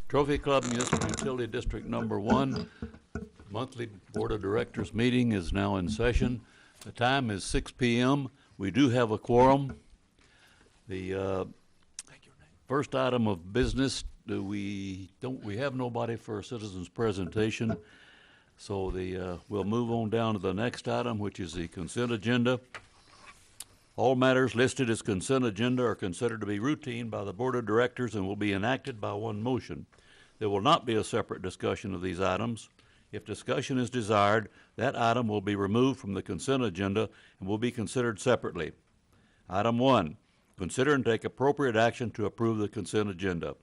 Trophy Club Municipal Utility District Number 1, monthly Board of Directors meeting is now in session. The time is 6 p.m. We do have a quorum. The first item of business, we have nobody for a citizens presentation, so we'll move on down to the next item, which is the consent agenda. All matters listed as consent agenda are considered to be routine by the Board of Directors and will be enacted by one motion. There will not be a separate discussion of these items. If discussion is desired, that item will be removed from the consent agenda and will be considered separately. Item 1, consider and take appropriate action to approve the consent agenda.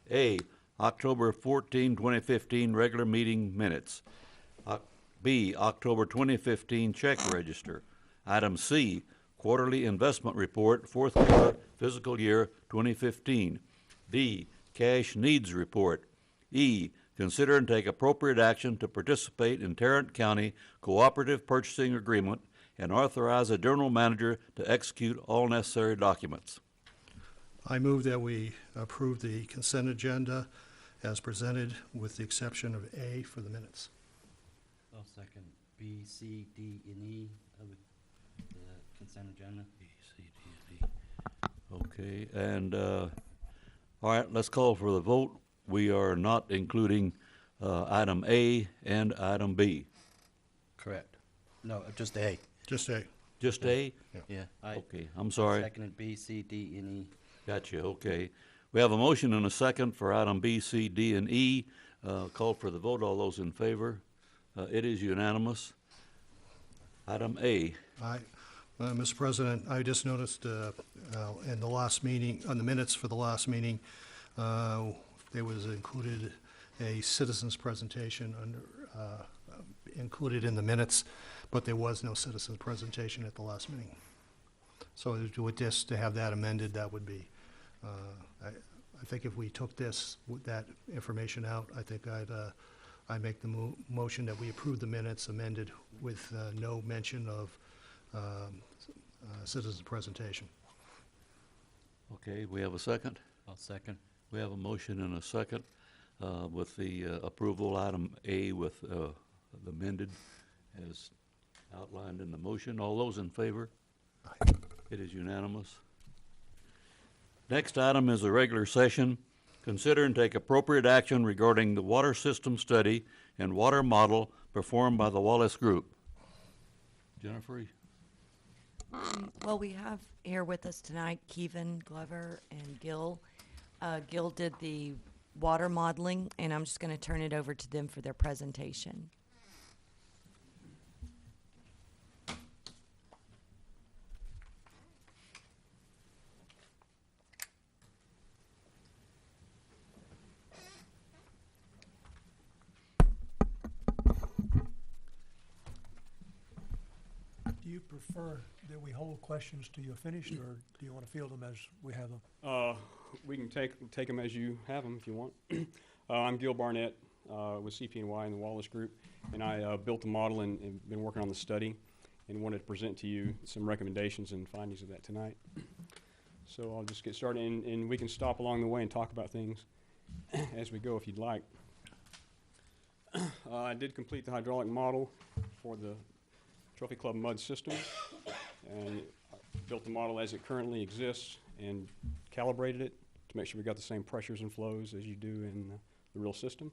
A, October 14, 2015 regular meeting minutes. B, October 2015 check register. Item C, quarterly investment report, fourth quarter fiscal year 2015. D, cash needs report. E, consider and take appropriate action to participate in Tarrant County Cooperative Purchasing Agreement and authorize a general manager to execute all necessary documents. I move that we approve the consent agenda as presented with the exception of A for the minutes. I'll second B, C, D, and E of the consent agenda. B, C, D, and E. Okay, and all right, let's call for the vote. We are not including item A and item B. Correct. No, just A. Just A. Just A? Yeah. Okay, I'm sorry. Seconded B, C, D, and E. Gotcha, okay. We have a motion and a second for item B, C, D, and E. Call for the vote. All those in favor? It is unanimous. Item A. Mr. President, I just noticed in the last meeting, on the minutes for the last meeting, there was included a citizens presentation included in the minutes, but there was no citizens presentation at the last meeting. So with this, to have that amended, that would be, I think if we took that information out, I think I make the motion that we approve the minutes amended with no mention of citizen presentation. Okay, we have a second? I'll second. We have a motion and a second with the approval item A with the amended as outlined in the motion. All those in favor? Aye. It is unanimous. Next item is a regular session. Consider and take appropriate action regarding the water system study and water model performed by the Wallace Group. Jennifer? Well, we have here with us tonight Kevin Glover and Gil. Gil did the water modeling, and I'm just going to turn it over to them for their presentation. Do you prefer that we hold questions till you're finished, or do you want to field them as we have them? We can take them as you have them if you want. I'm Gil Barnett with CP&Y and the Wallace Group, and I built the model and been working on the study and wanted to present to you some recommendations and findings of that tonight. So I'll just get started, and we can stop along the way and talk about things as we go if you'd like. I did complete the hydraulic model for the Trophy Club mud system, and built the model as it currently exists and calibrated it to make sure we got the same pressures and flows as you do in the real system.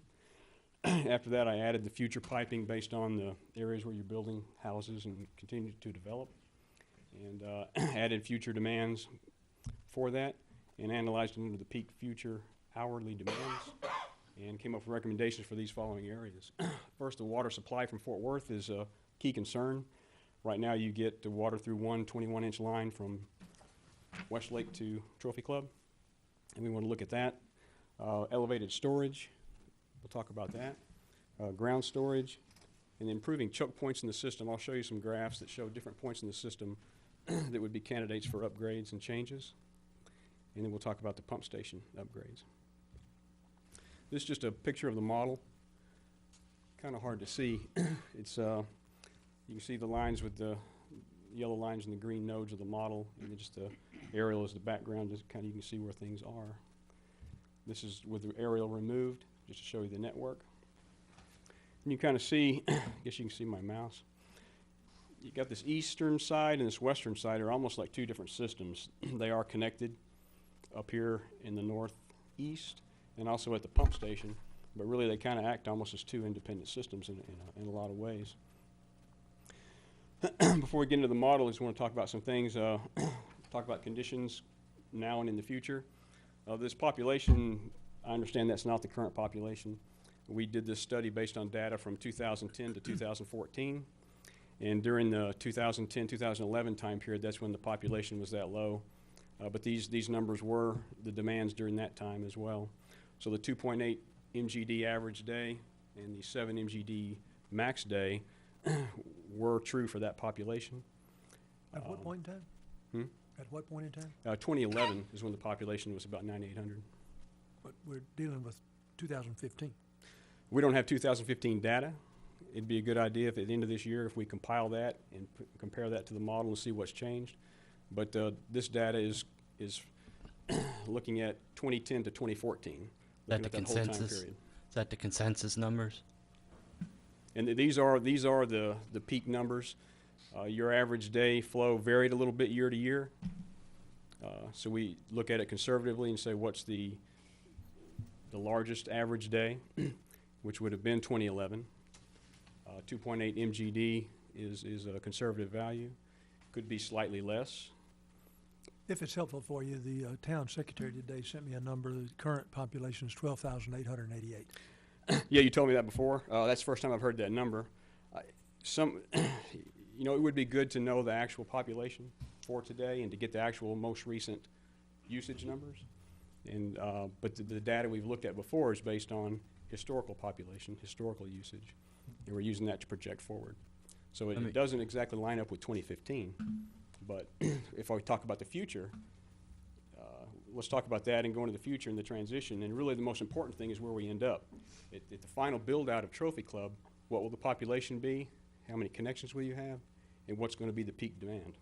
After that, I added the future piping based on the areas where you're building houses and continue to develop, and added future demands for that and analyzed them into the peak future hourly demands and came up with recommendations for these following areas. First, the water supply from Fort Worth is a key concern. Right now you get the water through one 21-inch line from Westlake to Trophy Club, and we want to look at that. Elevated storage, we'll talk about that. Ground storage, and improving choke points in the system. I'll show you some graphs that show different points in the system that would be candidates for upgrades and changes. And then we'll talk about the pump station upgrades. This is just a picture of the model. Kind of hard to see. It's you can see the lines with the yellow lines and the green nodes of the model, and then just the aerial is the background. Just kind of you can see where things are. This is with the aerial removed, just to show you the network. And you kind of see, I guess you can see my mouse. You got this eastern side and this western side are almost like two different systems. They are connected up here in the northeast and also at the pump station, but really they kind of act almost as two independent systems in a lot of ways. Before we get into the model, I just want to talk about some things, talk about conditions now and in the future. This population, I understand that's not the current population. We did this study based on data from 2010 to 2014. And during the 2010-2011 time period, that's when the population was that low. But these numbers were the demands during that time as well. So the 2.8 MGD average day and the 7 MGD max day were true for that population. At what point in time? At what point in time? 2011 is when the population was about 9,800. But we're dealing with 2015. We don't have 2015 data. It'd be a good idea if at the end of this year, if we compile that and compare that to the model and see what's changed. But this data is looking at 2010 to 2014. That looking the at that whole time consensus? period. Is that the consensus numbers? And these are the peak numbers. Your average day flow varied a little bit year to year. So we look at it conservatively and say what's the largest average day, which would have been 2011. 2.8 MGD is a conservative value. Could be slightly less. If it's helpful for you, the town secretary today sent me a number. The current population is 12,888. Yeah, you told me that before. That's the first time I've heard that number. You know, it would be good to know the actual population for today and to get the actual most recent usage numbers. And but the data we've looked at before is based on historical population, historical usage, and we're using that to project forward. So it doesn't exactly line up with 2015. But if I talk about the future, let's talk about that and go into the future and the transition. And really the most important thing is where we end up. At the final build-out of Trophy Club, what will the population be? How many connections will you have? And what's going to be the peak demand?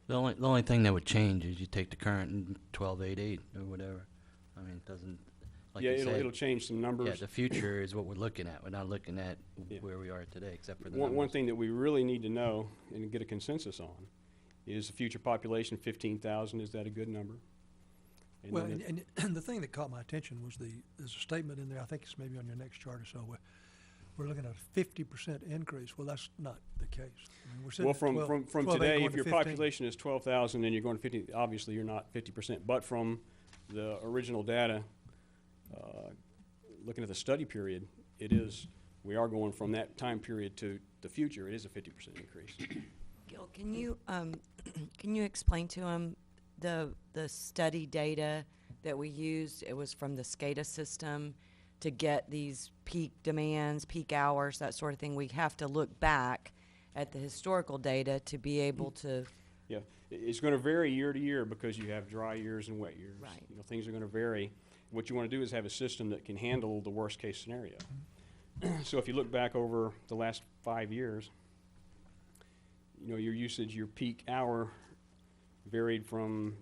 The only thing that would change is you take the current and 1288 or whatever. I mean, it doesn't, like Yeah, you said. it'll change some numbers. Yeah, the future is what we're looking at. We're not looking at Yeah. where we are today, except for the One numbers. thing that we really need to know and get a consensus on is the future population 15,000. Is that a good number? And Well, then and the thing that caught my attention was there's a statement in there, I think it's maybe on your next chart or so, where we're looking at a 50% increase. Well, that's not the case. I mean, we're sitting well, at from 12 from 12, today, going if to your 15. population is 12,000 and you're going to 50, obviously you're not 50%. But from the original data, looking at the study period, we are going from that time period to the future. It is a 50% increase. Gil, can you explain to him the study data that we used? It was from the SCADA system to get these peak demands, peak hours, that sort of thing. We have to look back at the historical data to be able to. Yeah, it's going to vary year to year because you have dry years and wet years. Right. You know, things are going to vary. What you want to do is have a system that can handle the worst case scenario. So if you look back over the last 5 years, you know, your usage, your peak hour varied from,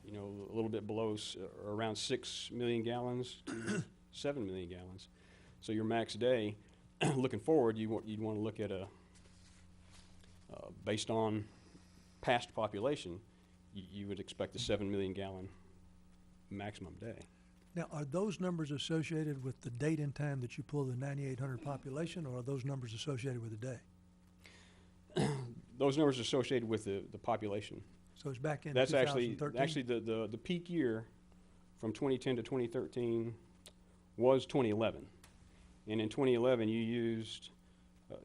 you know, a little bit below or around 6 million gallons to 7 million gallons. So your max day, looking forward, you'd want to look at based on past population, you would expect a 7 million gallon maximum day. Now, are those numbers associated with the date and time that you pull the 9,800 population, or are those numbers associated with the day? Those numbers are associated with the population. So it's back in That's 2013? actually the peak year from 2010 to 2013 was 2011. And in 2011, you used,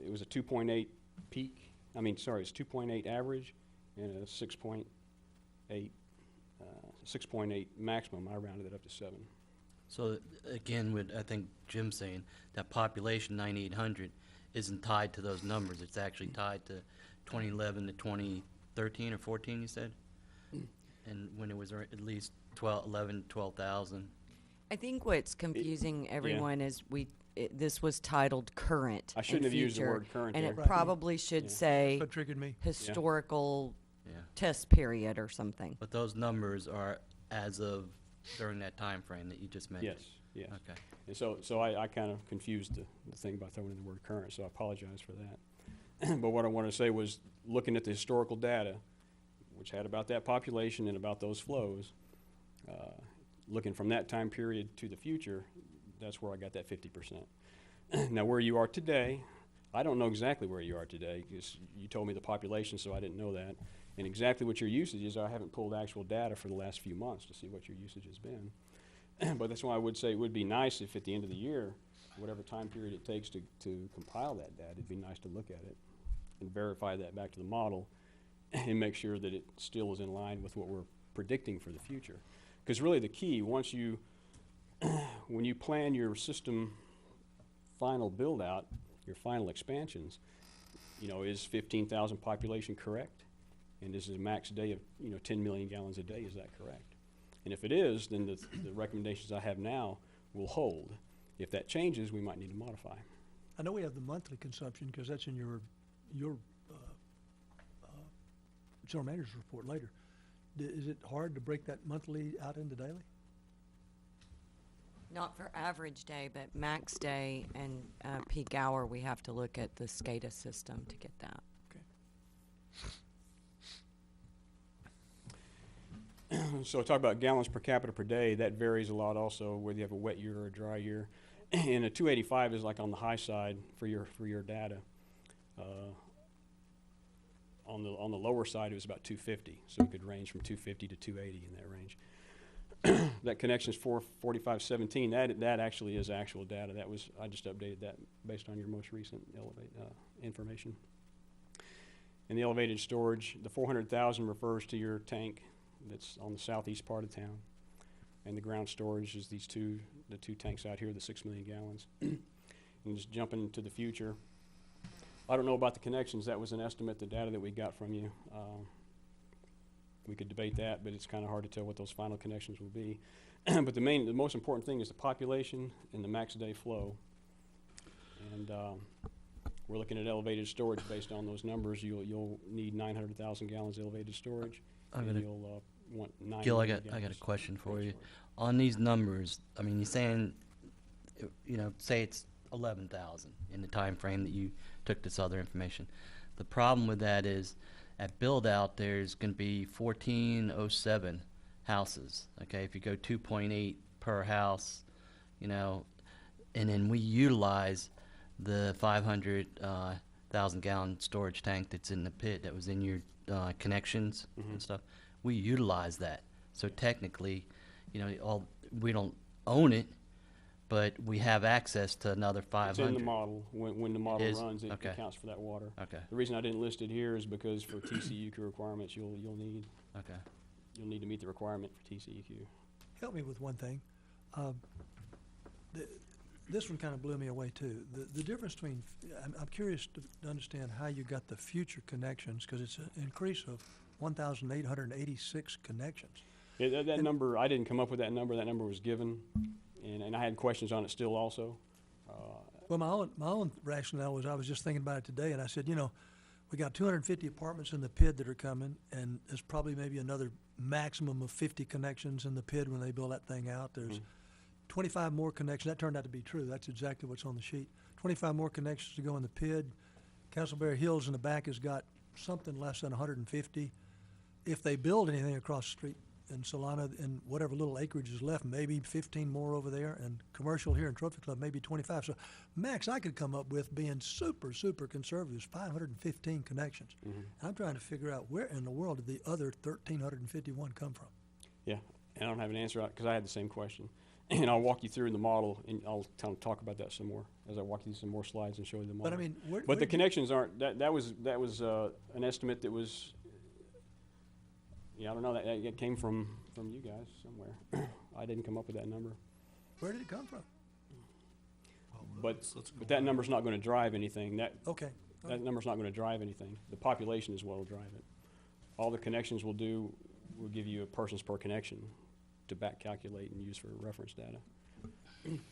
it was a 2.8 peak, it's 2.8 average and a 6.8 maximum. I rounded it up to 7. So again, with, I think Jim's saying, that population 9,800 isn't tied to those numbers. It's actually tied to 2011 to 2013 or 14, you said? And when it was at least 12,000. I think what's confusing everyone is this was titled current I shouldn't and have used the future, word current and there. it Right. probably should Yeah. say That triggered me. historical Yeah. test period or something. But those numbers are as of during that time frame that you just mentioned? Yes, yes. Okay. And so I kind of confused the thing by throwing in the word current, so I apologize for that. But what I wanted to say was, looking at the historical data, which had about that population and about those flows, looking from that time period to the future, that's where I got that 50%. Now, where you are today, I don't know exactly where you are today, because you told me the population, so I didn't know that. And exactly what your usage is, I haven't pulled actual data for the last few months to see what your usage has been. But that's why I would say it would be nice if at the end of the year, whatever time period it takes to compile that data, it'd be nice to look at it and verify that back to the model and make sure that it still is in line with what we're predicting for the future. Because really the key, once you, when you plan your system final build out, your final expansions, you know, is 15,000 population correct? And is the max day of, 10 million gallons a day, is that correct? And if it is, then the recommendations I have now will hold. If that changes, we might need to modify. I know we have the monthly consumption, because that's in your general manager's report later. Is it hard to break that monthly out into daily? Not for average day, but max day and peak hour, we have to look at the SCADA system to get that. Okay. So talk about gallons per capita per day, that varies a lot also, whether you have a wet year or a dry year. And a 285 is like on the high side for your data. On the lower side, it was about 250, so it could range from 250 to 280 in that range. That connection is 44517. That actually is actual data. I just updated that based on your most recent information. And the elevated storage, the 400,000 refers to your tank that's on the southeast part of town, and the ground storage is the two tanks out here, the 6 million gallons. And just jumping into the future, I don't know about the connections. That was an estimate, the data that we got from you. We could debate that, but it's kind of hard to tell what those final connections will be. But the most important thing is the population and the max day flow. And we're looking at elevated storage based on those numbers. You'll need 900,000 gallons of elevated storage. I'm And gonna- you'll want 9 Gil, I million got a gallons question for of you. storage. On these numbers, I mean, you're saying, say it's 11,000 in the time frame that you took this other information. The problem with that is, at build out, there's going to be 1407 houses. Okay, if you go 2.8 per house, and then we utilize the 500,000 gallon storage tank that's in the pit that was in your connections and stuff. We utilize that. So technically, we don't own it, but we have access to another 500. It's in the model. When the model is? runs, it Okay. accounts for that water. Okay. The reason I didn't list it here is because for TCEQ requirements, you'll Okay. need to meet the requirement for TCEQ. Help me with one thing. This one kind of blew me away too. The difference between, I'm curious to understand how you got the future connections, because it's an increase of 1,886 connections. Yeah, that number, I didn't come up with that number. That number was given, and I had questions on it still also. Well, my own rationale was, I was just thinking about it today, and I said, we got 250 apartments in the PID that are coming, and there's probably maybe another maximum of 50 connections in the PID when they build that thing out. There's 25 more connections. That turned out to be true. That's exactly what's on the sheet. 25 more connections to go in the PID. Castleberry Hills in the back has got something less than 150. If they build anything across the street in Solana, and whatever little acreage is left, maybe 15 more over there, and commercial here in Trophy Club, maybe 25. So max I could come up with, being super, super conservative, is 515 connections. And I'm trying to figure out where in the world did the other 1,351 come from? Yeah, and I don't have an answer because I had the same question. And I'll walk you through in the model, and I'll kind of talk about that some more as I walk you through some more slides and show you the model. But I mean, But the connections aren't. That was an estimate that was. Yeah, I don't know. That came from you guys somewhere. I didn't come up with that number. where did it come from? But that number's not going to drive anything. Okay. That number's not going to drive anything. The population is what will drive it. All the connections will do will give you a persons per connection to back calculate and use for reference data.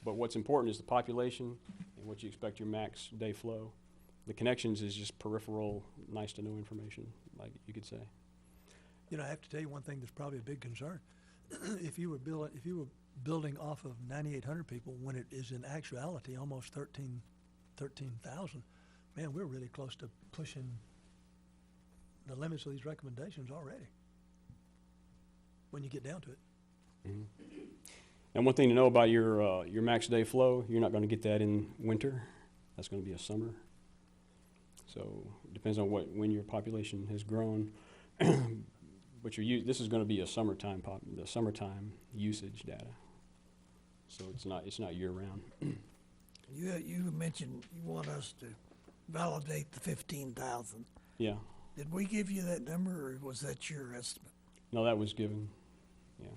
But what's important is the population and what you expect your max day flow. The connections is just peripheral, nice to know information, like you could say. I have to tell you one thing that's probably a big concern. if you were building off of 9,800 people, when it is in actuality almost 13,000, man, we're really close to pushing the limits of these recommendations already, when you get down to it. And one thing to know about your max day flow, you're not going to get that in winter. That's going to be a summer. So it depends on when your population has grown. But this is going to be a summertime the summertime usage data. So it's not year round. You mentioned you want us to validate the 15,000. Yeah. Did we give you that number, or was that your estimate? No, that was given. Yeah.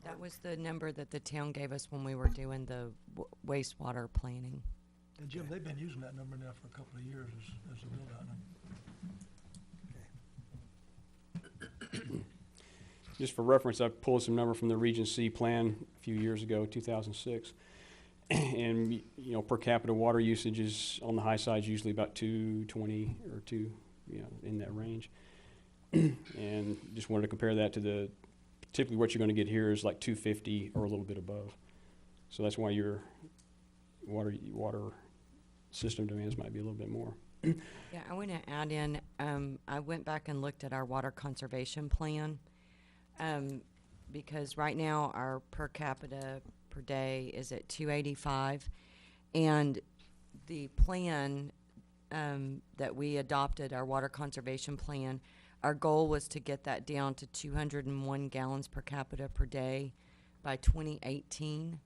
That was the number that the town gave us when we were doing the wastewater planning. And Jim, they've been using that number now for a couple of years as a build-out number. Just for reference, I pulled some number from the Regency plan a few years ago, 2006. And, you know, per capita water usage is on the high side, usually about 220 or in that range. And just wanted to compare that to typically what you're going to get here is like 250 or a little bit above. So that's why your water system demands might be a little bit more. Yeah, I want to add in, I went back and looked at our water conservation plan, because right now our per capita per day is at 285, and the plan that we adopted, our water conservation plan, our goal was to get that down to 201 gallons per capita per day by 2018,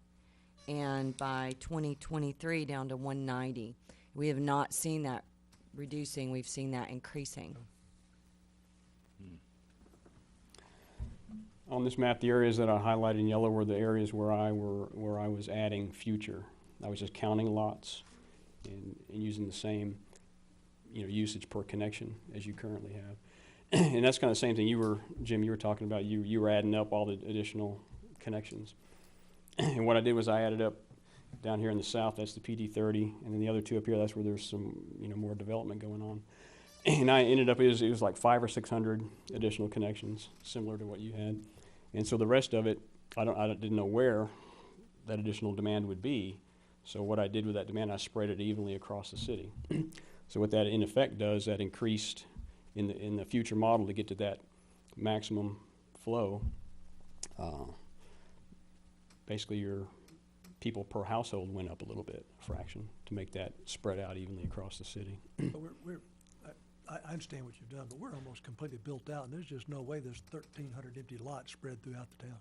and by 2023 down to 190. We have not seen that reducing, we've seen that increasing. On this map, the areas that I highlighted in yellow were the areas where I was adding future. I was just counting lots and using the same, usage per connection as you currently have. And that's kind of the same thing Jim, you were talking about. You were adding up all the additional connections. And what I did was I added up down here in the south, that's the PD 30, and then the other two up here, that's where there's some, more development going on. And I ended up, it was like 500 or 600 additional connections, similar to what you had. And so the rest of it, I didn't know where that additional demand would be. So what I did with that demand, I spread it evenly across the city. So what that in effect does, that increased in the future model to get to that maximum flow. Basically, your people per household went up a little bit, a fraction, to make that spread out evenly across the city. But I understand what you've done, but we're almost completely built out, and there's just no way there's 1,300 empty lots spread throughout the town.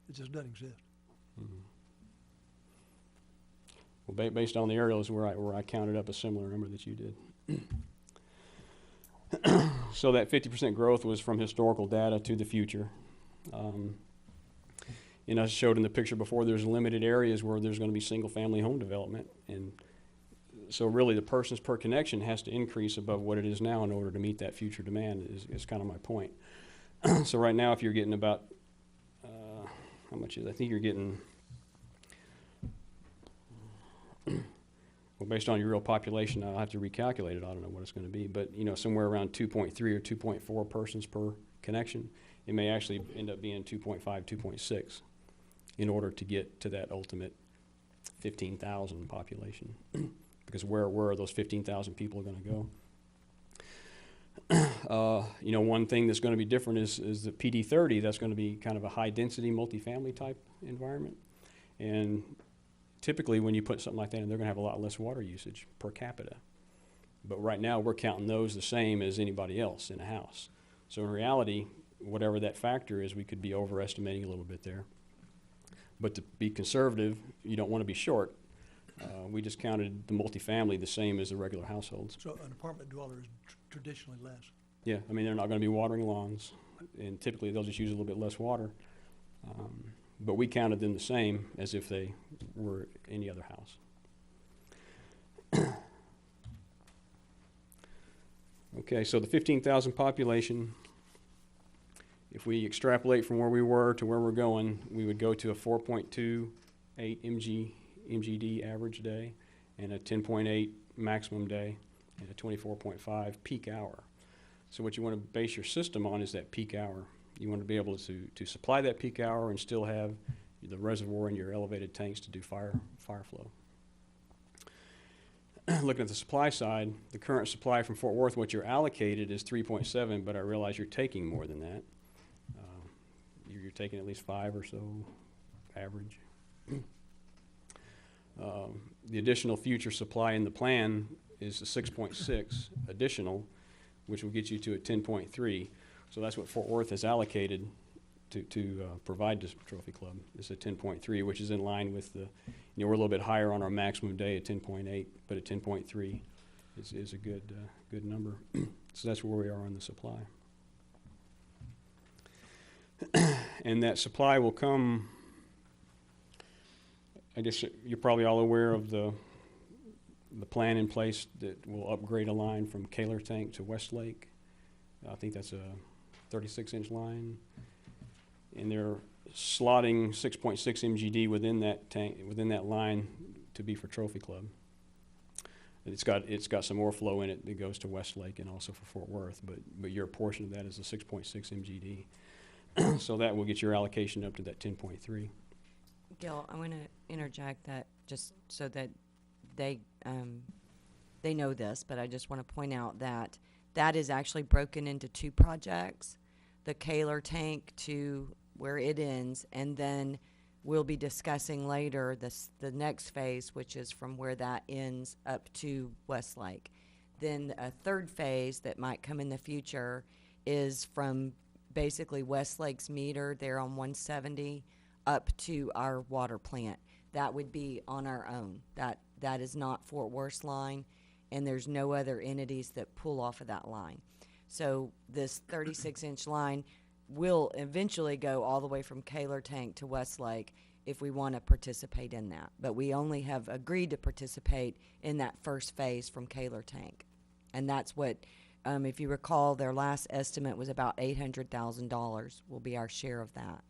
It just doesn't exist. Mm-hmm. Well, based on the aerials where I counted up a similar number that you did. So that 50% growth was from historical data to the future. I showed in the picture before, there's limited areas where there's going to be single-family home development, and so really the persons per connection has to increase above what it is now in order to meet that future demand is kind of my point. So right now, if you're getting about, how much is, I think you're getting, well, based on your real population, I'll have to recalculate it. I don't know what it's going to be, but somewhere around 2.3 or 2.4 persons per connection. It may actually end up being 2.5, 2.6 in order to get to that ultimate 15,000 population. Because where are those 15,000 people going to go? One thing that's going to be different is the PD 30. That's going to be kind of a high-density multifamily type environment. And typically when you put something like that in, they're going to have a lot less water usage per capita. But right now we're counting those the same as anybody else in a house. So in reality, whatever that factor is, we could be overestimating a little bit there. But to be conservative, you don't want to be short. We just counted the multifamily the same as the regular households. So an apartment dweller is traditionally less. Yeah, I mean, they're not going to be watering lawns, and typically they'll just use a little bit less water. But we counted them the same as if they were any other house. Okay, so the 15,000 population, if we extrapolate from where we were to where we're going, we would go to a 4.28 MGD average day and a 10.8 maximum day and a 24.5 peak hour. So what you want to base your system on is that peak hour You want to be able to supply that peak hour and still have the reservoir and your elevated tanks to do fire flow. Looking at the supply side, the current supply from Fort Worth, what you're allocated is 3.7, but I realize you're taking more than that. You're taking at least 5 or so average. The additional future supply in the plan is the 6.6 additional, which will get you to a 10.3. So that's what Fort Worth has allocated to provide to Trophy Club. It's a 10.3, which is in line with the, we're a little bit higher on our maximum day at 10.8, but at 10.3 is a good number. So that's where we are on the supply. And that supply will come, I guess you're probably all aware of the plan in place that will upgrade a line from Kaler Tank to Westlake. I think that's a 36-inch line. And they're slotting 6.6 MGD within that tank, within that line, to be for Trophy Club. And it's got some more flow in it that goes to Westlake and also for Fort Worth, but your portion of that is a 6.6 MGD. So that will get your allocation up to that 10.3. Gil, I want to interject that just so that they know this, but I just want to point out that that is actually broken into 2 projects, the Kaler tank to where it ends, and then we'll be discussing later the next phase, which is from where that ends up to Westlake. Then a third phase that might come in the future is from basically Westlake's meter there on 170 up to our water plant. That would be on our own. That is not Fort Worth's line, and there's no other entities that pull off of that line. So this 36-inch line will eventually go all the way from Kaler Tank to Westlake if we want to participate in that. But we only have agreed to participate in that first phase from Kaler Tank. And that's what, if you recall, their last estimate was about $800,000 will be our share of that.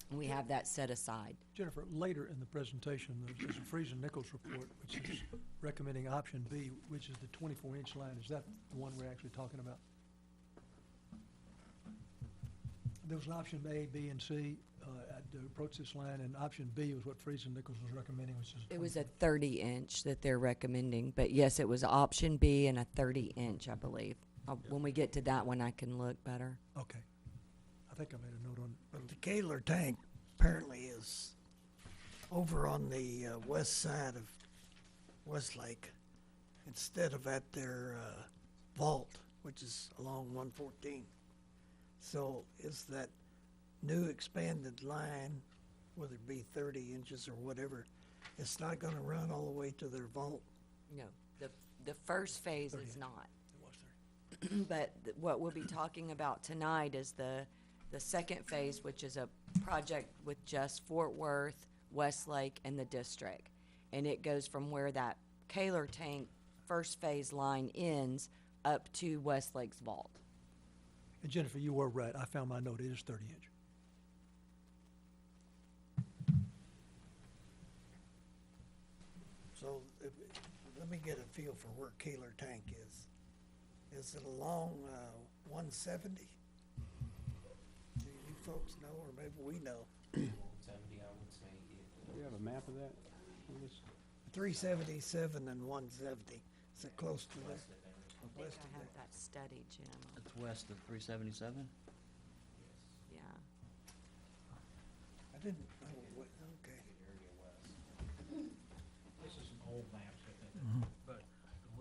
And we have that set aside. Jennifer, later in the presentation, there's a Friesen-Nichols report, which is recommending option B, which is the 24-inch line. Is that the one we're actually talking about? There was an option A, B, and C to approach this line, and option B was what Friesen-Nichols was recommending, which is... It was a 30-inch that they're recommending. But yes, it was option B and a 30-inch, I believe. When we get to that one, I can look better. Okay. I think I made a note on it. But the Kaler tank apparently is over on the west side of Westlake instead of at their vault, which is along 114. So is that new expanded line, whether it be 30 inches or whatever, it's not going to run all the way to their vault? No, the first phase 30. is not. It was 30. But what we'll be talking about tonight is the second phase, which is a project with just Fort Worth, Westlake, and the district. And it goes from where that Kaler tank first phase line ends up to Westlake's vault. And Jennifer, you were right. I found my note. It is 30-inch. So let me get a feel for where Kaler tank is. Is it along 170? Do you folks know, or maybe we know? 70, I would say. Do you have a map of that? 377 and 170. Is it close to that? I think I have that study, Jim. It's west of 377? Yeah. I didn't, okay. This is an old map, I think, but the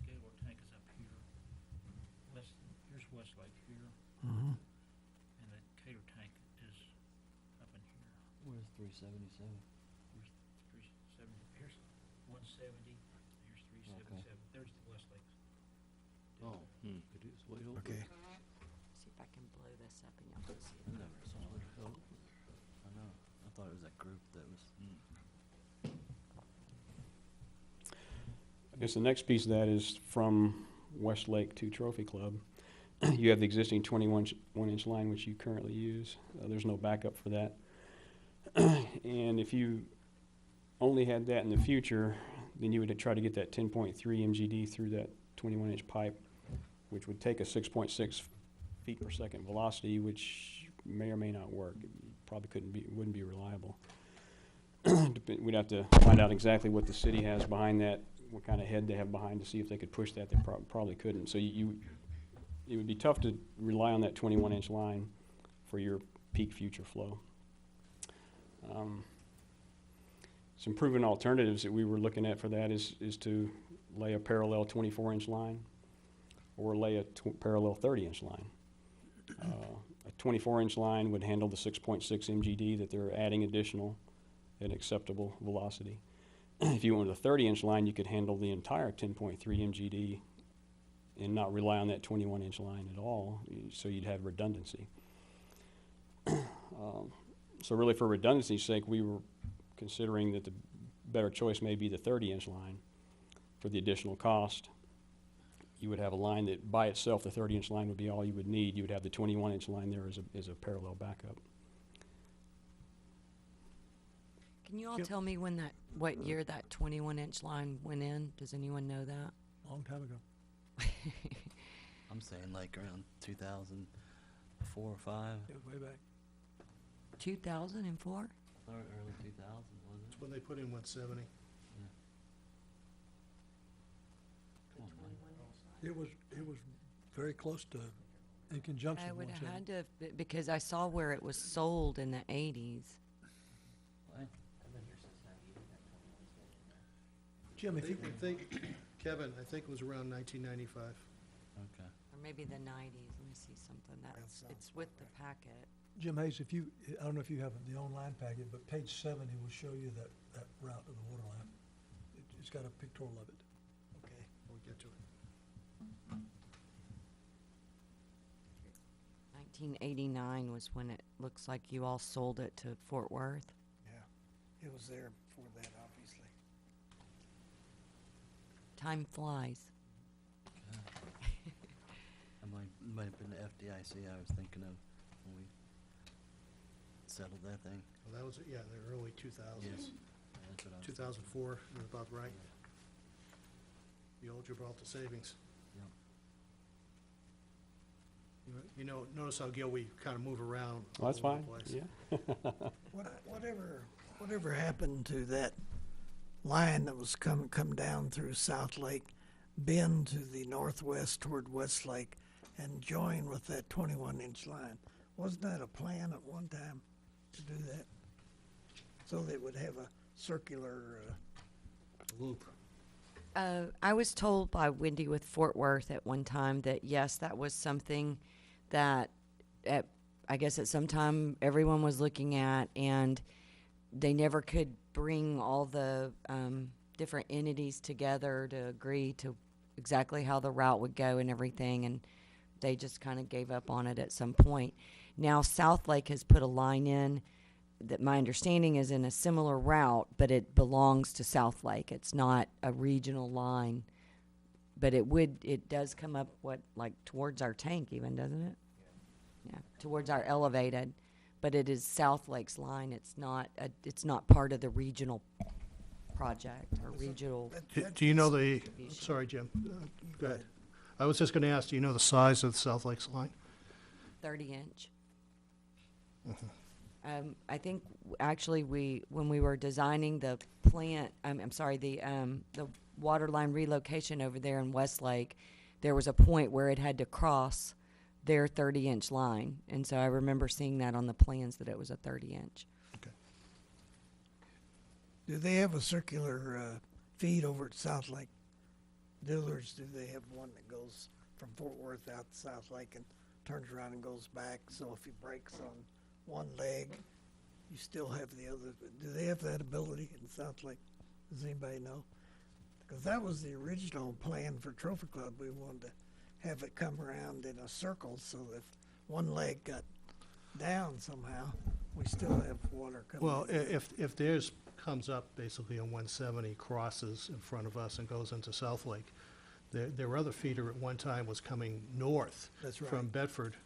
Gaylord tank is up here. Here's Westlake here, and the Gaylord tank is up in here. Where's 377? Here's 370, here's 170, here's 377. There's the Westlake. Oh, it is way over. Okay. See if I can blow this up and y'all can see I it. never saw it. I know. I thought it was that group that was... I guess the next piece of that is from Westlake to Trophy Club. You have the existing 21-inch line, which you currently use. There's no backup for that. And if you only had that in the future, then you would try to get that 10.3 MGD through that 21-inch pipe, which would take a 6.6 feet per second velocity, which may or may not work. It probably wouldn't be reliable. We'd have to find out exactly what the city has behind that, what kind of head they have behind to see if they could push that. They probably couldn't. So it would be tough to rely on that 21-inch line for your peak future flow. Some proven alternatives that we were looking at for that is to lay a parallel 24-inch line or lay a parallel 30-inch line. A 24-inch line would handle the 6.6 MGD that they're adding additional at acceptable velocity. If you went with a 30-inch line, you could handle the entire 10.3 MGD and not rely on that 21-inch line at all, so you'd have redundancy. So really, for redundancy's sake, we were considering that the better choice may be the 30-inch line for the additional cost. You would have a line that by itself, the 30-inch line would be all you would need. You would have the 21-inch line there as a parallel backup. Can you all tell me what year that 21-inch line went in? Does anyone know that? Long time ago. I'm saying like around 2004 or 5. Yeah, way back. 2004? Or early 2000s, was it? When they put in 170. Come on, man. It was very close to, in conjunction I with would have 170. had to, because I saw where it was sold in the 80s. What? Jim, if you, Kevin, I think it was around 1995. Okay. Or maybe the 90s. Let me see something. It's with the packet. Jim Hayes, I don't know if you have the online packet, but page 70 will show you that route to the water line. It's got a pictorial of it. Okay, we'll get to it. 1989 was when it looks like you all sold it to Fort Worth. Yeah, it was there before that, obviously. Time flies. It might have been the FDIC I was thinking of when we settled that thing. Well, that was, the early 2000s. Yes. That's what I was 2004, you're about right. The old Gibraltar savings. Yep. Notice how, Gil, we kind of move around Well, that's all over fine, the place. yeah. Whatever happened to that line that was come down through South Lake, bend to the northwest toward Westlake, and join with that 21-inch line? Wasn't that a plan at one time to do that? So they would have a circular, Loop. I was told by Wendy with Fort Worth at one time that yes, that was something that I guess at some time everyone was looking at, and they never could bring all the different entities together to agree to exactly how the route would go and everything, and they just kind of gave up on it at some point. Now South Lake has put a line in that my understanding is in a similar route, but it belongs to South Lake. It's not a regional line, but it does come up like towards our tank even, doesn't it? Yeah, towards our elevated, but it is South Lake's line. It's not part of the regional project or regional. Do you know sorry, Jim, go ahead. I was just going to ask, do you know the size of the South Lakes line? 30-inch. I think actually when we were designing the plant, the water line relocation over there in Westlake, there was a point where it had to cross their 30-inch line, and so I remember seeing that on the plans that it was a 30-inch. Okay. do they have a circular feed over at South Lake? In other words, do they have one that goes from Fort Worth out to South Lake and turns around and goes back? So if he breaks on one leg, you still have the other. Do they have that ability in South Lake? Does anybody know? Because that was the original plan for Trophy Club. We wanted to have it come around in a circle so that if one leg got down somehow, we still have water coming Well, in. if theirs comes up basically on 170, crosses in front of us and goes into South Lake, their other feeder at one time was coming north That's right. from Bedford,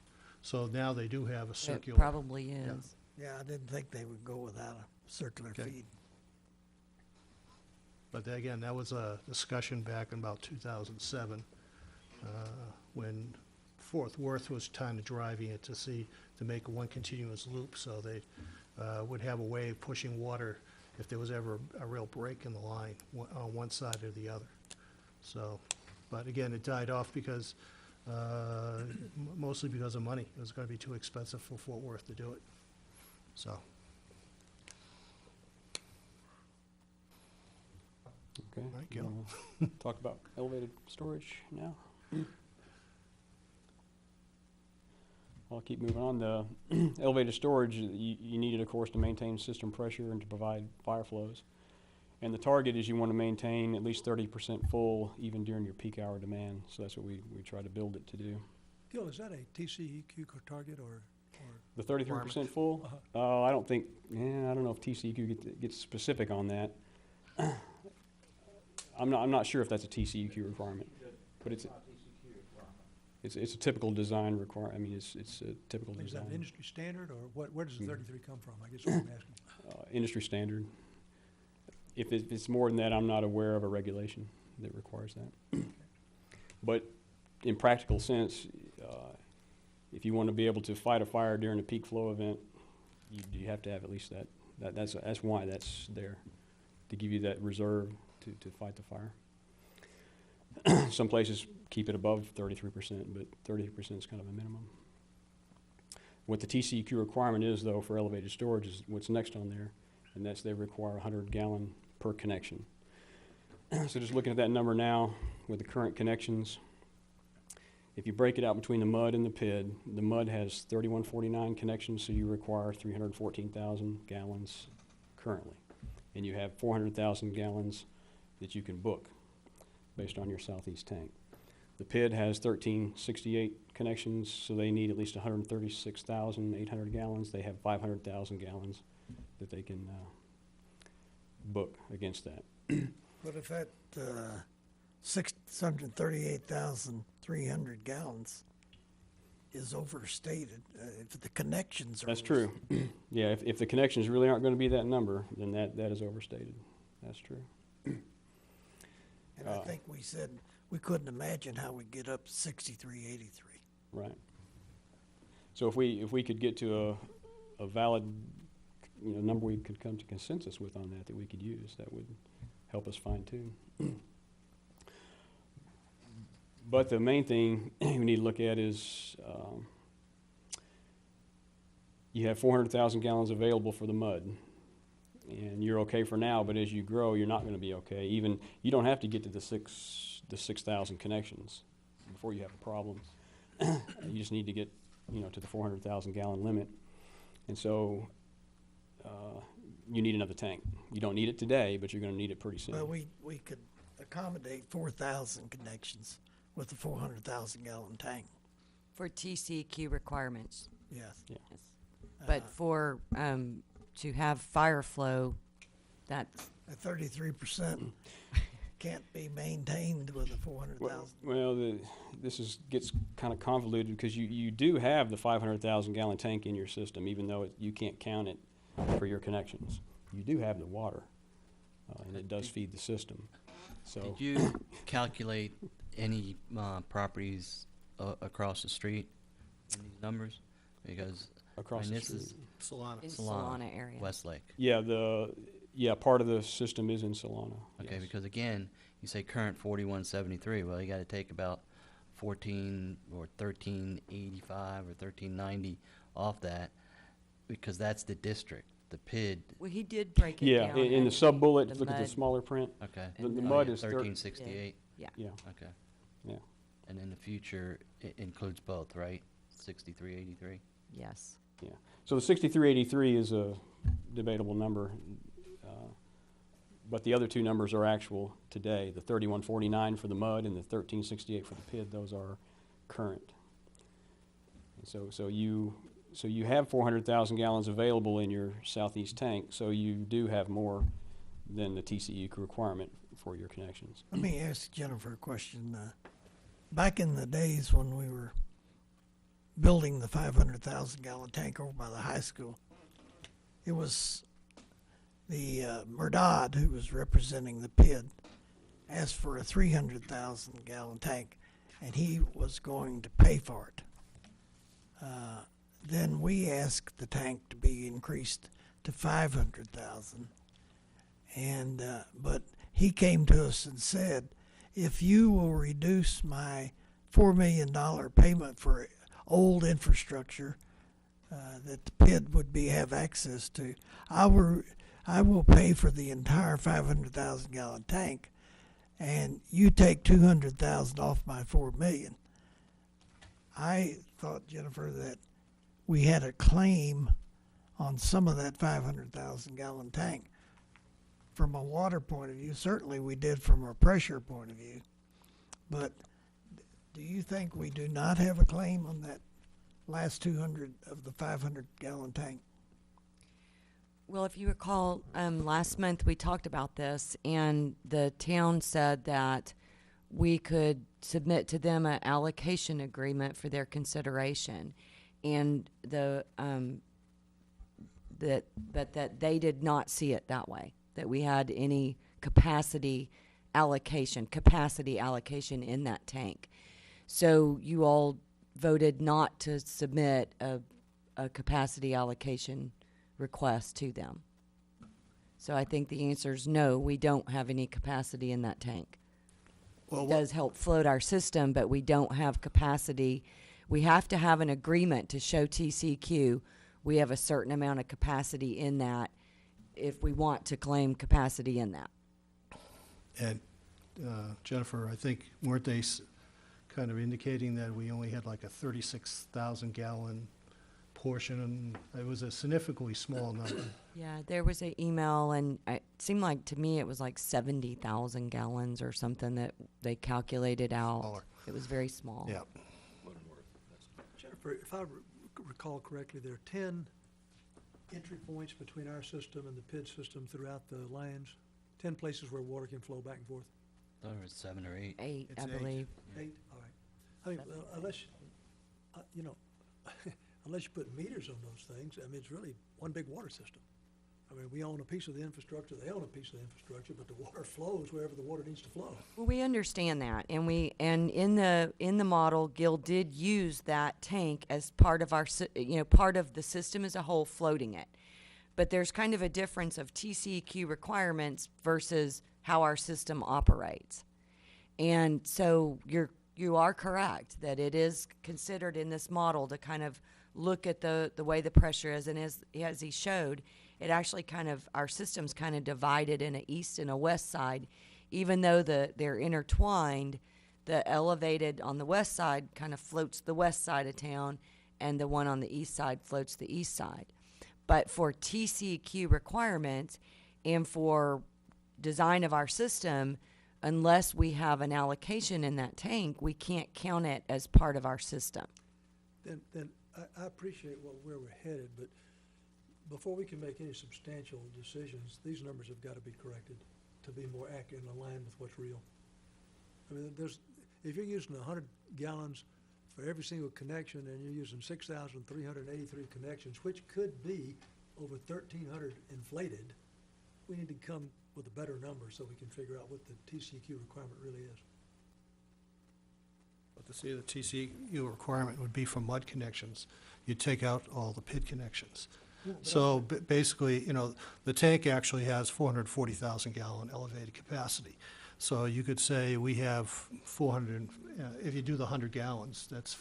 so now they do have a It circular. probably is. Yeah, I didn't think they would go without a circular Okay. feed. But again, that was a discussion back in about 2007, when Fort Worth was kind of driving it to make one continuous loop, so they would have a way of pushing water if there was ever a real break in the line, on one side or the other. So, but again, it died off because, mostly because of money. It was gonna be too expensive for Fort Worth to do it, so. Okay. Right, Gil. Talk about elevated storage now. I'll keep moving on. The elevated storage, you need it, of course, to maintain system pressure and to provide fire flows. And the target is you want to maintain at least 30% full even during your peak hour demand. So that's what we try to build it to do. Gil, is that a TCEQ target or? The 33% full? I don't think, I don't know if TCEQ gets specific on that. I'm not sure if that's a TCEQ requirement, but it's a typical design requirement. I mean, it's a typical Is that design. industry standard, or where does the 33 come from? I guess what I'm asking. Industry standard. If it's more than that, I'm not aware of a regulation that requires that. But in practical sense, if you want to be able to fight a fire during a peak flow event, you have to have at least that. That's why that's there, to give you that reserve to fight the fire. Some places keep it above 33%, but 33% is kind of a minimum. What the TCEQ requirement is, though, for elevated storage is what's next on there, and that's they require 100 gallon per connection. So just looking at that number now with the current connections, if you break it out between the mud and the PID, the mud has 3149 connections, so you require 314,000 gallons currently. And you have 400,000 gallons that you can book based on your southeast tank. The PID has 1368 connections, so they need at least 136,800 gallons. They have 500,000 gallons that they can book against that. But if that 638,300 gallons is overstated, if the connections are... That's true. Yeah, if the connections really aren't going to be that number, then that is overstated. That's true. And I think we said we couldn't imagine how we'd get up to 6383. Right. So if we could get to a valid number we could come to consensus with on that we could use, that would help us fine tune. But the main thing we need to look at is you have 400,000 gallons available for the mud. And you're okay for now, but as you grow, you're not going to be okay. Even you don't have to get to the 6,000 connections before you have a problem. You just need to get to the 400,000 gallon limit, and so you need another tank. You don't need it today, but you're going to need it pretty soon. Well, we could accommodate 4,000 connections with a 400,000 gallon tank. For TCEQ requirements. Yes. Yeah. Yes. But for, to have fire flow, that's, At 33% can't be maintained with a 400,000. Well, this gets kind of convoluted because you do have the 500,000 gallon tank in your system, even though you can't count it for your connections. You do have the water, and it does feed the system. So Did you calculate any properties across the street in these numbers? Because across I mean, the this street. is Solana. in Solana Solana area. Westlake. Yeah, part of the system is in Solana. Okay, yes. because again, you say current 4173. Well, you got to take about 14 or 1385 or 1390 off that, because that's the district. The PID. Well, he did break it Yeah, down. in the and sub-bullet, the look at the mud- smaller print. Okay. The And mud then- is 1368. Yeah. Yeah, Okay. yeah. And in the future, it includes both, right? 6383. Yes. Yeah, so the 6383 is a debatable number, but the other two numbers are actual today. The 3149 for the mud and the 1368 for the PID, those are current. And so you have 400,000 gallons available in your southeast tank, so you do have more than the TCEQ requirement for your connections. Let me ask Jennifer a question. Back in the days when we were building the 500,000 gallon tank over by the high school, it was the Murdad who was representing the PID asked for a 300,000 gallon tank, and he was going to pay for it. Then we asked the tank to be increased to 500,000, and but he came to us and said, if you will reduce my $4 million payment for old infrastructure that the PID would have access to, I will pay for the entire 500,000 gallon tank, and you take 200,000 off my $4 million. I thought, Jennifer, that we had a claim on some of that 500,000 gallon tank. From a water point of view, certainly we did from a pressure point of view. But do you think we do not have a claim on that last 200 of the 500 gallon tank? Well, if you recall, last month we talked about this, and the town said that we could submit to them an allocation agreement for their consideration, and that they did not see it that way, that we had any capacity allocation in that tank. So you all voted not to submit a capacity allocation request to them. So I think the answer is no, we don't have any capacity in that tank. Well, It does help float our system, but we don't have capacity. We have to have an agreement to show TCEQ we have a certain amount of capacity in that if we want to claim capacity in that. And Jennifer, I think, weren't they kind of indicating that we only had like a 36,000 gallon portion, and it was a significantly small number. Yeah, there was an email, and it seemed like to me it was like 70,000 gallons or something that they calculated out. Smaller. It was very small. Yeah. Jennifer, if I recall correctly, there are 10 entry points between our system and the PID system throughout the lands, 10 places where water can flow back and forth. I thought it was 7 or 8. 8, It's I 8. believe. 8, all right. I mean, unless, you know, unless you put meters on those things, I mean, it's really one big water system. I mean, we own a piece of the infrastructure, they own a piece of the infrastructure, but the water flows wherever the water needs to flow. Well, we understand that, and in the model, Gil did use that tank as part of our, part of the system as a whole, floating it. But there's kind of a difference of TCEQ requirements versus how our system operates. And so you are correct that it is considered in this model to kind of look at the way the pressure is, and as he showed, it actually kind of, our system's kind of divided in an east and a west side. Even though they're intertwined, the elevated on the west side kind of floats the west side of town, and the one on the east side floats the east side. But for TCEQ requirements and for design of our system, unless we have an allocation in that tank, we can't count it as part of our system. Then I appreciate where we're headed, but before we can make any substantial decisions, these numbers have got to be corrected to be more accurate and aligned with what's real. I mean, if you're using 100 gallons for every single connection, and you're using 6,383 connections, which could be over 1,300 inflated, we need to come with a better number so we can figure out what the TCEQ requirement really is. But to see the TCEQ requirement would be for mud connections. You'd take out all the PID connections. So basically, the tank actually has 440,000 gallon elevated capacity. So you could say we have 400, if you do the 100 gallons, that's,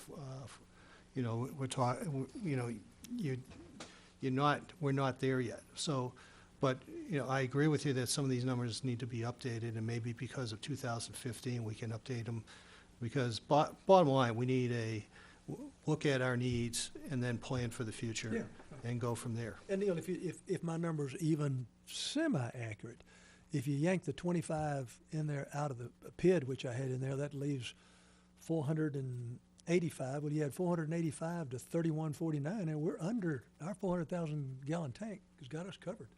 we're talking, we're not there yet. So, but, I agree with you that some of these numbers need to be updated, and maybe because of 2015, we can update them. Because bottom line, we need look at our needs and then plan for the future. Yeah. And go from there. And Neil, if my number's even semi-accurate, if you yank the 25 in there out of the PID, which I had in there, that leaves 485. Well, you had 485 to 3149, and we're under our 400,000 gallon tank has got us covered.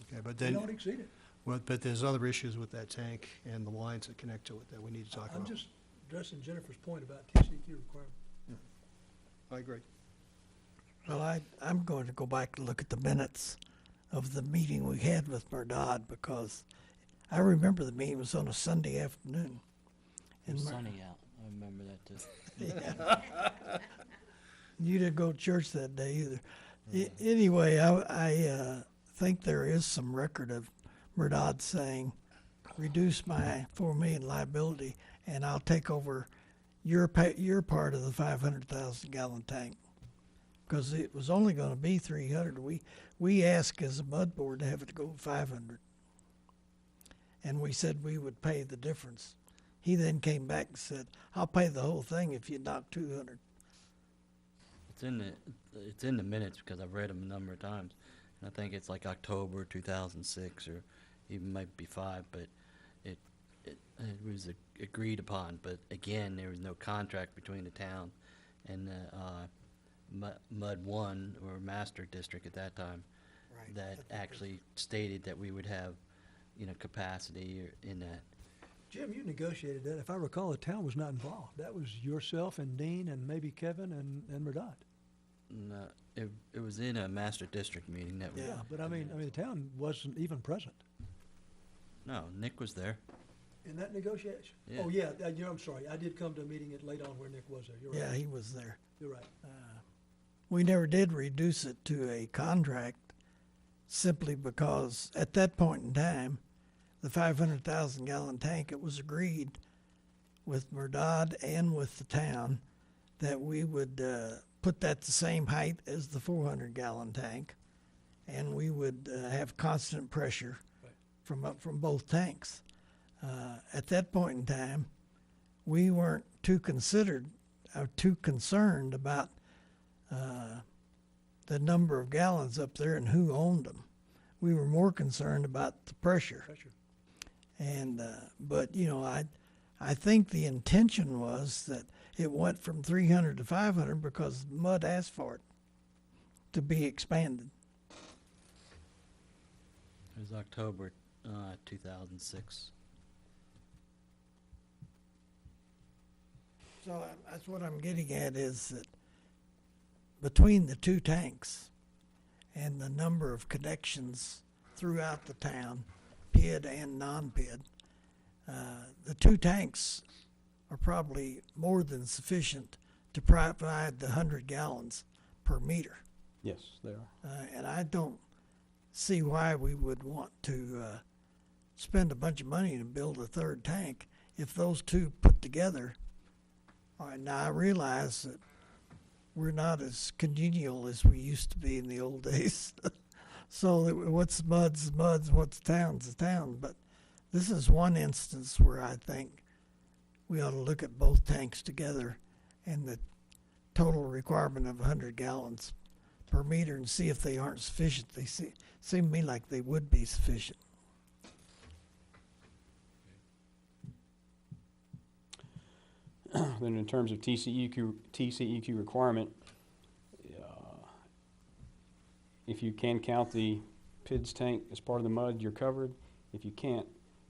Okay, but We then, don't exceed it. well, but there's other issues with that tank and the lines that connect to it that we need to talk I'm about. just addressing Jennifer's point about TCEQ requirement. I agree. Well, I'm going to go back and look at the minutes of the meeting we had with Merdad, because I remember the meeting was on a Sunday afternoon. It was Mer- sunny out. I remember that too. You didn't go to church that day either. Anyway, I think there is some record of Murdad saying, reduce my 4 million liability and I'll take over your part of the 500,000 gallon tank. Because it was only going to be 300. We asked as a mud board to have it go 500. And we said we would pay the difference. He then came back and said, I'll pay the whole thing if you knock 200. It's in the minutes because I've read them a number of times. And I think it's like October 2006 or even might be 5, but it was agreed upon. But again, there was no contract between the town and Mud 1 or Master District at that time that actually stated that we would have, capacity in that. Jim, you negotiated that. If I recall, the town was not involved. That was yourself and Dean and maybe Kevin and Murdad. No, it was in a Master District meeting that we. Yeah, but I mean, the town wasn't even present No, Nick was there. in that negotiation. Yeah. Oh, yeah, I'm sorry. I did come to a meeting late on where Nick was there. You're Yeah, right. he was there. You're right. We never did reduce it to a contract simply because at that point in time, the 500,000 gallon tank, it was agreed with Murdad and with the town that we would put that the same height as the 400 gallon tank, and we would have constant pressure from both tanks. At that point in time, we weren't too concerned about the number of gallons up there and who owned them. We were more concerned about the pressure. And but I think the intention was that it went from 300 to 500 because Mud asked for it to be expanded. It was October 2006. So that's what I'm getting at is that between the two tanks and the number of connections throughout the town, PID and non-PID, the two tanks are probably more than sufficient to provide the 100 gallons per meter. Yes, they are. And I don't see why we would want to spend a bunch of money to build a third tank if those two put together. All right, now I realize that we're not as congenial as we used to be in the old days. So what's Mud's Mud's, what's Town's Town. But this is one instance where I think we ought to look at both tanks together and the total requirement of 100 gallons per meter and see if they aren't sufficient. They seem to me like they would be sufficient. Then in terms of TCEQ requirement, if you can count the PIDS tank as part of the mud, you're covered. If you can't,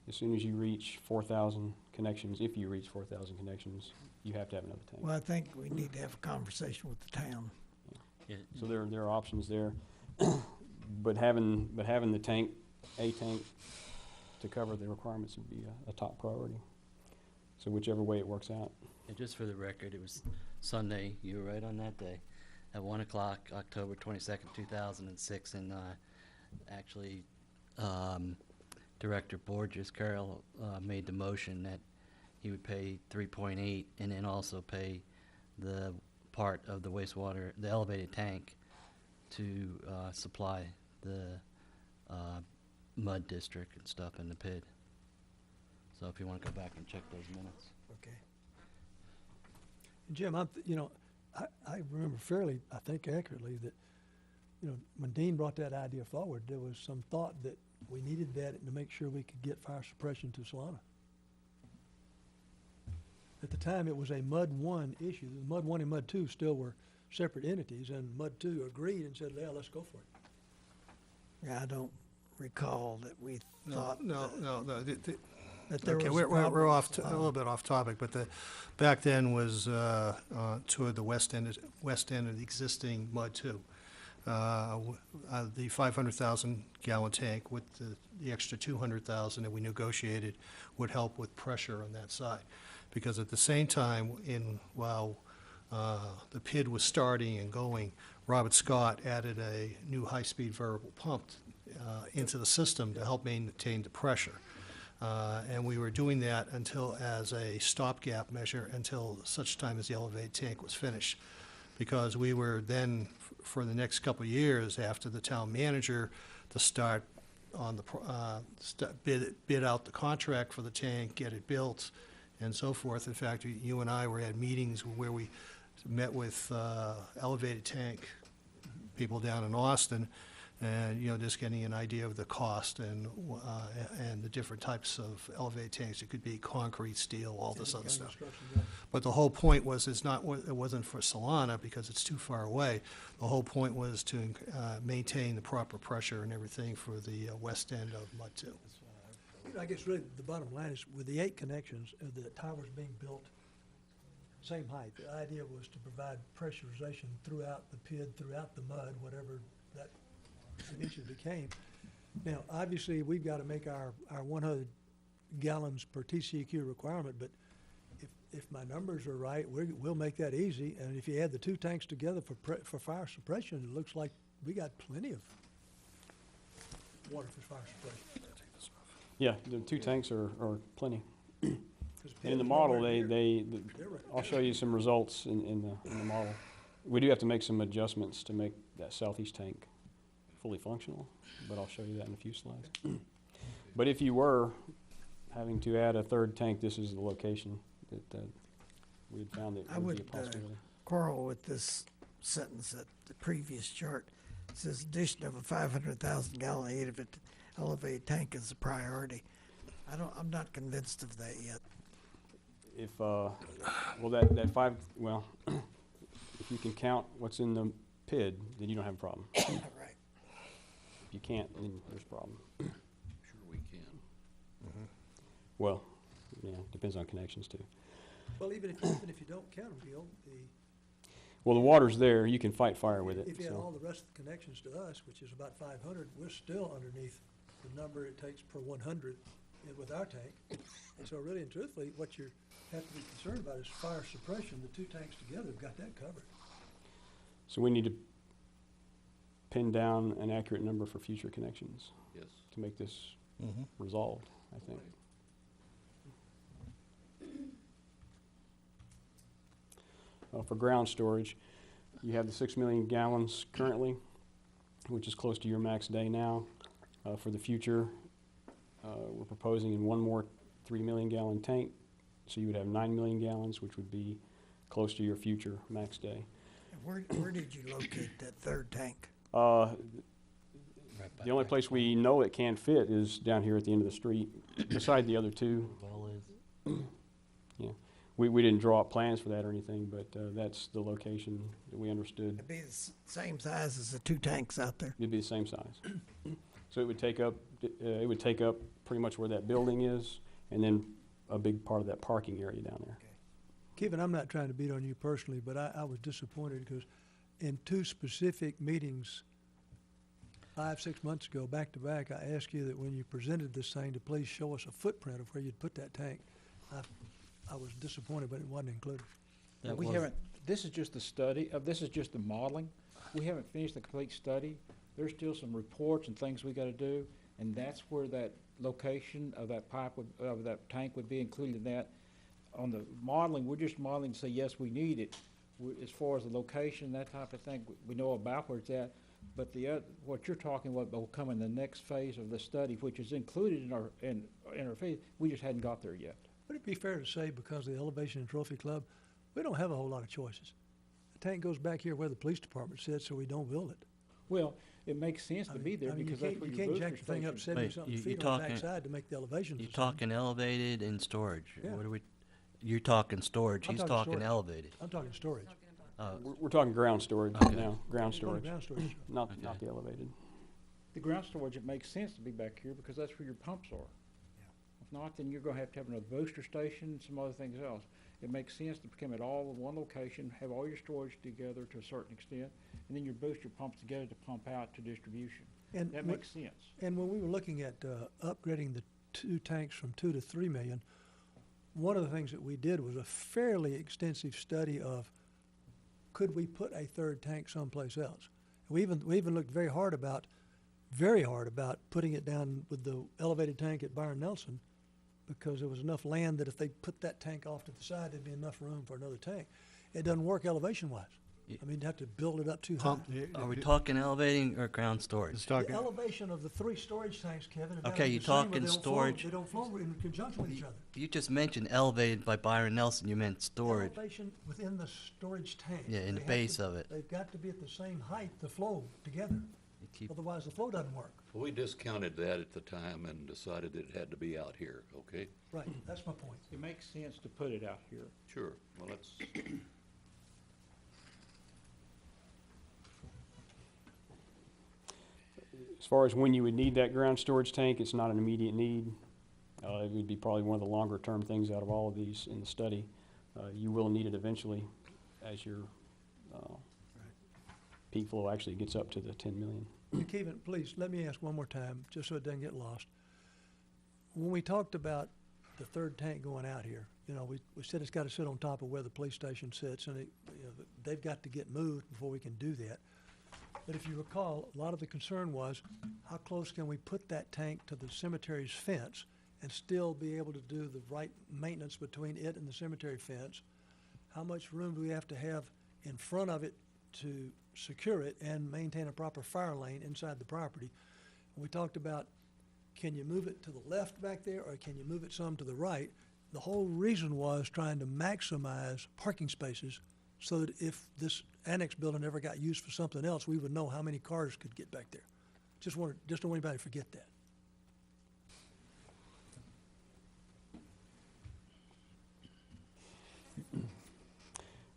as soon as you reach 4,000 connections, if you reach 4,000 connections, you have to have another tank. Well, I think we need to have a conversation with the town. Yeah, So there are options there. But having the tank, a tank, to cover the requirements would be a top priority. So whichever way it works out. and just for the record, it was Sunday, you were right on that day, at 1 o'clock, October 22nd, 2006, and actually, Director Borges, Carroll, made the motion that he would pay 3.8 and then also pay the part of the wastewater, the elevated tank, to supply the mud district and stuff in the PID. So if you want to go back and check those minutes. Okay. Jim, I remember fairly, I think accurately, that, when Dean brought that idea forward, there was some thought that we needed that to make sure we could get fire suppression to Solana. At the time, it was a Mud 1 issue. The Mud 1 and Mud 2 still were separate entities, and Mud 2 agreed and said, yeah, let's go for it. Yeah, I don't recall that we thought No. that there Okay, was a we're problem. a little bit off topic, but back then was toward the west end of the existing Mud 2. The 500,000 gallon tank with the extra 200,000 that we negotiated would help with pressure on that side. because at the same time, while the PID was starting and going, Robert Scott added a new high-speed variable pump into the system to help maintain the pressure. And we were doing that as a stopgap measure until such time as the elevated tank was finished. Because we were then, for the next couple of years, after the town manager, to start on bid out the contract for the tank, get it built, and so forth. In fact, you and I had meetings where we met with elevated tank people down in Austin, and, just getting an idea of the cost and the different types of elevated tanks. It could be concrete, steel, all this other stuff. But the whole point was, it wasn't for Solana because it's too far away. The whole point was to maintain the proper pressure and everything for the west end of Mud 2. I guess really the bottom line is, with the 8 connections, the towers being built same height, the idea was to provide pressurization throughout the PID, throughout the mud, whatever that eventually became. Now, obviously, we've got to make our 100 gallons per TCEQ requirement, but if my numbers are right, we'll make that easy. And if you add the 2 tanks together for fire suppression, it looks like we got plenty of water for fire suppression. Yeah, the 2 tanks are plenty. 'Cause And in the PID's model, nowhere near. they I'll show you some results in the model. We do have to make some adjustments to make that southeast tank fully functional, but I'll show you that in a few slides. But if you were having to add a 3rd tank, this is the location that we had found that I would be a would possibility. quarrel with this sentence at the previous chart. It says addition of a 500,000 gallon elevated tank is a priority. I'm not convinced of that yet. If, well, if you can count what's in the PID, then you don't have a problem. Right. If you can't, then there's a problem. Sure we can. Well, yeah, depends on connections too. Well, even if you don't count them, Gil, Well, the water's there, you can fight fire with it, if you add all so. the rest of the connections to us, which is about 500, we're still underneath the number it takes per 100 with our tank. And so really and truthfully, what you have to be concerned about is fire suppression. The 2 tanks together have got that covered. So we need to pin down an accurate number for future connections Yes. to make this resolved, I think. For ground storage, you have the 6 million gallons currently, which is close to your max day now. For the future, we're proposing in one more 3 million gallon tank, so you would have 9 million gallons, which would be close to your future max day. And where did you locate that 3rd tank? The only place we know it can fit is down here at the end of the street, beside the other 2. Yeah, we didn't draw up plans for that or anything, but that's the location that we understood. It'd be the same size as the 2 tanks out there. It'd be the same size. So it would take up pretty much where that building is, and then a big part of that parking area down there. Kevin, I'm not trying to beat on you personally, but I was disappointed because in 2 specific meetings 5-6 months ago, back to back, I asked you that when you presented this thing to please show us a footprint of where you'd put that tank. I was disappointed, but it wasn't included. That We was- haven't, this is just the study, this is just the modeling. We haven't finished the complete study. There's still some reports and things we gotta do, and that's where that location of that pipe of that tank would be included in that. On the modeling, we're just modeling to say, yes, we need it. As far as the location, that type of thing, we know about where it's at. But what you're talking about will come in the next phase of the study, which is included in our phase. We just hadn't got there yet. Would it be fair to say, because of the Elevation and Trophy Club, we don't have a whole lot of choices? The tank goes back here where the police department sits, so we don't build it. Well, it makes sense I to mean- be there I mean, because that's where you your can't booster jack the thing up station. 70-something you feet on the talking- backside to make the elevations You the same. talking elevated and storage? Yeah. What are we, you're talking storage, I'm he's talking talking storage. elevated. I'm talking storage. We're talking ground storage Okay. now, ground Talking storage, ground storage. not Okay. the elevated. The ground storage, it makes sense to be back here because that's where your pumps are. If not, then you're gonna have to have another booster station and some other things else. It makes sense to come at all in one location, have all your storage together to a certain extent, and then your booster pumps together to pump out to distribution. And That wh- makes sense. And when we were looking at upgrading the 2 tanks from 2 to 3 million, one of the things that we did was a fairly extensive study of, could we put a third tank someplace else? We even looked very hard about putting it down with the elevated tank at Byron Nelson, because there was enough land that if they put that tank off to the side, there'd be enough room for another tank. It doesn't work elevation-wise. Ye- I mean, you'd have to build it up too high. Pump, Are we talking elevating or ground storage? it's The talking, elevation of the 3 storage tanks, Kevin, have got to Okay, be you the same, or talking they don't flow- storage. They don't flow in conjunction with each other. You just mentioned elevated by Byron Nelson, you meant storage. Elevation within the storage tank. Yeah, in the They have base to- of it. They've got to be at the same height to flow together. You keep- Otherwise, the flow doesn't work. We discounted that at the time and decided that it had to be out here, okay? Right, that's my point. It makes sense to put it out here. Sure, well, that's, As far as when you would need that ground storage tank, it's not an immediate need. It would be probably one of the longer-term things out of all of these in the study. You will need it eventually as your peak flow actually gets up to the 10 million. Kevin, please, let me ask one more time, just so it doesn't get lost. When we talked about the third tank going out here, you know, we said it's got to sit on top of where the police station sits, and they've got to get moved before we can do that. But if you recall, a lot of the concern was, how close can we put that tank to the cemetery's fence and still be able to do the right maintenance between it and the cemetery fence? How much room do we have to have in front of it to secure it and maintain a proper fire lane inside the property? And we talked about, can you move it to the left back there, or can you move it some to the right? The whole reason was trying to maximize parking spaces so that if this annex building ever got used for something else, we would know how many cars could get back there. Just don't want anybody to forget that.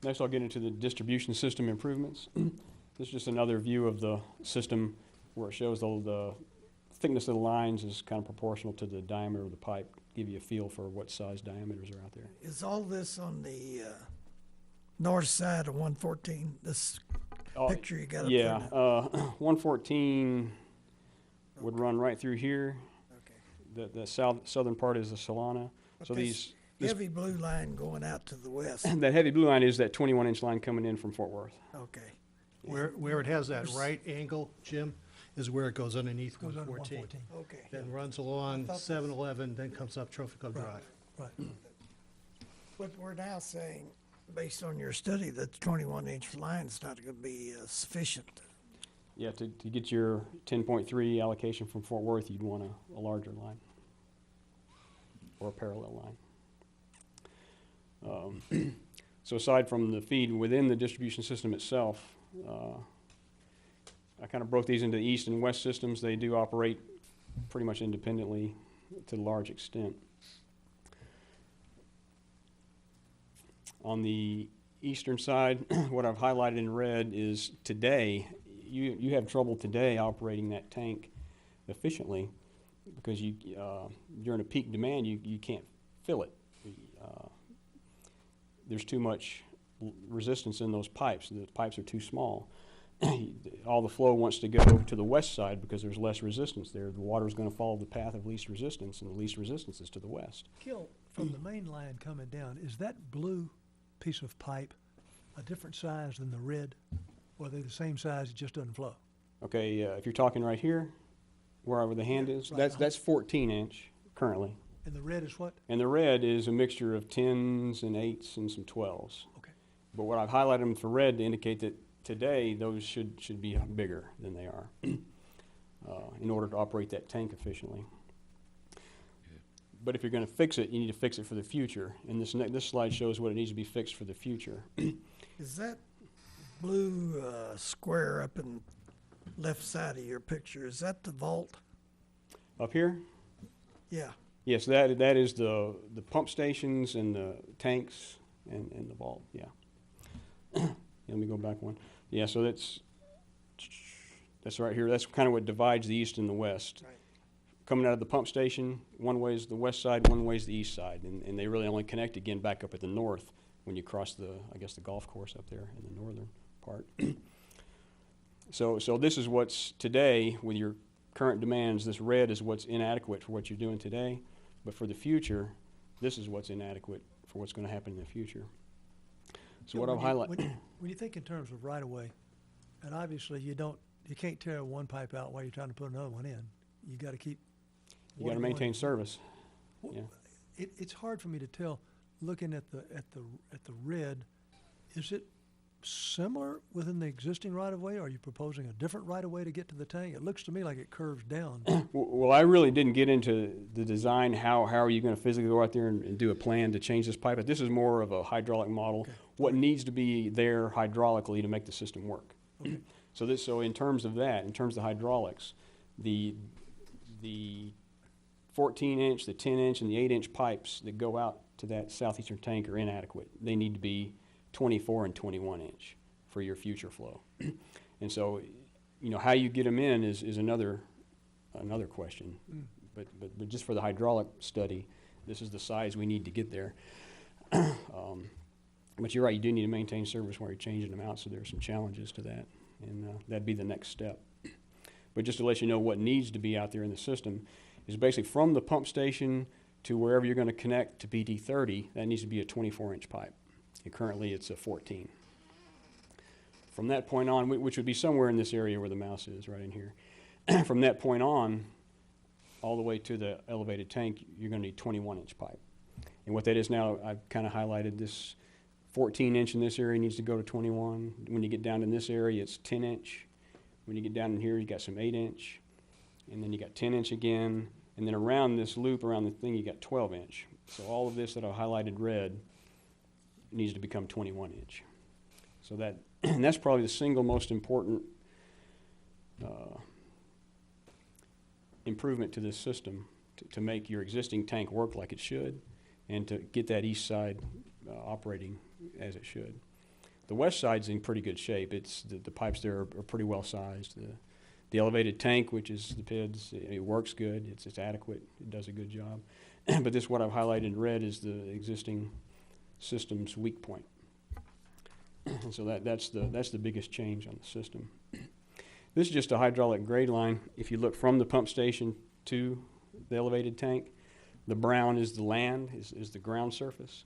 Next, I'll get into the distribution system improvements. This is just another view of the system where it shows the thickness of the lines is kind of proportional to the diameter of the pipe, give you a feel for what size diameters are out there. Is all this on the north side of 114? This Oh, picture you got up Yeah, there now? 114 would run right through here. Okay. The southern part is the Solana. So But this heavy blue line going out to the west. that heavy blue line is that 21-inch line coming in from Fort Worth. Okay. where it has that right angle, Jim, is where it goes underneath Goes under 114. 114. Okay. Then runs along thought- 711, then comes up Trophy Club Right. Drive. Right. But we're now saying, based on your study, that the 21-inch line's not going to be sufficient. Yeah, to get your 10.3 allocation from Fort Worth, you'd want a larger line or a parallel line. So aside from the feed within the distribution system itself, I kind of broke these into the east and west systems. They do operate pretty much independently to a large extent. On the eastern side, what I've highlighted in red is today, you have trouble today operating that tank efficiently because during a peak demand, you can't fill it. There's too much resistance in those pipes. The pipes are too small. All the flow wants to go to the west side because there's less resistance there. The water's going to follow the path of least resistance, and the least resistance is to the west. Gil, from the main line coming down, is that blue piece of pipe a different size than the red? Or are they the same size, it just doesn't flow? Okay, if you're talking right here, wherever the hand is, Right. that's 14-inch currently. And the red is what? And the red is a mixture of 10s and 8s and some 12s. Okay. But what I've highlighted them for red to indicate that today those should be bigger than they are in order to operate that tank efficiently. But if you're going to fix it, you need to fix it for the future. And this slide shows what it needs to be fixed for the future. Is that blue square up in left side of your picture, is that the vault? Up here, Yeah. yes, that is the pump stations and the tanks and the vault. Yeah. Let me go back one. Yeah, so that's right here. That's kind of what divides the east and the west. Right. Coming out of the pump station, one way is the west side, one way is the east side, and they really only connect again back up at the north when you cross the golf course up there in the northern part. So this is what's today with your current demands. This red is what's inadequate for what you're doing today, but for the future, This is what's inadequate for what's gonna happen in the future. So Yeah, what I'll when you- highlight, When you think in terms of right-of-way, and obviously you can't tear one pipe out while you're trying to put another one in. You gotta keep. you water gotta going. maintain service. Well, Yeah. It's hard for me to tell, looking at the red, is it similar within the existing right-of-way? Or are you proposing a different right-of-way to get to the tank? It looks to me like it curves down. Well, I really didn't get into the design, how are you gonna physically go out there and do a plan to change this pipe? But this is more of a hydraulic model. Okay. What needs to be there hydraulically to make the system work. Okay. So in terms of that, in terms of hydraulics, the 14-inch, the 10-inch, and the 8-inch pipes that go out to that southeastern tank are inadequate. They need to be 24 and 21-inch for your future flow. And so, you know, how you get them in is another question. But just for the hydraulic study, this is the size we need to get there. But you're right, you do need to maintain service while you're changing them out, so there's some challenges to that, and that'd be the next step. But just to let you know what needs to be out there in the system is basically from the pump station to wherever you're gonna connect to PD 30, that needs to be a 24-inch pipe. And currently it's a 14. From that point on, which would be somewhere in this area where the mouse is, right in here. From that point on, all the way to the elevated tank, you're gonna need 21-inch pipe. And what that is now, I've kinda highlighted this 14-inch in this area needs to go to 21. When you get down in this area, it's 10-inch. When you get down in here, you got some 8-inch. And then you got 10-inch again. And then around this loop, around the thing, you got 12-inch. So all of this that I highlighted red needs to become 21-inch. So and that's probably the single most important improvement to this system to make your existing tank work like it should and to get that east side operating as it should. The west side's in pretty good shape. It's the pipes there are pretty well sized. The elevated tank, which is the PIDs, it works good. It's adequate. It does a good job. But this, what I've highlighted in red, is the existing system's weak point. And so that's the biggest change on the system. This is just a hydraulic grade line. If you look from the pump station to the elevated tank, the brown is the land, is the ground surface,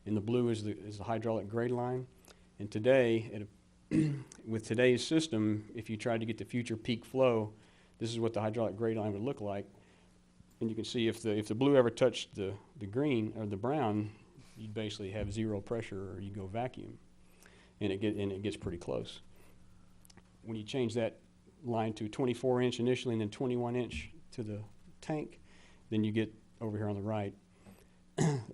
and the blue is the hydraulic grade line. And today, with today's system, if you tried to get the future peak flow, this is what the hydraulic grade line would look like. And you can see if the blue ever touched the green or the brown, you'd basically have zero pressure, or you go vacuum, and it gets pretty close. When you change that line to 24-inch initially and then 21-inch to the tank, then you get over here on the right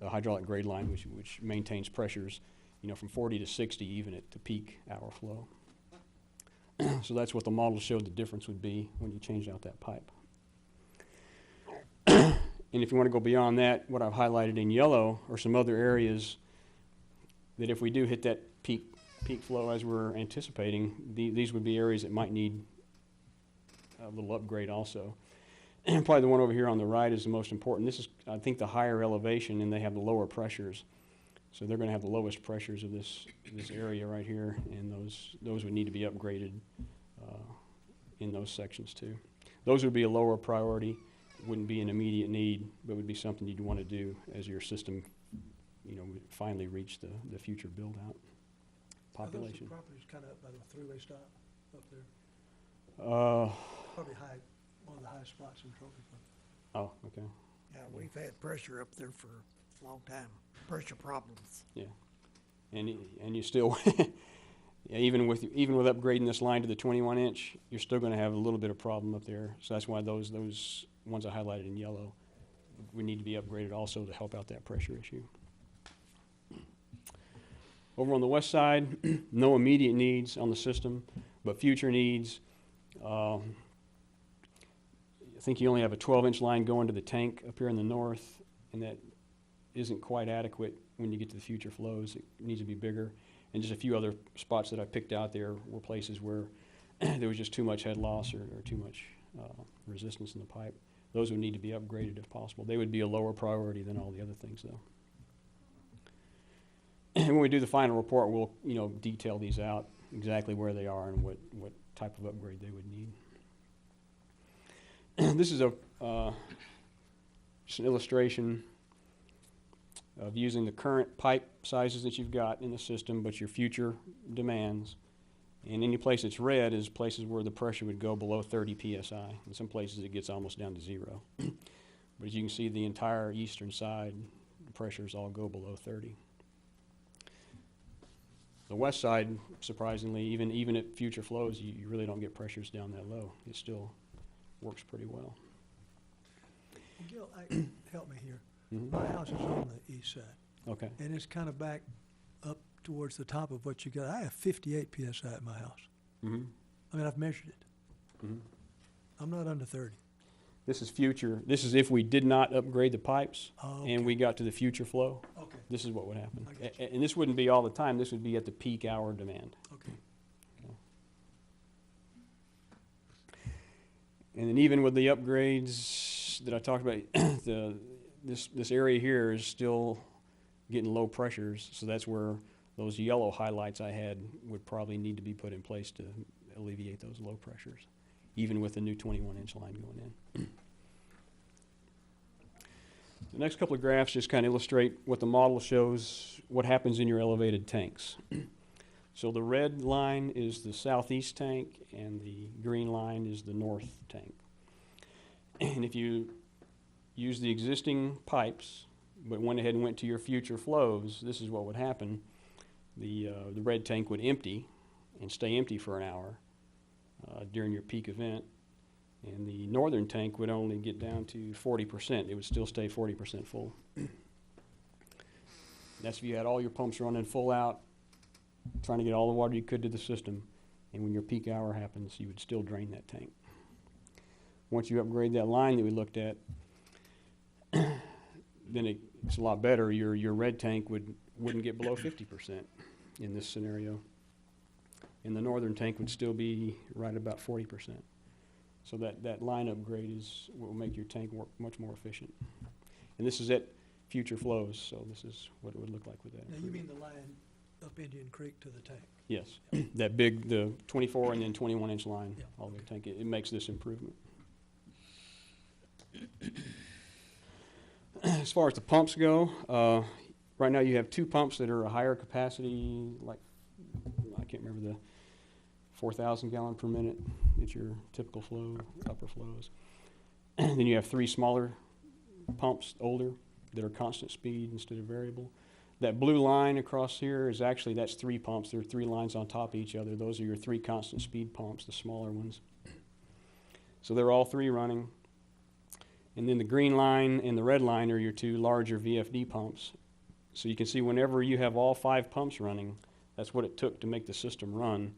a hydraulic grade line which maintains pressures, you know, from 40 to 60 even at the peak hour flow. So that's what the model showed the difference would be when you changed out that pipe. And if you want to go beyond that, what I've highlighted in yellow are some other areas that if we do hit that peak flow as we're anticipating, these would be areas that might need a little upgrade also. And probably the one over here on the right is the most important. This is, I think, the higher elevation, and they have the lower pressures. So they're going to have the lowest pressures of this area right here, and those would need to be upgraded in those sections too. Those would be a lower priority. Wouldn't be an immediate need, but would be something you'd want to do as your system, you know, would finally reach the future build-out population. Are those the properties kind of up by the three-way stop up there? Probably one of the highest spots in Trophy Club. Oh, okay. Yeah, we've had pressure up there for a long time, pressure problems. Yeah, and you still, yeah, even with upgrading this line to the 21-inch, you're still going to have a little bit of problem up there. So that's why those ones I highlighted in yellow would need to be upgraded also to help out that pressure issue. Over on the west side, no immediate needs on the system, but future needs. I think you only have a 12-inch line going to the tank up here in the north, and that isn't quite adequate when you get to the future flows. It needs to be bigger. And just a few other spots that I picked out there were places where there was just too much head loss or too much resistance in the pipe. Those would need to be upgraded if possible. They would be a lower priority than all the other things, though. And when we do the final report, we'll, you know, detail these out, exactly where they are and what type of upgrade they would need. This is just an illustration of using the current pipe sizes that you've got in the system, but your future demands. And any place that's red is places where the pressure would go below 30 psi. In some places it gets almost down to 0. But as you can see, the entire eastern side, the pressures all go below 30. The west side, surprisingly, even at future flows, you really don't get pressures down that low. It still works pretty well. Gil, help me here. Mhm. My house is on the east side, Okay. and it's kind of back up towards the top of what you got. I have 58 PSI at my house. Mm-hmm. I mean, I've measured it. Mhm. I'm not under 30. This is future. This is if we did not upgrade the pipes Oh, and okay. we got to the future flow. Okay, This is what would happen. I got you. And this wouldn't be all the time. This would be at the peak hour demand. okay. And then even with the upgrades that I talked about, this area here is still getting low pressures. So that's where those yellow highlights I had would probably need to be put in place to alleviate those low pressures, even with the new 21-inch line going in. The next couple of graphs just kind of illustrate what the model shows, what happens in your elevated tanks. So the red line is the southeast tank, and the green line is the north tank. And if you use the existing pipes, but went ahead and went to your future flows, this is what would happen. The red tank would empty and stay empty for an hour during your peak event. And the northern tank would only get down to 40%. It would still stay 40% full. That's if you had all your pumps running full out, trying to get all the water you could to the system. And when your peak hour happens, you would still drain that tank. Once you upgrade that line that we looked at, then it's a lot better. Your red tank wouldn't get below 50% in this scenario. And the northern tank would still be right about 40%. So that line upgrade will make your tank work much more efficient. And this is at future flows, so this is what it would look like with that. Now, you improvement. mean the line up Indian Creek to the tank? Yes, that big, the 24 and then 21-inch line, Yeah, all the okay. tank, it makes this improvement. As far as the pumps go, right now you have 2 pumps that are a higher capacity, like, I can't remember the 4,000 gallon per minute. It's your typical flow, upper flows. And then you have 3 smaller pumps, older, that are constant speed instead of variable. That blue line across here is actually, that's 3 pumps. There are 3 lines on top of each other. Those are your 3 constant speed pumps, the smaller ones. So they're all 3 running. And then the green line and the red line are your 2 larger VFD pumps. So you can see whenever you have all 5 pumps running, that's what it took to make the system run.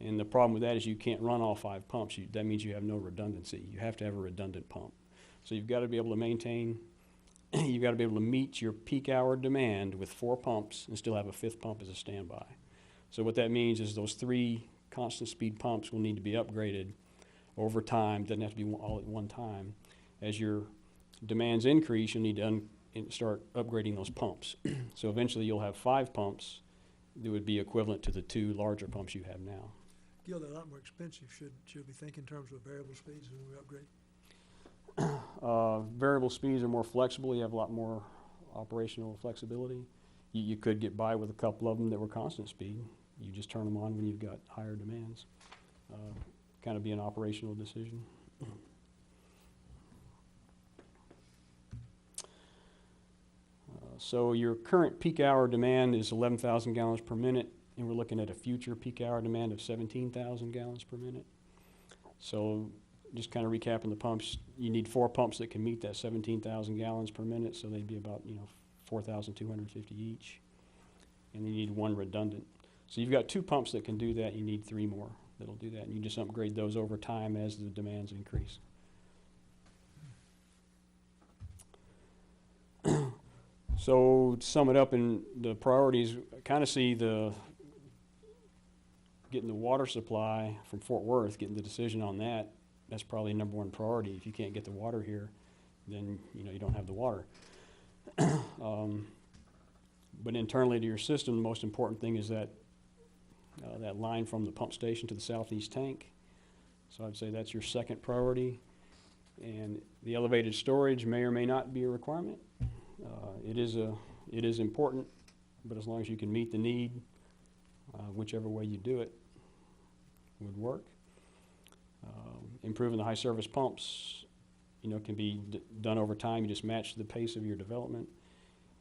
And the problem with that is you can't run all 5 pumps. That means you have no redundancy. You have to have a redundant pump. So you've got to be able to maintain, you've got to be able to meet your peak hour demand with 4 pumps and still have a 5th pump as a standby. So what that means is those 3 constant speed pumps will need to be upgraded over time. Doesn't have to be all at one time. As your demands increase, you'll need to start upgrading those pumps. So eventually you'll have 5 pumps that would be equivalent to the 2 larger pumps you have now. Gil, they're a lot more expensive. Should we think in terms of variable speeds when we upgrade? Variable speeds are more flexible. You have a lot more operational flexibility. You could get by with a couple of them that were constant speed. You just turn them on when you've got higher demands. Kind of be an operational decision. So your current peak hour demand is 11,000 gallons per minute, and we're looking at a future peak hour demand of 17,000 gallons per minute. So just kind of recapping the pumps, you need 4 pumps that can meet that 17,000 gallons per minute, so they'd be about 4,250 each. And you need 1 redundant. So you've got 2 pumps that can do that, you need 3 more that'll do that, and you just upgrade those over time as the demands increase. So to sum it up in the priorities, I kind of see getting the water supply from Fort Worth, getting the decision on that, that's probably number 1 priority. If you can't get the water here, then you don't have the water. But internally to your system, the most important thing is that line from the pump station to the southeast tank. So I'd say that's your 2nd priority. And the elevated storage may or may not be a requirement. It it is important, but as long as you can meet the need, whichever way you do it would work. Improving the high service pumps, can be done over time. You just match the pace of your development.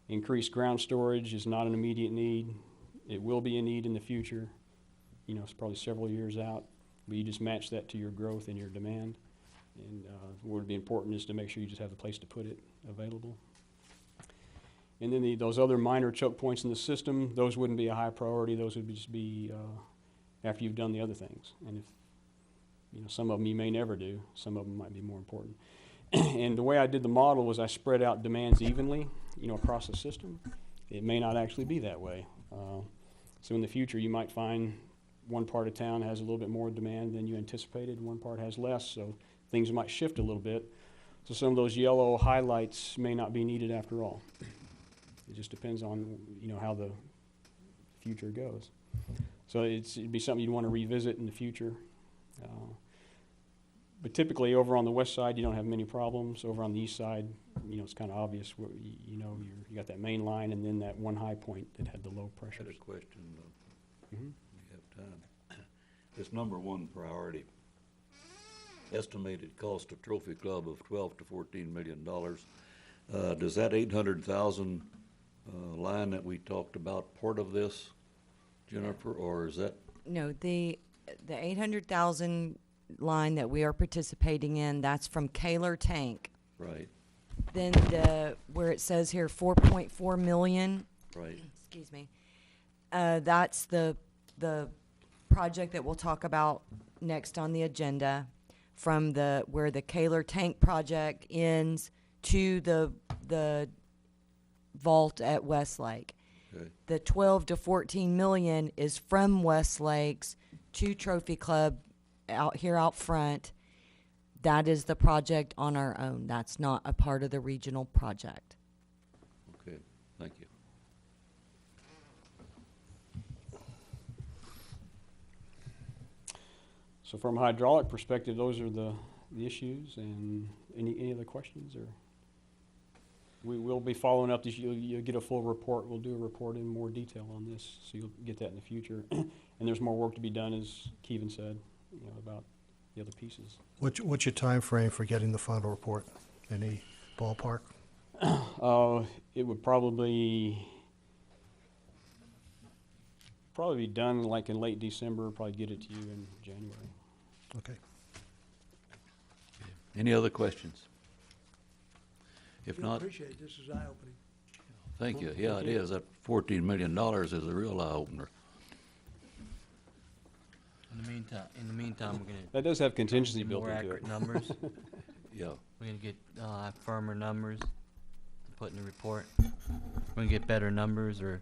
Increased ground storage is not an immediate need. It will be a need in the future. It's probably several years out, but you just match that to your growth and your demand. And what would be important is to make sure you just have the place to put it available. And then those other minor choke points in the system, those wouldn't be a high priority. Those would just be after you've done the other things. And if some of them you may never do, some of them might be more important. And the way I did the model was I spread out demands evenly, across the system. It may not actually be that way. So in the future, you might find one part of town has a little bit more demand than you anticipated, one part has less, so things might shift a little bit. So some of those yellow highlights may not be needed after all. It just depends on, how the future goes. So it'd be something you'd want to revisit in the future. But typically over on the west side, you don't have many problems. Over on the east side, it's kind of obvious where, you got that main line and then that one high point that had the low I pressure. had a question. Mhm. We have time. This number one priority, estimated cost of Trophy Club of $12 to $14 million. Does that 800,000 line that we talked about part of this, Jennifer, or is that? No, the 800,000 line that we are participating in, that's from Kaler Tank. Right, Then where it says here 4.4 million, right. excuse me, that's the project that we'll talk about next on the agenda, from where the Kaler Tank project ends to the vault at Westlake. Okay. The 12 to 14 million is from Westlake's to Trophy Club out front. That is the project on our own. That's not a part of the regional project. Okay, thank you. So from a hydraulic perspective, those are the issues. And any other questions? Or we will be following up this. You'll get a full report. We'll do a report in more detail on this, so you'll get that in the future. And there's more work to be done, as Kevin said, about the other pieces. What's your time frame for getting the final report? Any ballpark? It would probably be done like in late December. Probably get it to you in January. Okay. Any other questions? If We not, appreciate it. This is eye-opening. thank you. Yeah, it is. That $14 million is a real eye-opener. In the meantime, we're gonna That does have contingency get built more into it. accurate numbers. Yeah, We're gonna get firmer numbers to put in the report. We're gonna get better numbers or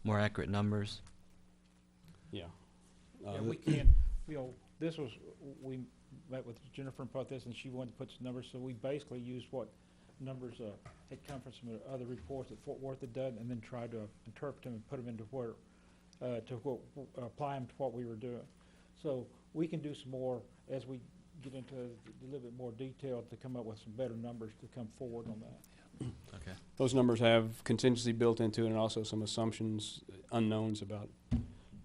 more accurate numbers. Yeah. Yeah, we can't, this was, we met with Jennifer and put this, and she wanted to put some numbers, so we basically used what numbers had come from some other reports that Fort Worth had done, and then tried to interpret them and put them into apply them to what we were doing. So we can do some more as we get into a little bit more detail to come up with some better numbers to come forward on that. Okay. Those numbers have contingency built into it, and also some assumptions, unknowns about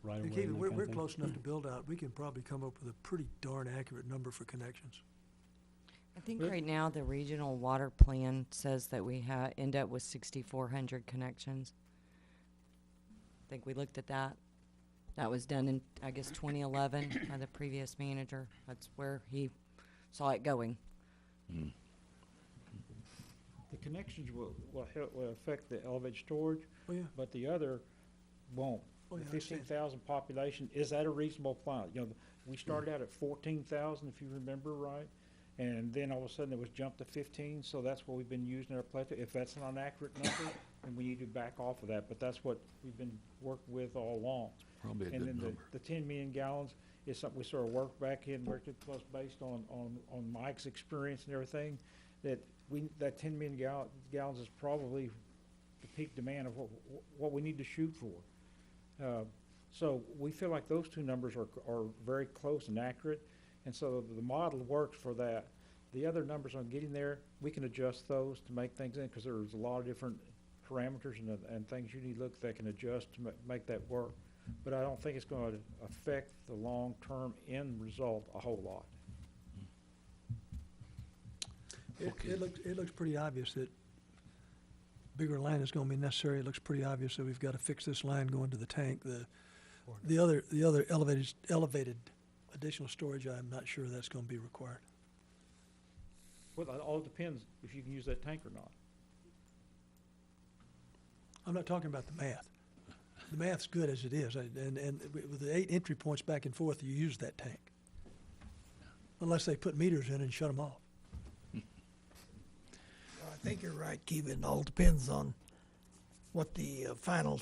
right And away. Kevin, we're close enough to build out. We can probably come up with a pretty darn accurate number for connections. I think Good. right now the regional water plan says that we end up with 6,400 connections. I think we looked at that. That was done in, I guess, 2011 by the previous manager. That's where he saw it going. The connections will affect the elevated storage, Oh, yeah. but the other won't. Oh, yeah, I The understand. 15,000 population, is that a reasonable plan? We started out at 14,000, if you remember right, and then all of a sudden it was jumped to 15, so that's what we've been using our plateau. If that's not an accurate number, then we need to back off of that, but that's what we've been working with all along. probably a And good then number. the 10 million gallons is something we sort of worked it plus based on Mike's experience and everything, that 10 million gallons is probably the peak demand of what we need to shoot for. So we feel like those two numbers are very close and accurate, and so the model works for that. The other numbers on getting there, we can adjust those to make things in, because there's a lot of different parameters and things you need to look that can adjust to make that work. But I don't think it's going to affect the long-term end result a whole lot. It looks pretty obvious that bigger line is gonna be necessary. It looks pretty obvious that we've gotta fix this line going to the tank. The other elevated additional storage, I'm not sure that's gonna be required. Well, it all depends if you can use that tank or not. I'm not talking about the math. The math's good as it is, and with the 8 entry points back and forth, you use that tank. Unless they put meters in and shut them off. I think you're right, Keith. It all depends on what the final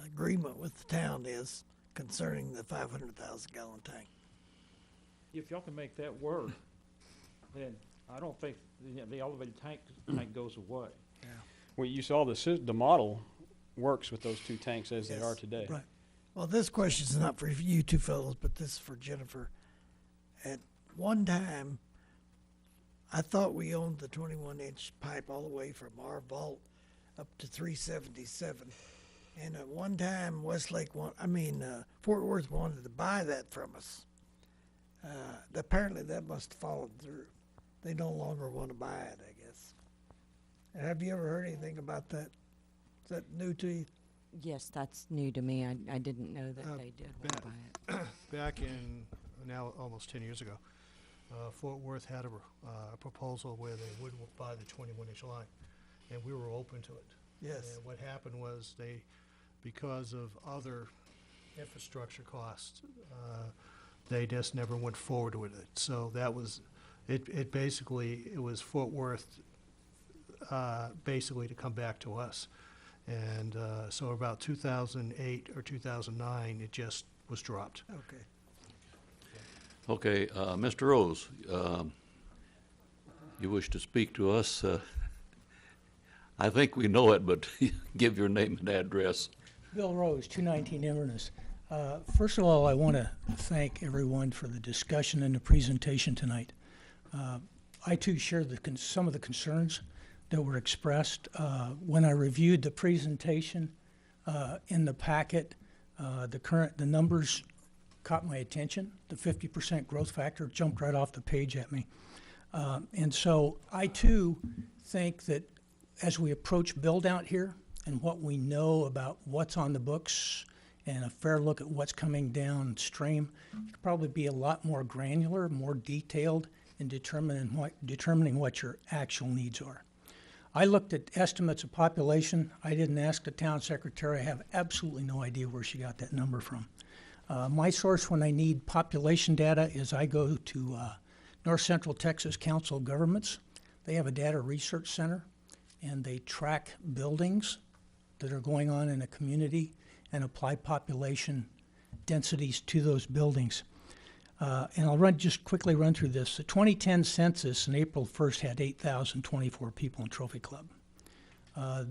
agreement with the town is concerning the 500,000-gallon tank. If y'all can make that work, then I don't think the elevated tank goes away. Well, you saw the model works with those two tanks as they Yes. are today. Right. Well, this question's not for you two fellows, but this is for Jennifer. At one time, I thought we owned the 21-inch pipe all the way from our vault up to 377. And at one time, Fort Worth wanted to buy that from us. Apparently, that must have fallen through. They no longer want to buy it, I guess. Have you ever heard anything about that? Is that new to you? Yes, that's new to me. I didn't know that they did want to Ba- buy it. Back in, now almost 10 years ago, Fort Worth had a proposal where they would buy the 21-inch line, and we were open to it. Yes. And what happened was because of other infrastructure costs, they just never went forward with it. So that was, it was Fort Worth basically to come back to us. And so about 2008 or 2009, it just was dropped. Okay. Okay, Mr. Rose, you wish to speak to us? I think we know it, but give your name and address. Bill Rose, 219 Inverness. First of all, I want to thank everyone for the discussion and the presentation tonight. I too share some of the concerns that were expressed. When I reviewed the presentation in the packet, the numbers caught my attention. The 50% growth factor jumped right off the page at me. And so I too think that as we approach build out here and what we know about what's on the books and a fair look at what's coming downstream, you could probably be a lot more granular, more detailed in determining what your actual needs are. I looked at estimates of population. I didn't ask the town secretary. I have absolutely no idea where she got that number from. My source when I need population data is I go to North Central Texas Council of Governments. They have a data research center, and they track buildings that are going on in a community and apply population densities to those buildings. And I'll just quickly run through this. The 2010 census in April 1st had 8,024 people in Trophy Club. The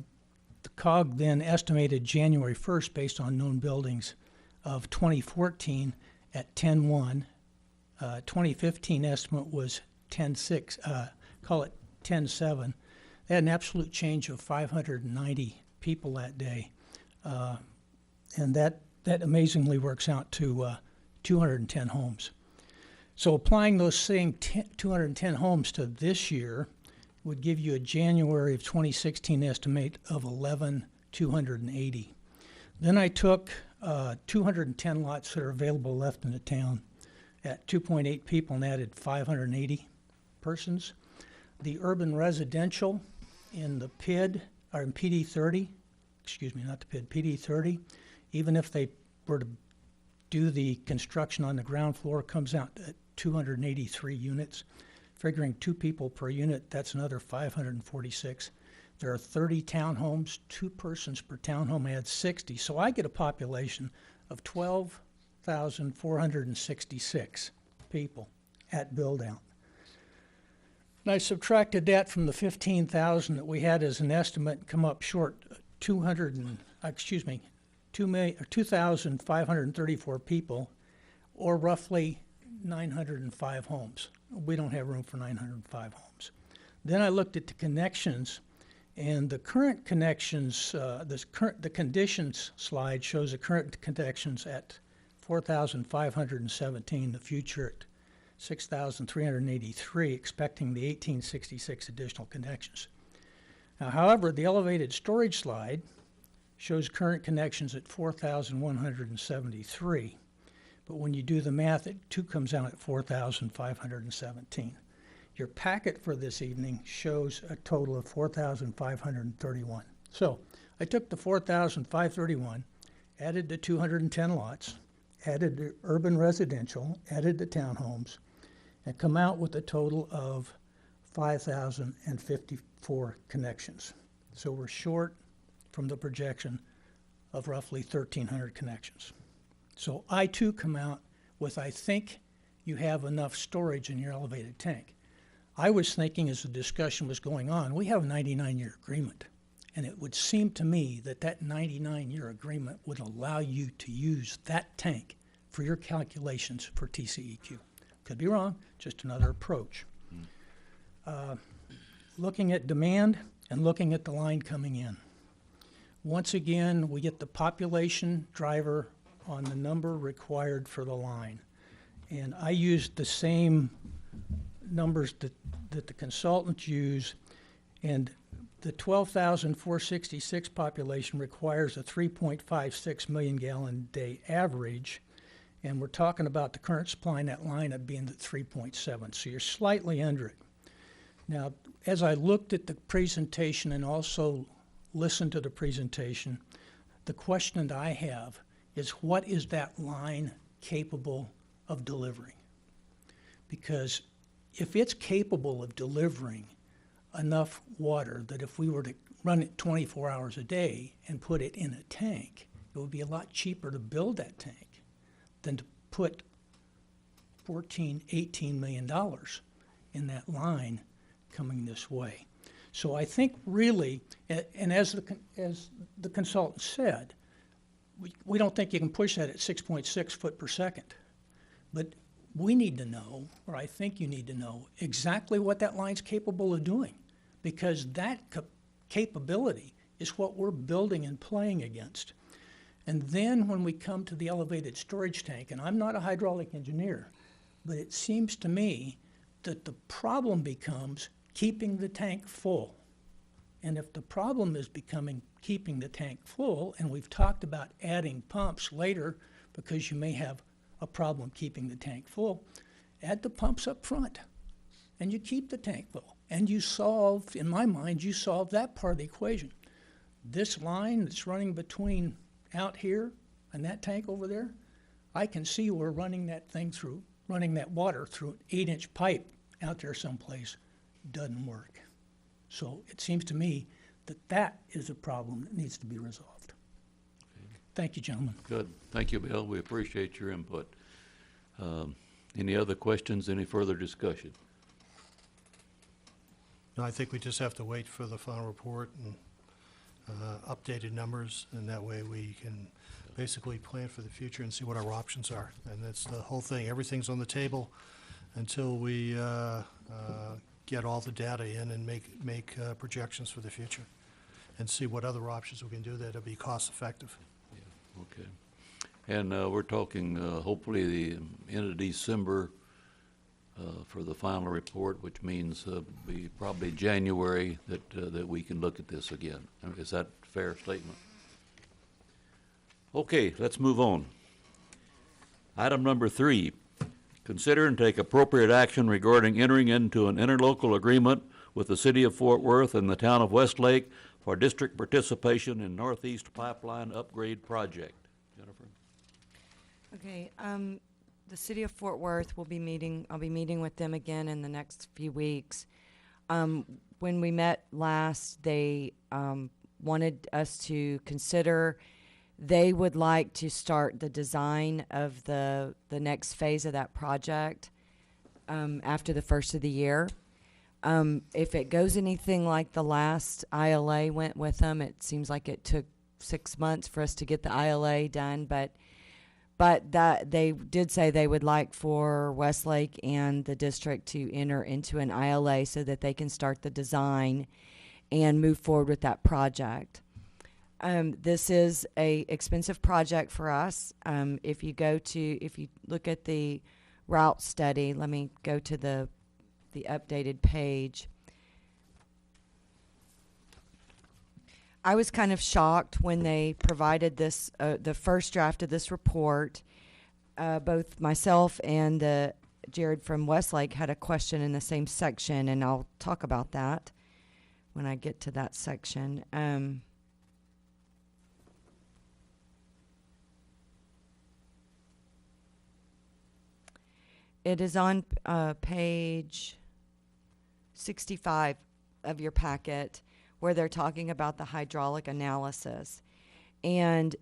COG then estimated January 1st based on known buildings of 2014 at 10.1. 2015 estimate was 10.6, call it 10.7. They had an absolute change of 590 people that day. And that amazingly works out to 210 homes. So applying those same 210 homes to this year would give you a January of 2016 estimate of 11,280. Then I took 210 lots that are available left in the town at 2.8 people and added 580 persons. The urban residential in the PID, or in PD 30, excuse me, not the PID, PD 30, even if they were to do the construction on the ground floor, comes out at 283 units. Figuring 2 people per unit, that's another 546. There are 30 townhomes, 2 persons per townhome, adds 60. So I get a population of 12,466 people at build out. And I subtracted that from the 15,000 that we had as an estimate, come up short 2,534 people, or roughly 905 homes. We don't have room for 905 homes. Then I looked at the connections, And the current connections, the conditions slide shows the current connections at 4,517, the future at 6,383, expecting the 1866 additional connections. Now, however, the elevated storage slide shows current connections at 4,173. But when you do the math, it too comes out at 4,517. Your packet for this evening shows a total of 4,531. So I took the 4,531, added the 210 lots, added the urban residential, added the townhomes, and come out with a total of 5,054 connections. So we're short from the projection of roughly 1,300 connections. So I too come out with, I think you have enough storage in your elevated tank. I was thinking as the discussion was going on, we have a 99-year agreement. And it would seem to me that that 99-year agreement would allow you to use that tank for your calculations for TCEQ. Could be wrong, just another approach. Looking at demand and looking at the line coming in. Once again, we get the population driver on the number required for the line. And I used the same numbers that the consultants use, and the 12,466 population requires a 3.56 million gallon a day average, and we're talking about the current supply in that line of being at 3.7, so you're slightly under it. Now, as I looked at the presentation and also listened to the presentation, the question that I have is, what is that line capable of delivering? Because if it's capable of delivering enough water that if we were to run it 24 hours a day and put it in a tank, it would be a lot cheaper to build that tank than to put $14, $18 million in that line coming this way. So I think really, and as the consultant said, we don't think you can push that at 6.6 foot per second. But we need to know, or I think you need to know, exactly what that line's capable of doing, because that capability is what we're building and playing against. And then when we come to the elevated storage tank, and I'm not a hydraulic engineer, but it seems to me that the problem becomes keeping the tank full. And if the problem is keeping the tank full, and we've talked about adding pumps later because you may have a problem keeping the tank full, add the pumps up front and you keep the tank full. And you solve, in my mind, you solve that part of the equation. This line that's running between out here and that tank over there, I can see we're running that water through an 8-inch pipe out there someplace. Doesn't work. So it seems to me that that is a problem that needs to be resolved. Thank you, gentlemen. Good. Thank you, Bill. We appreciate your input. Any other questions, any further discussion? No, I think we just have to wait for the final report and updated numbers, and that way we can basically plan for the future and see what our options are. And that's the whole thing. Everything's on the table until we get all the data in and make projections for the future and see what other options we can do that'll be cost effective. Yeah, okay. And we're talking hopefully the end of December for the final report, which means be probably January that we can look at this again. Is that a fair statement? Okay, let's move on. Item number 3, consider and take appropriate action regarding entering into an interlocal agreement with the City of Fort Worth and the Town of Westlake for district participation in Northeast Pipeline Upgrade Project. Jennifer? Okay, the City of Fort Worth will be meeting, I'll be meeting with them again in the next few weeks. When we met last, they wanted us to consider, they would like to start the design of the next phase of that project after the first of the year. If it goes anything like the last ILA went with them, it seems like it took 6 months for us to get the ILA done, but that they did say they would like for Westlake and the district to enter into an ILA so that they can start the design and move forward with that project. This is a expensive project for us. If you look at the route study, let me go to the updated page. I was kind of shocked when they provided this, the first draft of this report. Both myself and Jared from Westlake had a question in the same section, and I'll talk about that when I get to that section. It is on page 65 of your packet, where they're talking about the hydraulic analysis. And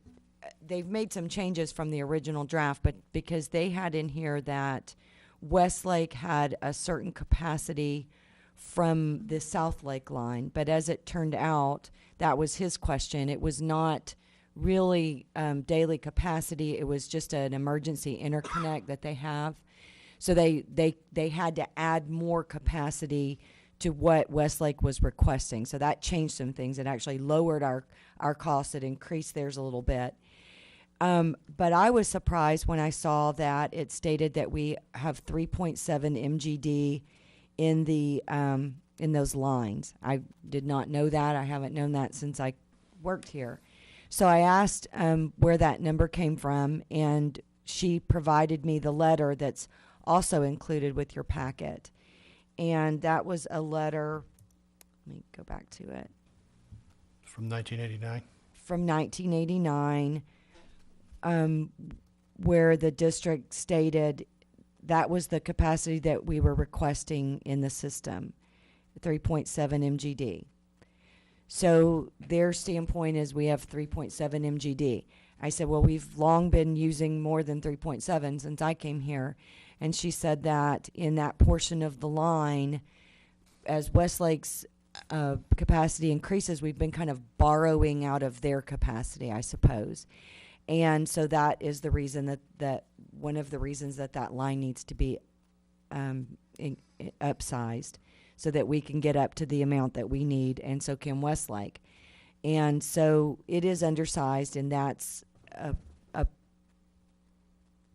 they've made some changes from the original draft, but because they had in here that Westlake had a certain capacity from the South Lake line, but as it turned out, that was his question. It was not really daily capacity. It was just an emergency interconnect that they have. So they had to add more capacity to what Westlake was requesting. So that changed some things. It actually lowered our costs. It increased theirs a little bit. But I was surprised when I saw that it stated that we have 3.7 MGD in the in those lines. I did not know that. I haven't known that since I worked here. So I asked where that number came from, and she provided me the letter that's also included with your packet. And that was a letter, let me go back to it, From 1989? from 1989, where the district stated that was the capacity that we were requesting in the system, 3.7 MGD. So their standpoint is we have 3.7 MGD. I said, well, we've long been using more than 3.7 since I came here. And she said that in that portion of the line, as Westlake's capacity increases, we've been kind of borrowing out of their capacity, I suppose. And so that is the reason that one of the reasons that line needs to be upsized so that we can get up to the amount that we need, and so can Westlake. And so it is undersized, and that's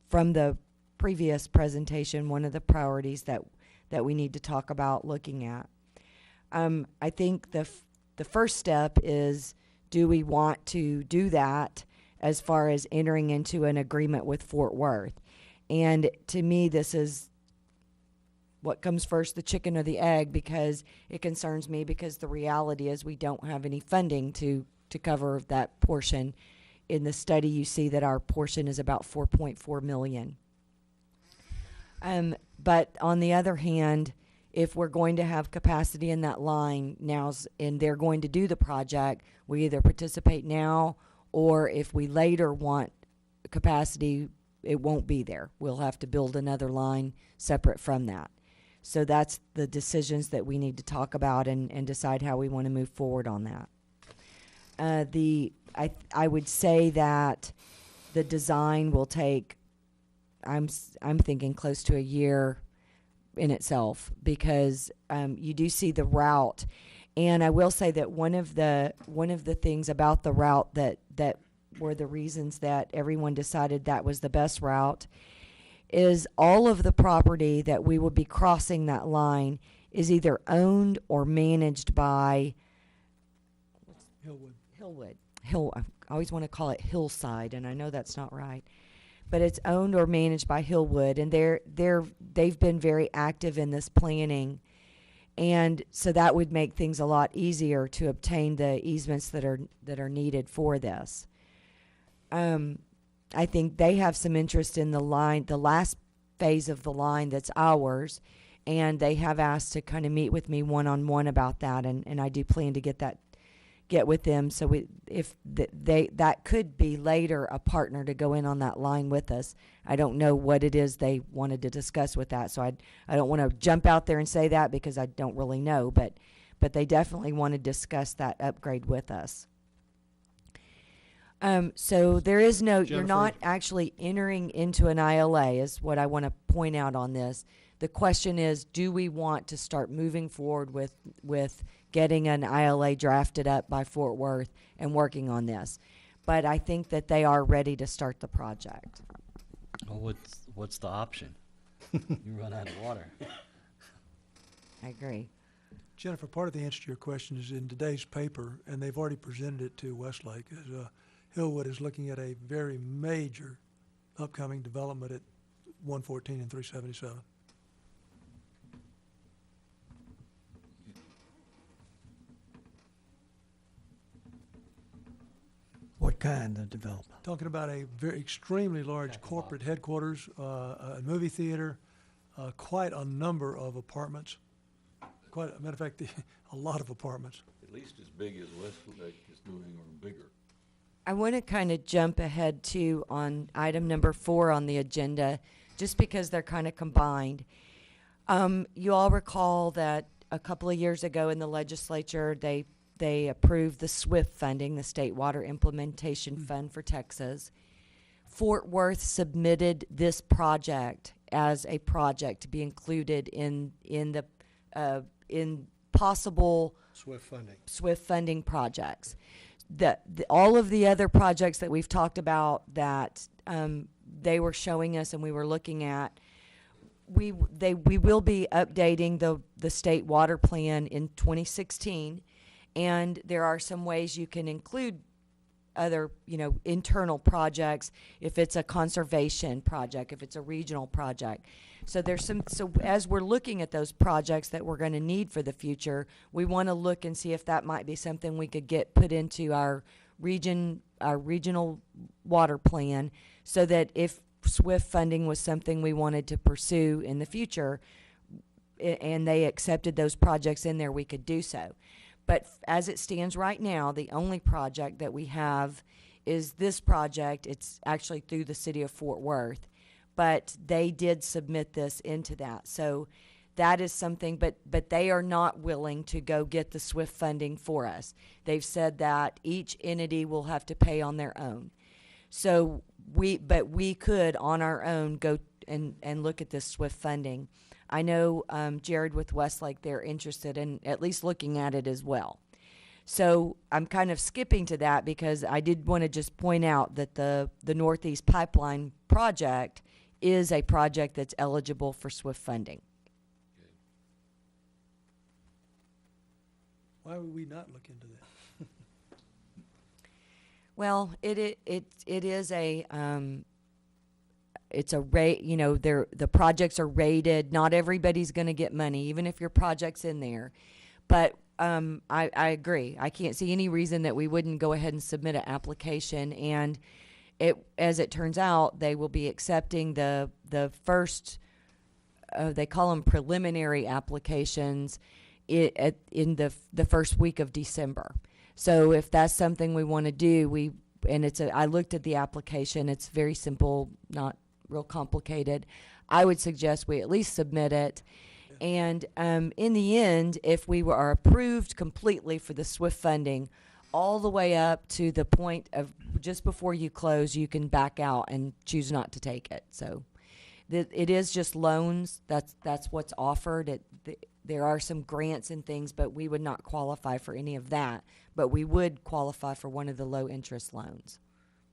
from the previous presentation, one of the priorities that we need to talk about looking at. I think the first step is, do we want to do that as far as entering into an agreement with Fort Worth? And to me, this is what comes first, the chicken or the egg, because it concerns me, because the reality is we don't have any funding to cover that portion. In the study, you see that our portion is about $4.4 million. But on the other hand, if we're going to have capacity in that line and they're going to do the project, we either participate now, or if we later want capacity, it won't be there. We'll have to build another line separate from that. So that's the decisions that we need to talk about and decide how we want to move forward on that. I would say that the design will take, I'm thinking close to a year in itself, because you do see the route. And I will say that one of the things about the route that were the reasons that everyone decided that was the best route is all of the property that we will be crossing that line is either owned or managed by Hillwood. I always want to call it Hillside, and I know that's not right. But it's owned or managed by Hillwood, and they've been very active in this planning, and so that would make things a lot easier to obtain the easements that are needed for this. I think they have some interest in the line, the last phase of the line that's ours, and they have asked to kind of meet with me one-on-one about that, and I do plan to get with them. So that could be later a partner to go in on that line with us. I don't know what it is they wanted to discuss with that, so I don't want to jump out there and say that because I don't really know, but they definitely want to discuss that upgrade with us. So there is no, you're not actually entering into an ILA is what I want to point out on this. The question is, do we want to start moving forward with getting an ILA drafted up by Fort Worth and working on this. But I think that they are ready to start the project. Well, what's the option? You run out of water. I agree. Jennifer, part of the answer to your question is in today's paper, and they've already presented it to Westlake, is Hillwood is looking at a very major upcoming development at 114 and 377. What kind of development? Talking about a very extremely large corporate headquarters, a movie theater, quite a number of apartments. Quite, a matter of fact, a lot of apartments. At least as big as Westlake is doing or bigger. I want to kind of jump ahead too on item number 4 on the agenda, just because they're kind of combined. You all recall that a couple of years ago in the legislature, they approved the SWIFT funding, the State Water Implementation Fund for Texas. Fort Worth submitted this project as a project to be included in possible SWIFT funding projects. All of the other projects that we've talked about that they were showing us and we were looking at, we will be updating the state water plan in 2016, and there are some ways you can include other, internal projects if it's a conservation project, if it's a regional project. So so as we're looking at those projects that we're going to need for the future, we want to look and see if that might be something we could get put into our regional water plan, so that if SWIFT funding was something we wanted to pursue in the future and they accepted those projects in there, we could do so. But as it stands right now, the only project that we have is this project. It's actually through the city of Fort Worth, but they did submit this into that. So that is something, but they are not willing to go get the SWIFT funding for us. They've said that each entity will have to pay on their own. So we could on our own go and look at this SWIFT funding. I know Jared with Westlake, they're interested in at least looking at it as well. So I'm kind of skipping to that because I did want to just point out that the Northeast Pipeline project is a project that's eligible for SWIFT funding. Why would we not look into that? Well, it is a it's a rate, the projects are rated. Not everybody's going to get money, even if your project's in there. But I agree. I can't see any reason that we wouldn't go ahead and submit an application. And as it turns out, they will be accepting the first, they call them preliminary applications, in the first week of December. So if that's something we want to do, I looked at the application. It's very simple, not real complicated. I would suggest we at least submit it. And in the end, if we are approved completely for the SWIFT funding, all the way up to the point of just before you close, you can back out and choose not to take it. So it is just loans. That's what's offered. There are some grants and things, but we would not qualify for any of that. But we would qualify for one of the low interest loans,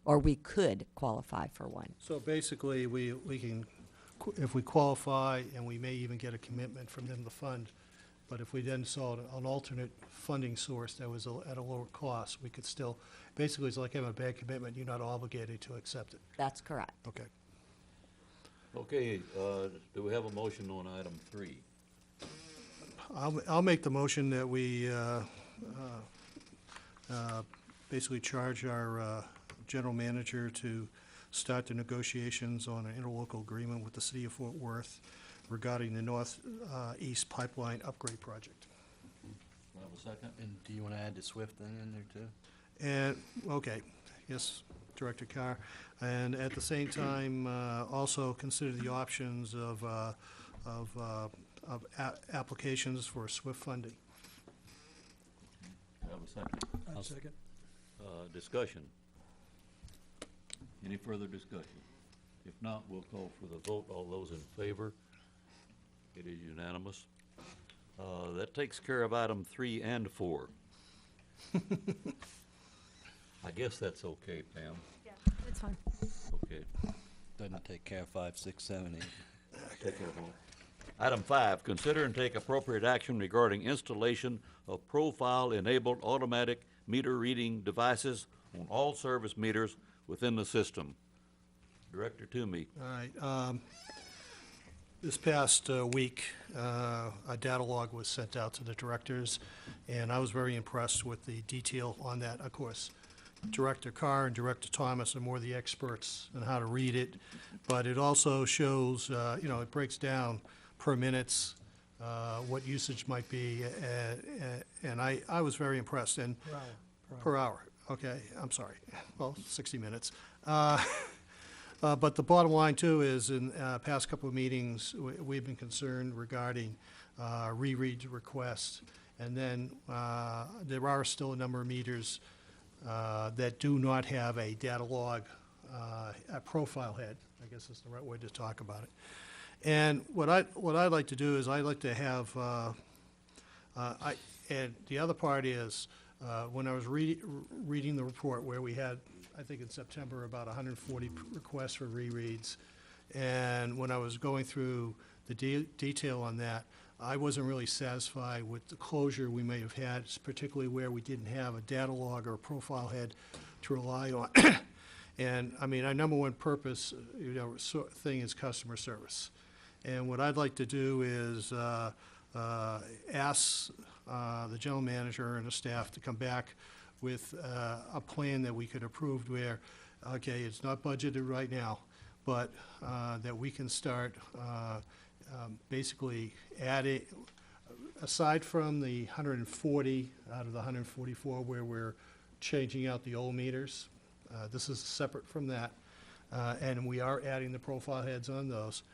or we could qualify for one. So basically, we can, if we qualify, and we may even get a commitment from them to fund, but if we then saw an alternate funding source that was at a lower cost, we could still, basically, it's like having a bad commitment. You're not obligated to accept it. That's correct. Okay. Okay, do we have a motion on item 3? I'll make the motion that we basically charge our general manager to start the negotiations on an interlocal agreement with the city of Fort Worth regarding the Northeast Pipeline Upgrade Project. Do I have a second? And do you want to add the SWIFT thing in there too? And, okay, yes, Director Carr. And at the same time, also consider the options of applications for SWIFT funding. Do I have a second? I'd second. Discussion. Any further discussion? If not, we'll call for the vote. All those in favor? It is unanimous. That takes care of item 3 and 4. I guess that's okay, Pam. Yeah, it's fine. Okay. Doesn't take care of 5, 6, 7, 8. Item 5, consider and take appropriate action regarding installation of profile-enabled automatic meter reading devices on all service meters within the system. Director Toomey. All right. This past week, a data log was sent out to the directors, and I was very impressed with the detail on that. Of course, Director Carr and Director Thomas are more the experts on how to read it, but it also shows, it breaks down per minutes, what usage might be, and I was very impressed. And per hour, okay, I'm sorry. Well, 60 minutes. But the bottom line, too, is in past couple of meetings, we've been concerned regarding reread requests. And then there are still a number of meters that do not have a data log, a profile head. I guess that's the right way to talk about it. And what I'd like to do is I'd like to have, and the other part is, when I was reading the report where we had, I think in September, about 140 requests for rereads, and when I was going through the detail on that, I wasn't really satisfied with the closure we may have had, particularly where we didn't have a data log or a profile head to rely on. And, I mean, our number one purpose, thing is customer service. And what I'd like to do is ask the general manager and the staff to come back with a plan that we could approve where, okay, it's not budgeted right now, but that we can start basically adding, aside from the 140 out of the 144 where we're changing out the old meters, this is separate from that, and we are adding the profile heads on those.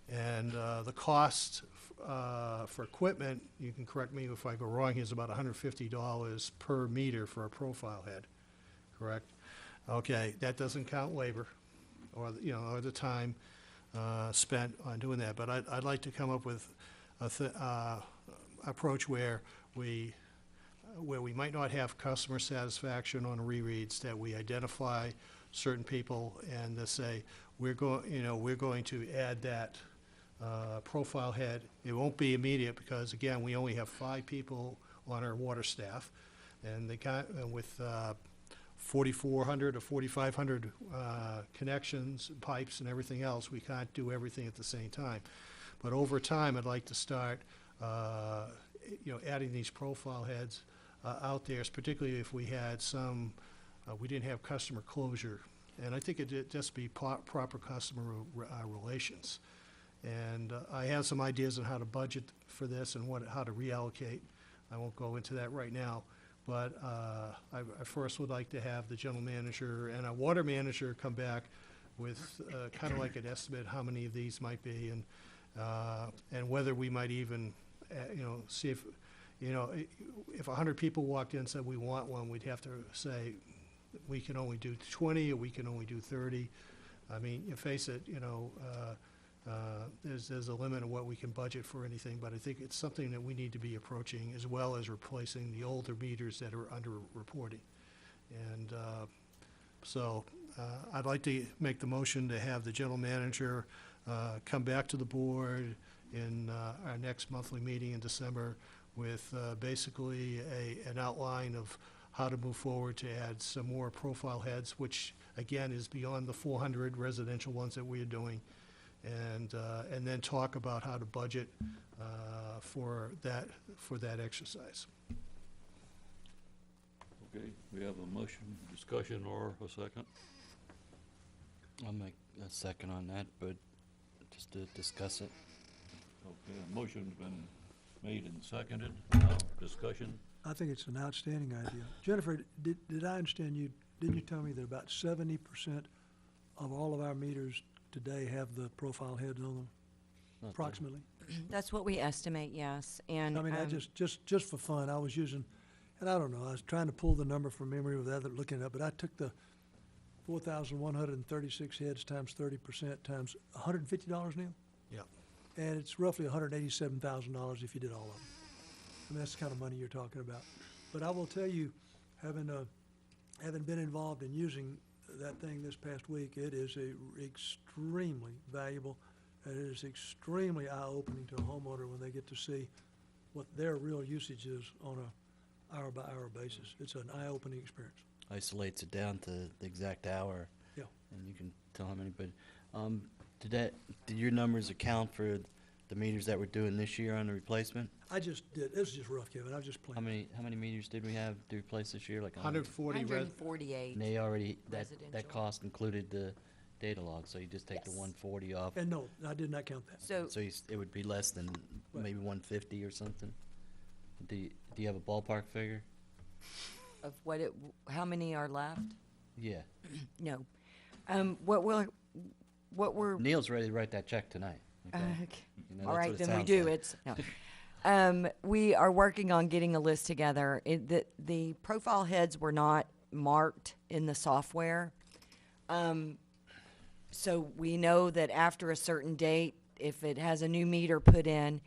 And the cost for equipment, you can correct me if I go wrong, is about $150 per meter for a profile head, correct? Okay, that doesn't count labor or, or the time spent on doing that. But I'd like to come up with a approach where we might not have customer satisfaction on rereads, that we identify certain people and to say, we're going to add that profile head. It won't be immediate because, again, we only have 5 people on our water staff, and they with 4,400 or 4,500 connections, pipes, and everything else, we can't do everything at the same time. But over time, I'd like to start, adding these profile heads out there, particularly if we had some, we didn't have customer closure. And I think it'd just be proper customer relations. And I have some ideas on how to budget for this and how to reallocate. I won't go into that right now. But I first would like to have the general manager and a water manager come back with kind of like an estimate how many of these might be, and whether we might even, see if, if 100 people walked in and said we want one, we'd have to say we can only do 20 or we can only do 30. I mean, you face it, there's a limit of what we can budget for anything, but I think it's something that we need to be approaching, as well as replacing the older meters that are under-reporting. And so I'd like to make the motion to have the general manager come back to the board in our next monthly meeting in December with basically an outline of how to move forward to add some more profile heads, which, again, is beyond the 400 residential ones that we are doing. And then talk about how to budget for that exercise. Okay, we have a motion, discussion, or a second? I'll make a second on that, but just to discuss it. Okay, a motion's been made and seconded. Now, discussion? I think it's an outstanding idea. Jennifer, did I understand you, didn't you tell me that about 70% of all of our meters today have the profile heads on them, Not approximately? That's what we estimate, yes. And I mean, I just for fun, I was using, and I don't know, I was trying to pull the number from memory without looking it up, but I took the 4,136 heads times 30% times $150, Neil? Yeah. And it's roughly $187,000 if you did all of them. mean, that's the kind of money you're talking about. But I will tell you, having been involved in using that thing this past week, it is extremely valuable, and it is extremely eye-opening to a homeowner when they get to see what their real usage is on a hour-by-hour basis. It's an eye-opening experience. Isolates it down to the exact hour. Yeah. And you can tell how many, but, did your numbers account for the meters that we're doing this year on the replacement? I just did, it was just rough, Kevin, I was just playing. How many meters did we have to replace this year? Like 140 148. And they already, that Residential. cost included the data log, so you just take the Yes. 140 off. And no, I did not count that. So, So it would be less than Right. maybe 150 or something? Do you have a ballpark figure? of how many are left? Yeah. No. What we're Neil's ready to write that check tonight. okay? okay. You know, All that's right, what it then we sounds do. like. It's no. We are working on getting a list together. The profile heads were not marked in the software, so we know that after a certain date, if it has a new meter put in,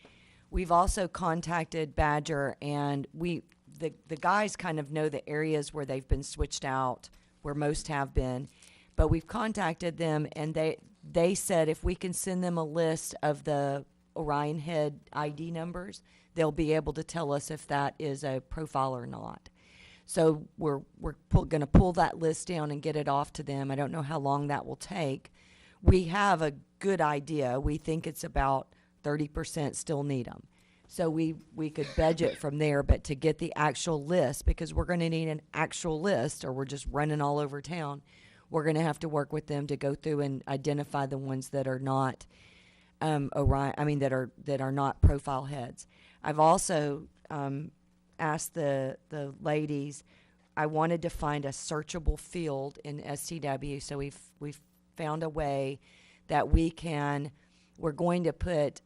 we've also contacted Badger, and the guys kind of know the areas where they've been switched out, where most have been, but we've contacted them, and they said if we can send them a list of the Orion Head ID numbers, they'll be able to tell us if that is a profile or not. So we're going to pull that list down and get it off to them. I don't know how long that will take. We have a good idea. We think it's about 30% still need them. So we could budget from there, but to get the actual list, because we're going to need an actual list or we're just running all over town, we're going to have to work with them to go through and identify the ones that are not Orion, that are not profile heads. I've also asked the ladies, I wanted to find a searchable field in STW, so we've found a way that we're going to put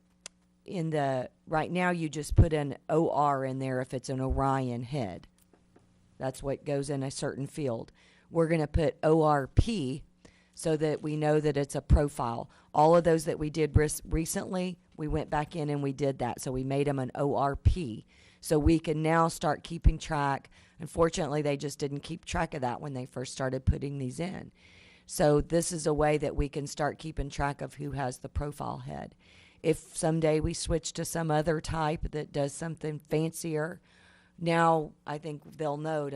right now you just put an OR in there if it's an Orion head. That's what goes in a certain field. We're going to put ORP so that we know that it's a profile. All of those that we did recently, we went back in and we did that. So we made them an ORP. So we can now start keeping track. Unfortunately, they just didn't keep track of that when they first started putting these in. So this is a way that we can start keeping track of who has the profile head. If someday we switch to some other type that does something fancier, now I think they'll know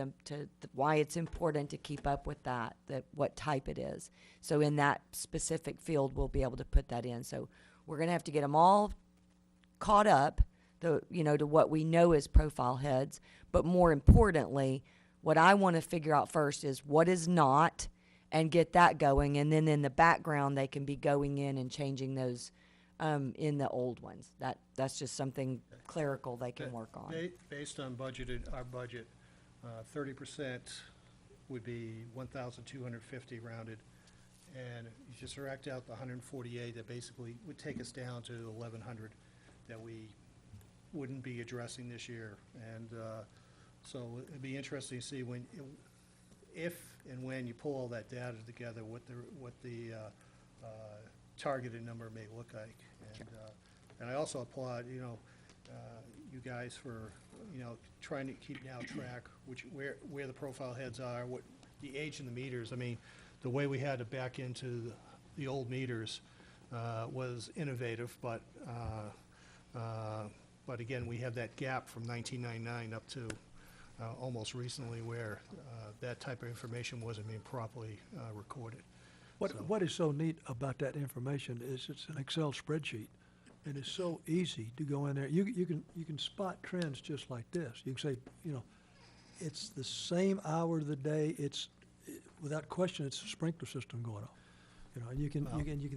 why it's important to keep up with that what type it is. So in that specific field, we'll be able to put that in. So we're going to have to get them all caught up, to what we know is profile heads. But more importantly, what I want to figure out first is what is not, and get that going. And then in the background, they can be going in and changing those in the old ones. That's just something clerical they can work on. Based on our budget, 30% would be 1,250 rounded. And you just subtract out the 148, that basically would take us down to 1,100 that we wouldn't be addressing this year. And so it'd be interesting to see if and when you pull all that data together, what the targeted number may look like. And I also applaud, you guys for, trying to keep now track where the profile heads are, what the age of the meters. I mean, the way we had to back into the old meters was innovative, but again, we have that gap from 1999 up to almost recently where that type of information wasn't being properly recorded. What is so neat about that information is it's an Excel spreadsheet, and it's so easy to go in there. You can spot trends just like this. You can say, it's the same hour of the day. Without question, it's a sprinkler system going on. And you can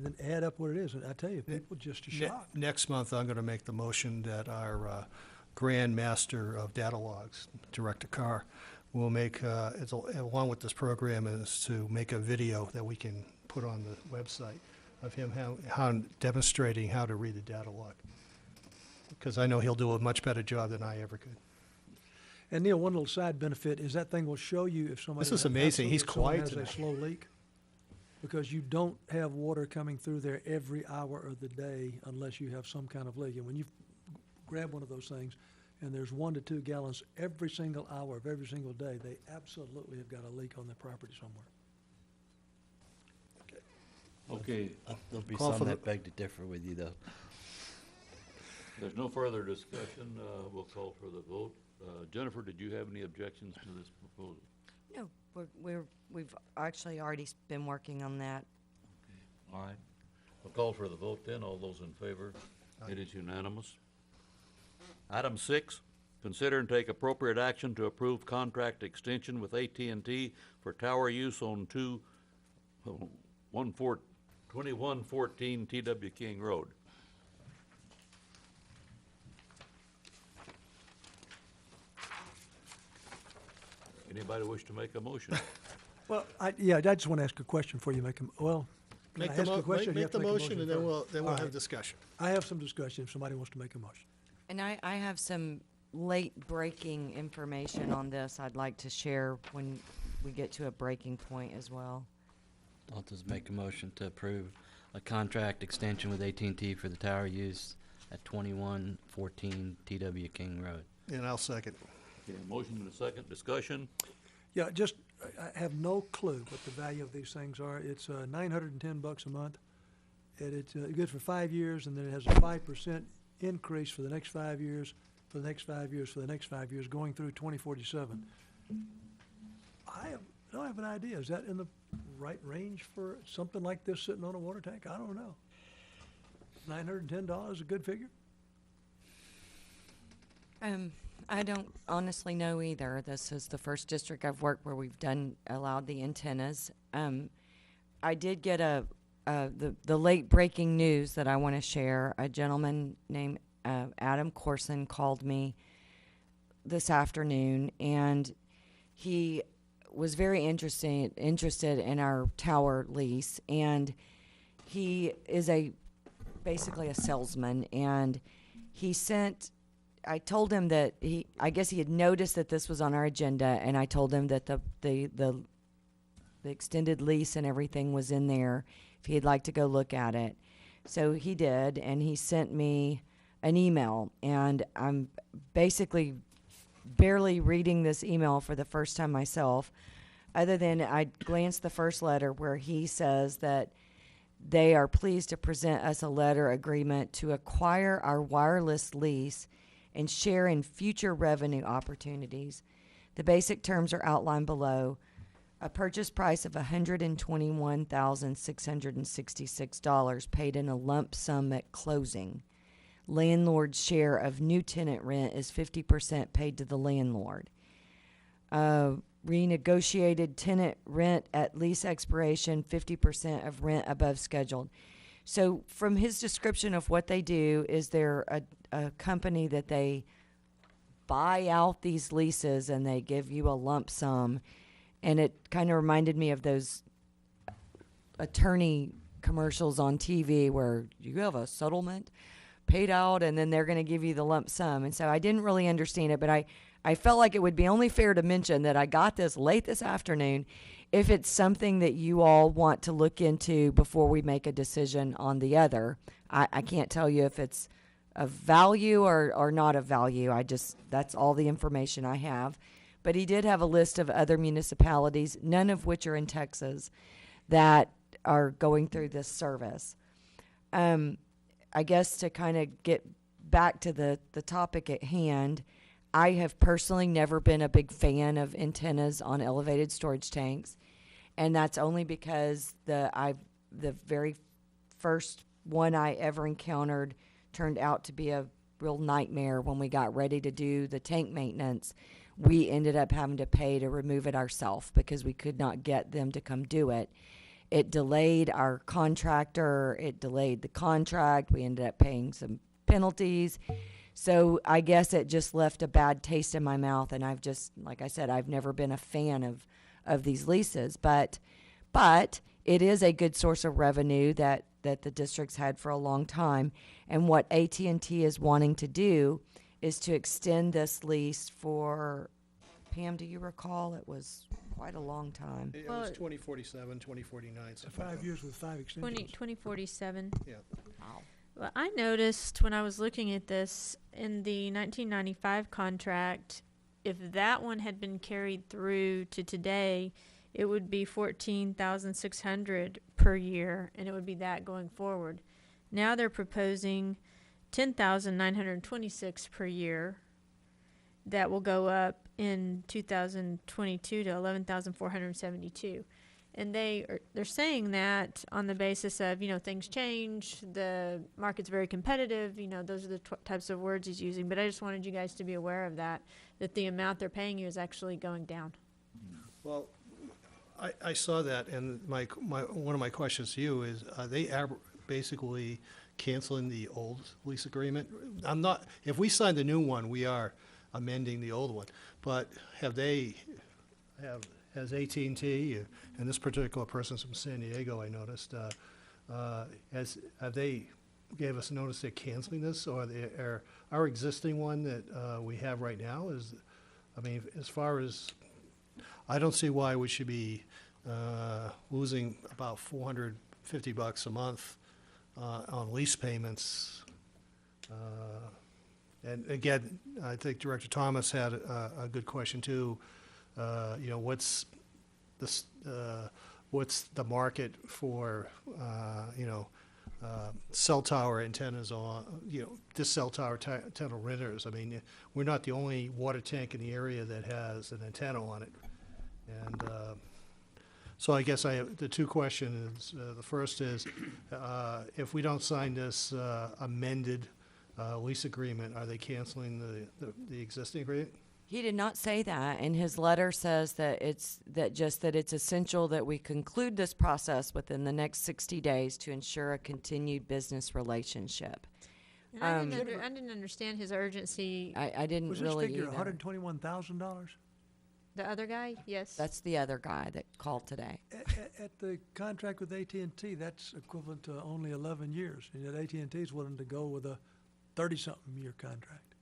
then add up what it is. And I tell you, people just are shocked. Next month, I'm going to make the motion that our Grand Master of Data Logs, Director Carr, will make, along with this program, is to make a video that we can put on the website of him how demonstrating how to read the data log. Because I know he'll do a much better job than I ever could. And Neil, one little side benefit is that thing will show you if somebody. This is amazing. He's quiet has tonight. a slow leak, because you don't have water coming through there every hour of the day unless you have some kind of leak. And when you grab one of those things, and there's 1 to 2 gallons every single hour of every single day, they absolutely have got a leak on their property somewhere. Okay, There'll be Call some for that beg to differ with you, though. there's no further discussion. We'll call for the vote. Jennifer, did you have any objections to this proposal? No, we've actually already been working on that. All right. We'll call for the vote then. All those in favor? It is unanimous. Item 6, consider and take appropriate action to approve contract extension with AT&T for tower use on 2114 T.W. King Road. Anybody wish to make a motion? Well, I just want to ask a question before you make them, well, can I Make the ask a question? or do you make have the to make a motion, and then first? we'll All have right. discussion. I have some discussion if somebody wants to make a motion. And I have some late-breaking information on this I'd like to share when we get to a breaking point as well. I'll just make a motion to approve a contract extension with AT&T for the tower use at 2114 T.W. King Road. And I'll second. Okay, a motion and a second. Discussion? Yeah, just, I have no clue what the value of these things are. It's $910 a month, and it's good for 5 years, and then it has a 5% increase for the next 5 years, for the next 5 years, for the next 5 years, going through 2047. I don't have an idea. Is that in the right range for something like this sitting on a water tank? I don't know. $910 is a good figure? I don't honestly know either. This is the first district I've worked where we've allowed the antennas. I did get the late breaking news that I want to share. A gentleman named Adam Corson called me this afternoon, and he was very interested in our tower lease, and he is basically a salesman, and I told him that I guess he had noticed that this was on our agenda, and I told him that the extended lease and everything was in there if he'd like to go look at it. So he did, and he sent me an email, and I'm basically barely reading this email for the first time myself, other than I glanced the first letter where he says that they are pleased to present us a letter agreement to acquire our wireless lease and share in future revenue opportunities. The basic terms are outlined below. A purchase price of $121,666 paid in a lump sum at closing. Landlord's share of new tenant rent is 50% paid to the landlord. Renegotiated tenant rent at lease expiration, 50% of rent above scheduled. So from his description of what they do, is they're a company that they buy out these leases and they give you a lump sum. And it kind of reminded me of those attorney commercials on TV where you have a settlement paid out and then they're going to give you the lump sum. And so I didn't really understand it, but I felt like it would be only fair to mention that I got this late this afternoon. If it's something that you all want to look into before we make a decision on the other, I can't tell you if it's of value or not of value. That's all the information I have. But he did have a list of other municipalities, none of which are in Texas, that are going through this service. I guess to kind of get back to the topic at hand, I have personally never been a big fan of antennas on elevated storage tanks, and that's only because the very first one I ever encountered turned out to be a real nightmare. When we got ready to do the tank maintenance, we ended up having to pay to remove it ourselves because we could not get them to come do it. It delayed our contractor, it delayed the contract, we ended up paying some penalties. So I guess it just left a bad taste in my mouth, and like I said, I've never been a fan of these leases, but it is a good source of revenue that the district's had for a long time. And what AT&T is wanting to do is to extend this lease for, Pam, do you recall? It was quite a long time. It Well, was 2047, 2049. 5 years with 5 extensions. 2047. Yeah. Wow. Well, I noticed when I was looking at this in the 1995 contract, if that one had been carried through to today, it would be 14,600 per year, and it would be that going forward. Now they're proposing 10,926 per year. That will go up in 2022 to 11,472. And they're saying that on the basis of, things change, the market's very competitive, those are the types of words he's using. But I just wanted you guys to be aware of that the amount they're paying you is actually going down. Well, I saw that, and one of my questions to you is, are they basically canceling the old lease agreement? If we sign the new one, we are amending the old one, but has AT&T, and this particular person's from San Diego, I noticed, have they gave us notice they're canceling this, or our existing one that we have right now as far as, I don't see why we should be losing about $450 a month on lease payments. And again, I think Director Thomas had a good question too. What's the market for cell tower antennas on just cell tower antenna renters? I mean, we're not the only water tank in the area that has an antenna on it, and so I guess I have the two questions. The first is, if we don't sign this amended lease agreement, are they canceling the existing agreement? He did not say that, and his letter says that it's essential that we conclude this process within the next 60 days to ensure a continued business relationship. And I didn't understand his urgency. I didn't Was really this figure either. $121,000? The other guy, yes. That's the other guy that called today. At the contract with AT&T, that's equivalent to only 11 years, and yet AT&T is willing to go with a 30-something year contract.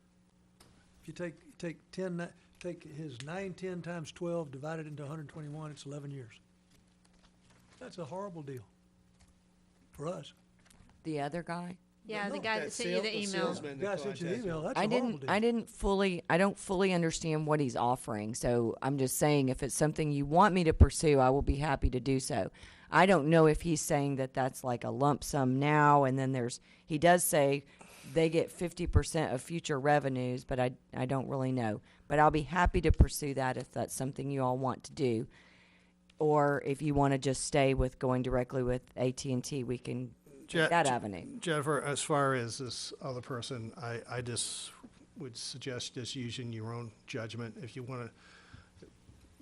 If you take his 910 times 12, divide it into 121, it's 11 years. That's a horrible deal for us. The other guy? Yeah, the guy that sent you the email. Guy sent you an email, that's a horrible deal. I don't fully understand what he's offering, so I'm just saying if it's something you want me to pursue, I will be happy to do so. I don't know if he's saying that that's like a lump sum now, and then he does say they get 50% of future revenues, but I don't really know. But I'll be happy to pursue that if that's something you all want to do. Or if you want to just stay with going directly with AT&T, we can take that avenue. Jennifer, as far as this other person, I just would suggest just using your own judgment. If you want to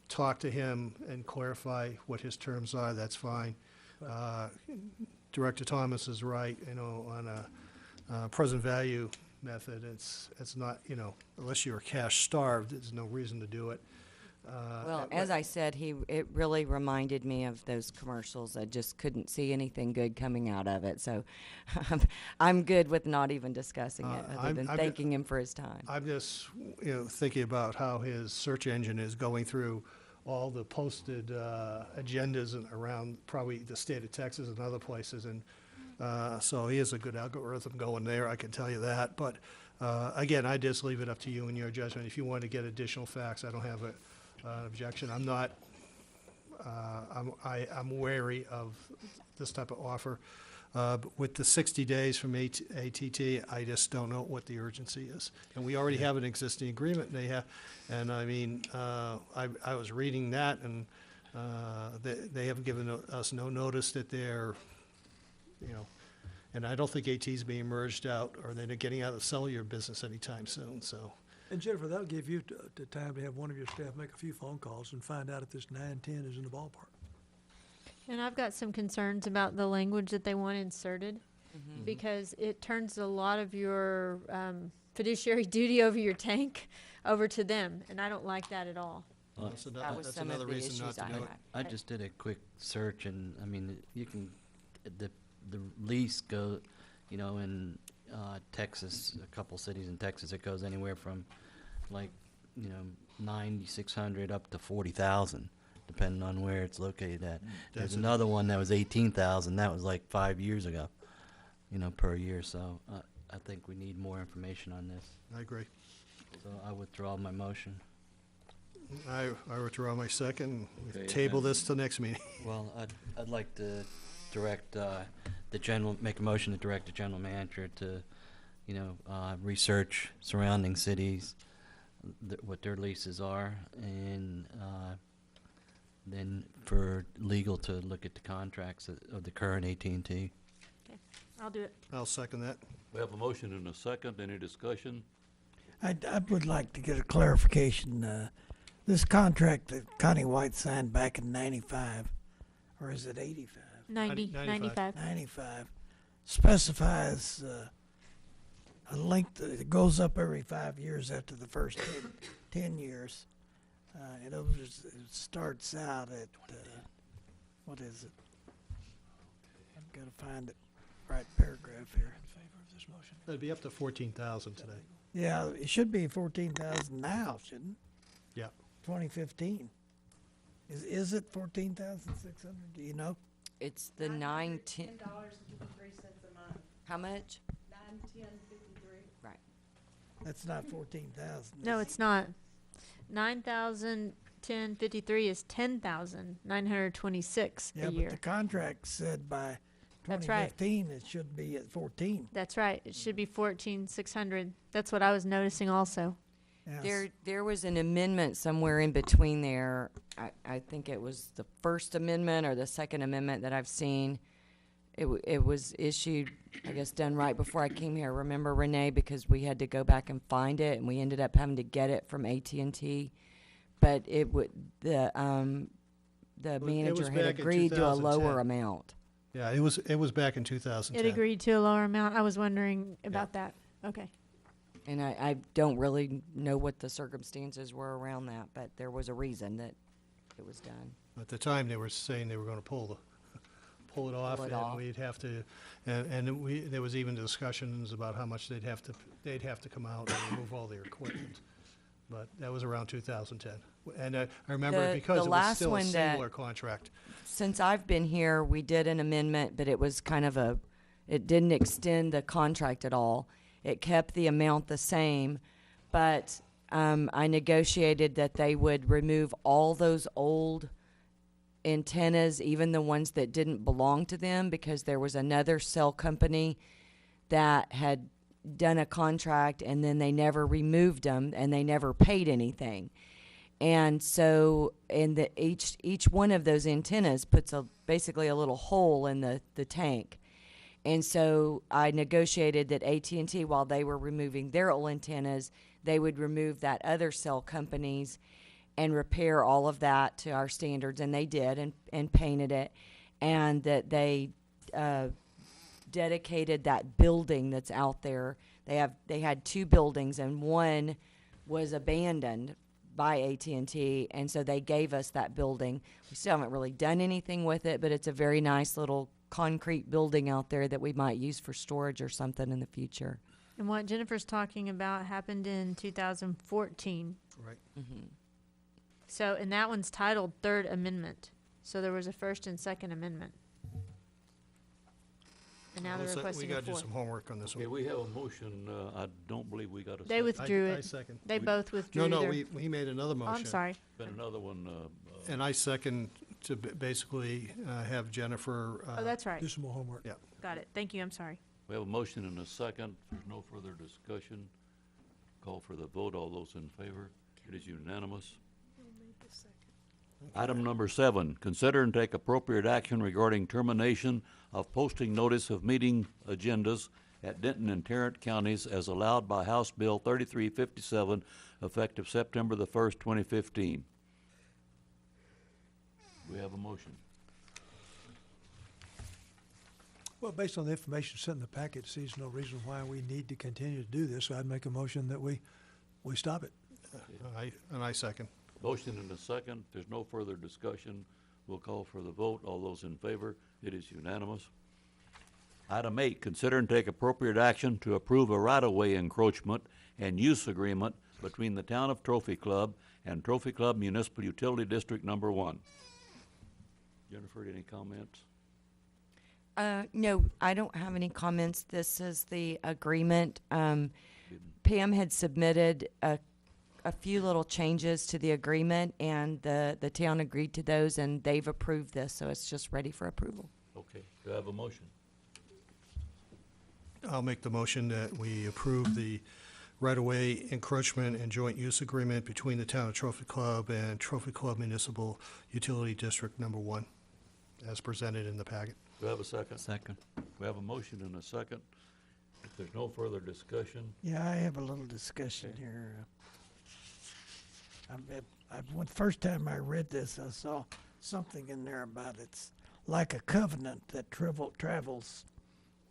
talk to him and clarify what his terms are, that's fine. Director Thomas is right, on a present value method, it's not, unless you're cash starved, there's no reason to do it. Well, as I said, it really reminded me of those commercials. I just couldn't see anything good coming out of it. So I'm good with not even discussing it, other than thanking him for his time. I'm just, thinking about how his search engine is going through all the posted agendas around probably the state of Texas and other places. And so he has a good algorithm going there, I can tell you that. But again, I just leave it up to you and your judgment. If you want to get additional facts, I don't have an objection. I'm not, I'm wary of this type of offer. But with the 60 days from AT&T, I just don't know what the urgency is. And we already have an existing agreement. And I mean, I was reading that, and they have given us no notice that they're, and I don't think AT's being merged out, or they're getting out of the cellular business anytime soon, so. And Jennifer, that'll give you the time to have one of your staff make a few phone calls and find out if this 910 is in the ballpark. And I've got some concerns about the language that they want inserted, because it turns a lot of your fiduciary duty over your tank over to them, and I don't like that at all. That was That's some of another the reason not issues to I do it. had. I just did a quick search, and I mean, you can, the lease go, in Texas, a couple cities in Texas, it goes anywhere from like, 9,600 up to 40,000, depending on where it's located at. There's another one that was 18,000. That was like 5 years ago. per year, so I think we need more information on this. I agree. So I withdraw my motion. I withdraw my second. Okay, Table and- this till next meeting. Well, I'd like to direct make a motion to direct the general manager to, research surrounding cities, what their leases are, and then for legal to look at the contracts of the current AT&T. I'll do it. I'll second that. We have a motion and a second. Any discussion? I would like to get a clarification. This contract that Connie White signed back in 95, or is it 85? 95. 95, specifies a length that goes up every 5 years after the first 10 years. It starts out at, what is it? I've got to find it, right paragraph here. In favor of this motion? It'd be up to 14,000 today. Yeah, it should be 14,000 now, shouldn't it? Yeah. 2015. Is it 14,600? Do you know? It's the 910. $10.53 a month. How much? 910.53. Right. That's not 14,000. No, it's not. 9,010.53 is 10,926 Yeah, a but year. the contract said by That's right. 2015 it should be at 14. That's right. It should be 14,600. That's what I was noticing also. Yes. There was an amendment somewhere in between there. I think it was the first amendment or the second amendment that I've seen. It was issued, I guess, done right before I came here. Remember, Renee, because we had to go back and find it, and we ended up having to get it from AT&T. But the manager had back in agreed to a 2010. lower amount. Yeah, it was back in 2010. It agreed to a lower amount. I was wondering about that. Okay. And I don't really know what the circumstances were around that, but there was a reason that it was done. At the time, they were saying they were going to pull it off, Pull it and off. we'd have to, there was even discussions about how much they'd have to come out and remove all their equipment. But that was around 2010. And I remember it because The it was last still a one that- singular contract. Since I've been here, we did an amendment, but it was kind of it didn't extend the contract at all. It kept the amount the same, but I negotiated that they would remove all those old antennas, even the ones that didn't belong to them, because there was another cell company that had done a contract and then they never removed them and they never paid anything. And so each one of those antennas puts basically a little hole in the tank. And so I negotiated that AT&T, while they were removing their old antennas, they would remove that other cell company's and repair all of that to our standards. And they did, and painted it. And that they dedicated that building that's out there. They had two buildings, and one was abandoned by AT&T, and so they gave us that building. We still haven't really done anything with it, but it's a very nice little concrete building out there that we might use for storage or something in the future. And what Jennifer's talking about happened in 2014. Right. So, and that one's titled Third Amendment. So there was a first and second amendment. And now they're We requesting got a to do fourth. some homework on this Okay, one. we have a motion. I don't believe we got a They second. withdrew I it. second. They We- both withdrew No, their. we made another Oh, motion. I'm sorry. Been another one, And I second to basically have Jennifer. Oh, that's right. Do some more homework. Yeah. Got it. Thank you. I'm sorry. we have a motion and a second. There's no further discussion. Call for the vote. All those in favor? It is unanimous. Item number 7, consider and take appropriate action regarding termination of posting notice of meeting agendas at Denton and Tarrant counties as allowed by House Bill 3357, effective September the 1st, 2015. We have a motion. Well, based on the information sent in the packet, sees no reason why we need to continue to do this, so I'd make a motion that we stop it. I second. Motion and a second. If there's no further discussion, we'll call for the vote. All those in favor? It is unanimous. Item 8, consider and take appropriate action to approve a right-of-way encroachment and use agreement between the Town of Trophy Club and Trophy Club Municipal Utility District Number 1. Jennifer, any comments? No, I don't have any comments. This is the agreement. Pam had submitted a few little changes to the agreement, and the town agreed to those, and they've approved this, so it's just ready for approval. Okay, do I have a motion? I'll make the motion that we approve the right-of-way encroachment and joint use agreement between the town of Trophy Club and Trophy Club Municipal Utility District Number 1, as presented in the packet. Do I have a second? Second. We have a motion and a second. If there's no further discussion, Yeah, I have a little discussion here. When first time I read this, I saw something in there about it's like a covenant that travels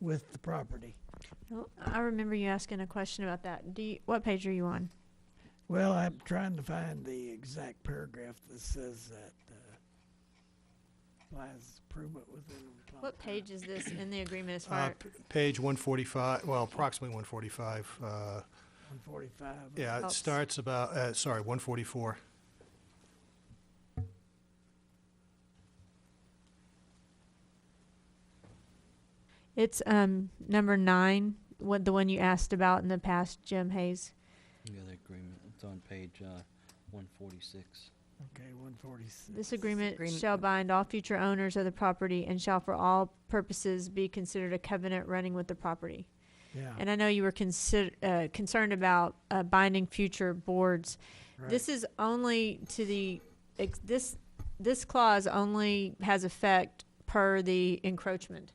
with the property. Well, I remember you asking a question about that. What page are you on? Well, I'm trying to find the exact paragraph that says that applies approval within. What page is this in the agreement as far? Page 145, well, approximately 145. 145. Yeah, it Helps. starts about, 144. It's number 9, the one you asked about in the past, Jim Hayes. The other agreement, it's on page 146. Okay, 146. This agreement Agreement. shall bind all future owners of the property and shall for all purposes be considered a covenant running with the property. Yeah. And I know you were concerned about binding future boards. Right. This is only to the this clause only has effect per the encroachment,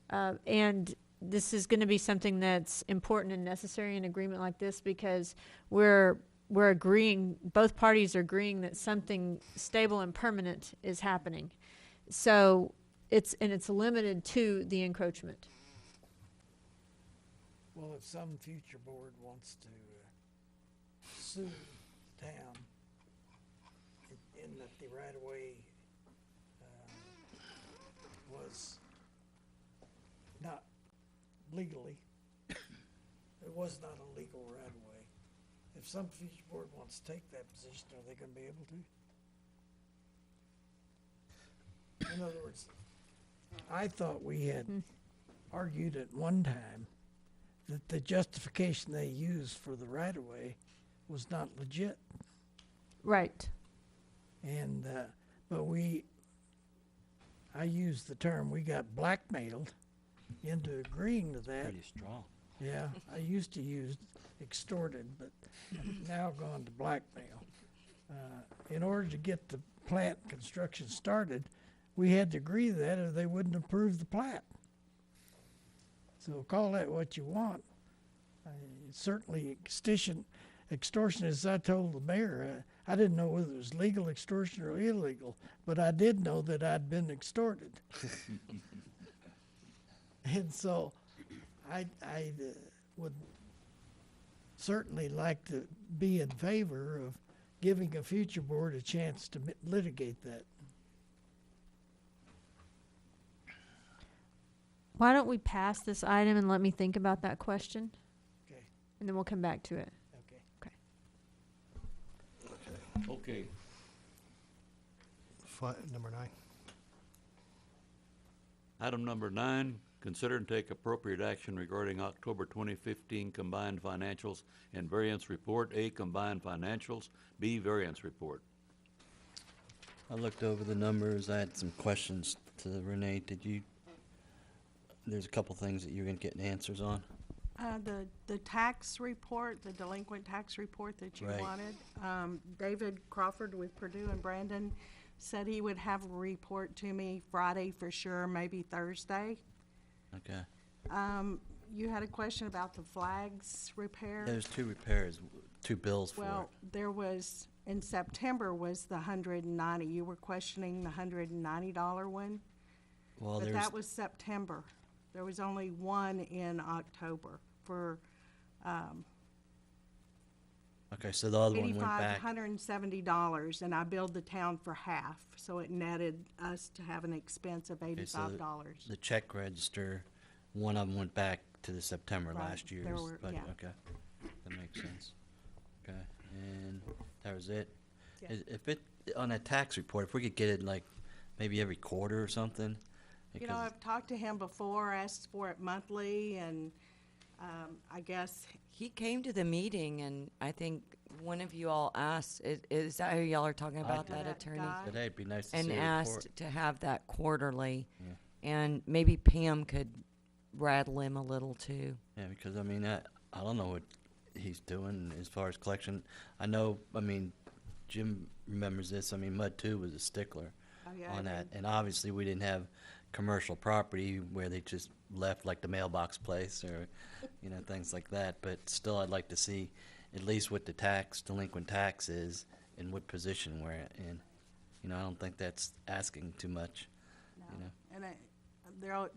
and this is going to be something that's important and necessary in an agreement like this because we're agreeing, both parties are agreeing that something stable and permanent is happening. So it's limited to the encroachment. Well, if some future board wants to sue the town in that the right-of-way was not legally, it was not a legal right-of-way. If some future board wants to take that position, are they gonna be able to? In other words, I thought we had argued at one time that the justification they used for the right-of-way was not legit. Right. And, but I used the term, we got blackmailed into agreeing to that. Pretty strong. Yeah, I used to use extorted, but I've now gone to blackmail. In order to get the plant construction started, we had to agree to that or they wouldn't approve the plat. So call that what you want. Certainly extortion, as I told the mayor, I didn't know whether it was legal extortion or illegal, but I did know that I'd been extorted. And so I would certainly like to be in favor of giving a future board a chance to litigate that. Why don't we pass this item and let me think about that question, Okay, and then we'll come back to it. okay. okay. Number 9. Item number 9, consider and take appropriate action regarding October 2015 combined financials and variance report. A, combined financials. B, variance report. I looked over the numbers. I had some questions to Renee. There's a couple things that you're going to get answers on. The tax report, the delinquent tax report that you Right. wanted, David Crawford with Purdue and Brandon said he would have a report to me Friday for sure, maybe Thursday. Okay. You had a question about the flags repair? There's 2 repairs, 2 bills for Well, there was, in September was the $190. You were questioning the $190 one? it. Well, But there's, that was September. There was only one in October for okay, so the other one went back. $8,570, and I billed the town for half, so it netted us to have an expense of Okay, so $85. The check register, one of them went back to the September Right, last year's there were- budget. yeah. Okay, that makes sense. Okay, and that was it. Yeah. If it, on a tax report, if we could get it like maybe every quarter or something, You know, I've talked to him before, asked for it monthly, and, I guess, He came to the meeting, and I think one of you all asked, is that who y'all are talking about, did. that That attorney? guy. But hey, it'd be nice to And see a asked report. to have that quarterly. Yeah. And maybe Pam could rattle him a little too. Yeah, because I mean, I don't know what he's doing as far as collection. I know, I mean, Jim remembers this. I mean, Mud 2 was a stickler Oh, yeah, I on that. did. And obviously, we didn't have commercial property where they just left like the mailbox place or, you know, things like that. But still, I'd like to see at least what the delinquent tax is and what position we're in. You know, I don't think that's asking too much, no. you know. And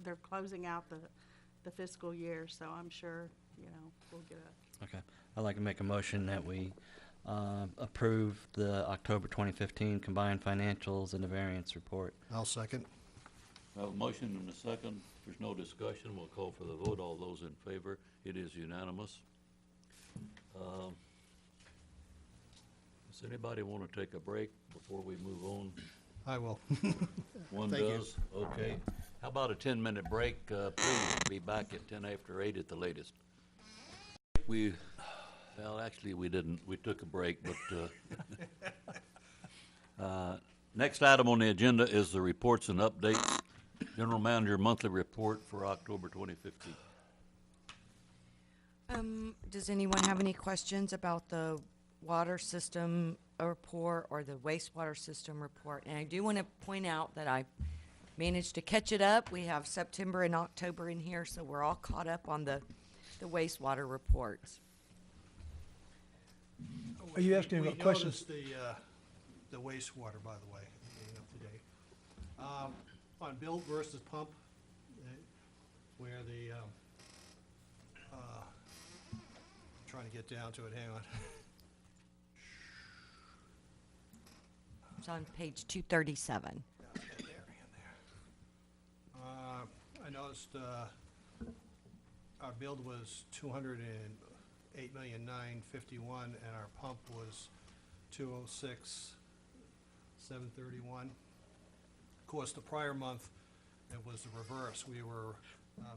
they're closing out the fiscal year, so I'm sure, you know, we'll get a, Okay. I'd like to make a motion that we approve the October 2015 combined financials and the variance report. I'll second. I have a motion and a second. If there's no discussion, we'll call for the vote. All those in favor, it is unanimous. Does anybody want to take a break before we move on? I will. One Thank you. does? Okay. How about a 10-minute break? Please be back at 10 after 8 at the latest. Well, actually, we didn't. We took a break, but next item on the agenda is the reports and updates. General Manager Monthly Report for October 2015. Does anyone have any questions about the water system report or the wastewater system report? And I do want to point out that I managed to catch it up. We have September and October in here, so we're all caught up on the wastewater reports. Are you asking about questions? We noticed the wastewater, by the way, getting up to date. On build versus pump, where the, trying to get down to it, hang on. It's on page 237. Yeah, in there. I noticed, our build was 208,951,000, and our pump was 206,731. Of course, the prior month, it was the reverse. We were,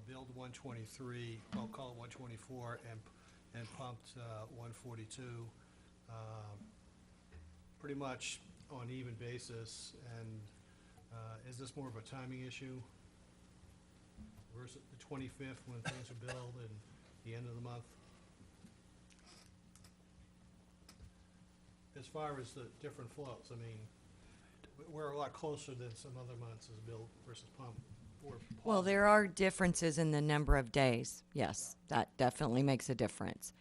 billed 123, well, call it 124, and pumped, 142. Pretty much on even basis, and, is this more of a timing issue versus the 25th when things are billed and the end of the month? As far as the different flows, I mean, we're a lot closer than some other months as billed versus pump. Well, there are differences in the number of days. Yes, that definitely makes a difference.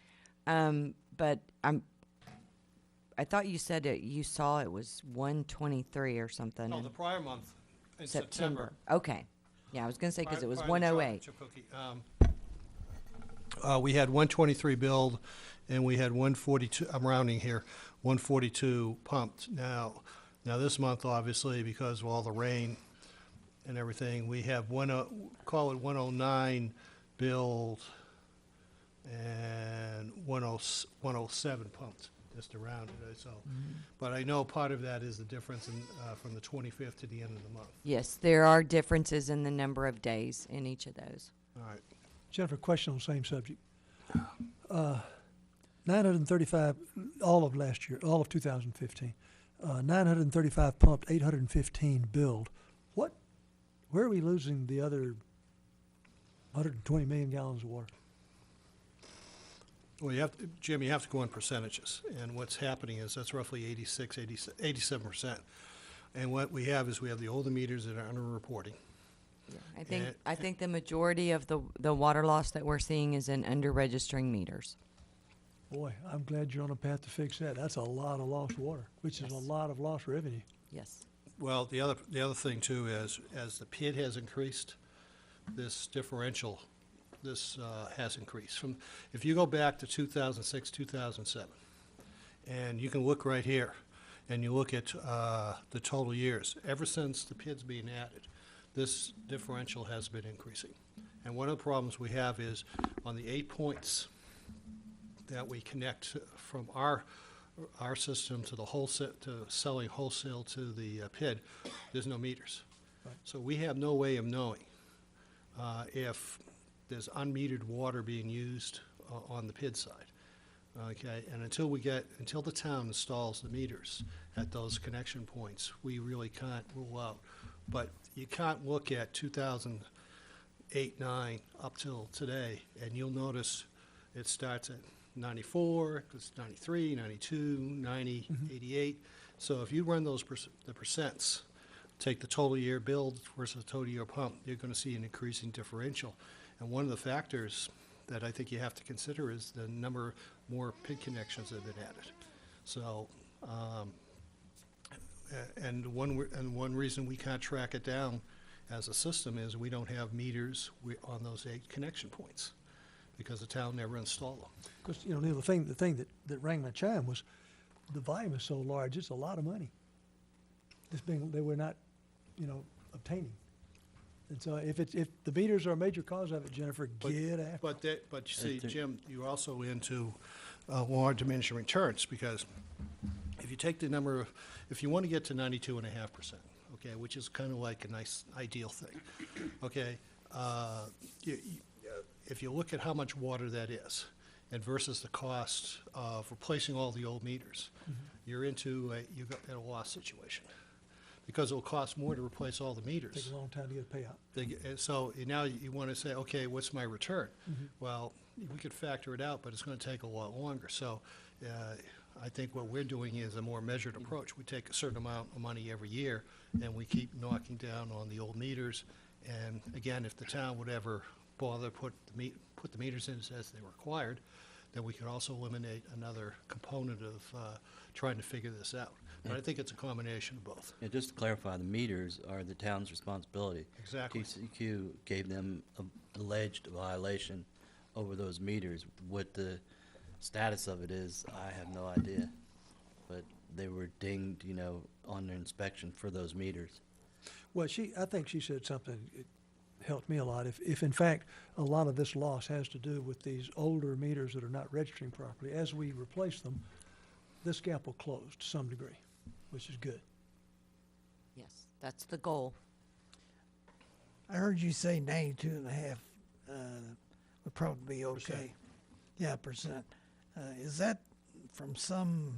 But I thought you said that you saw it was 123 or something. No, in the prior month, in September. Okay. Yeah, I was gonna say, because it was prior to 108. Chilcookie, we had 123 billed, and we had 142, I'm rounding here, 142 pumped. Now this month, obviously, because of all the rain and everything, we have call it 109 billed and 107 pumped, just to round it, so. But I know part of that is the difference in, from the 25th to the end of the month. Yes, there are differences in the number of days in each of those. All right. Jennifer, question on the same subject. 935, all of last year, all of 2015, 935 pumped, 815 billed. Where are we losing the other 120 million gallons of water? Well, Jim, you have to go in percentages, and what's happening is that's roughly 87%. And what we have is we have the older meters that are under reporting. I think the majority of the water loss that we're seeing is in under-registering meters. Boy, I'm glad you're on a path to fix that. That's a lot of lost water, which is a Yes. lot of lost revenue. Yes. Well, the other thing too is, as the PID has increased, this differential, has increased. If you go back to 2006, 2007, and you can look right here, and you look at the total years, ever since the PID's being added, this differential has been increasing. And one of the problems we have is on the 8 points that we connect from our system to the wholesale, to selling wholesale to the PID, there's no meters. So we have no way of knowing if there's unmetered water being used on the PID side. Okay, and until the town installs the meters at those connection points, we really can't rule out. But you can't look at 2008, 9 up till today, and you'll notice it starts at 94, it's 93, 92, 90, 88. So if you run those the percents, take the total year billed versus the total year pump, you're going to see an increasing differential. And one of the factors that I think you have to consider is the number more PID connections that have been added. So, and one reason we can't track it down as a system is we don't have meters on those 8 connection points because the town never installed them. Because, you know, Neil, the thing that rang my chime was the volume is so large, it's a lot of money. They were not, you know, obtaining. And so if the meters are a major cause of it, Jennifer, get after. But you see, Jim, you're also into large diminishing returns because if you take the number of, if you want to get to 92.5%, okay, which is kind of like a nice ideal thing, okay, if you look at how much water that is and versus the cost of replacing all the old meters, you're into you've got a loss situation. Because it'll cost more to replace all the meters. Take a long time to get a payout. So now you want to say, okay, what's my return? Well, we could factor it out, but it's going to take a lot longer. So I think what we're doing is a more measured approach. We take a certain amount of money every year, and we keep knocking down on the old meters. And again, if the town would ever bother put the meters in as they required, then we could also eliminate another component of trying to figure this out. But I think it's a combination of both. Yeah, just to clarify, the meters are the town's responsibility. Exactly. TCEQ gave them an alleged violation over those meters. What the status of it is, I have no idea. But they were dinged, you know, on their inspection for those meters. Well, I think she said something, it helped me a lot. If in fact, a lot of this loss has to do with these older meters that are not registering properly, as we replace them, this gap will close to some degree, which is good. Yes, that's the goal. I heard you say 92.5 would probably be okay. Percent. Yeah, percent. Is that from some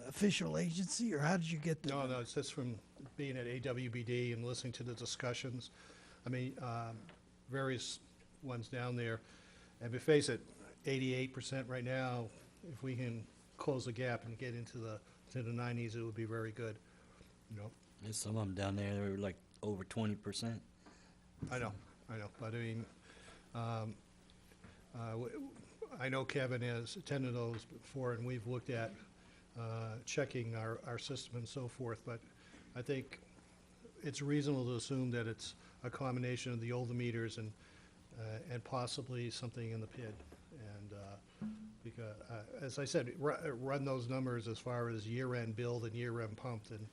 official agency, or how did you get that? No, it's just from being at AWBD and listening to the discussions. I mean, various ones down there. And to face it, 88% right now, if we can close the gap and get into the 90s, it would be very good, you know. There's some of them down there, they were like over 20%. I know, but I mean, I know Kevin has attended those before, and we've looked at checking our system and so forth, but I think it's reasonable to assume that it's a combination of the older meters and possibly something in the PID. And because, as I said, run those numbers as far as year-end billed and year-end pumped, and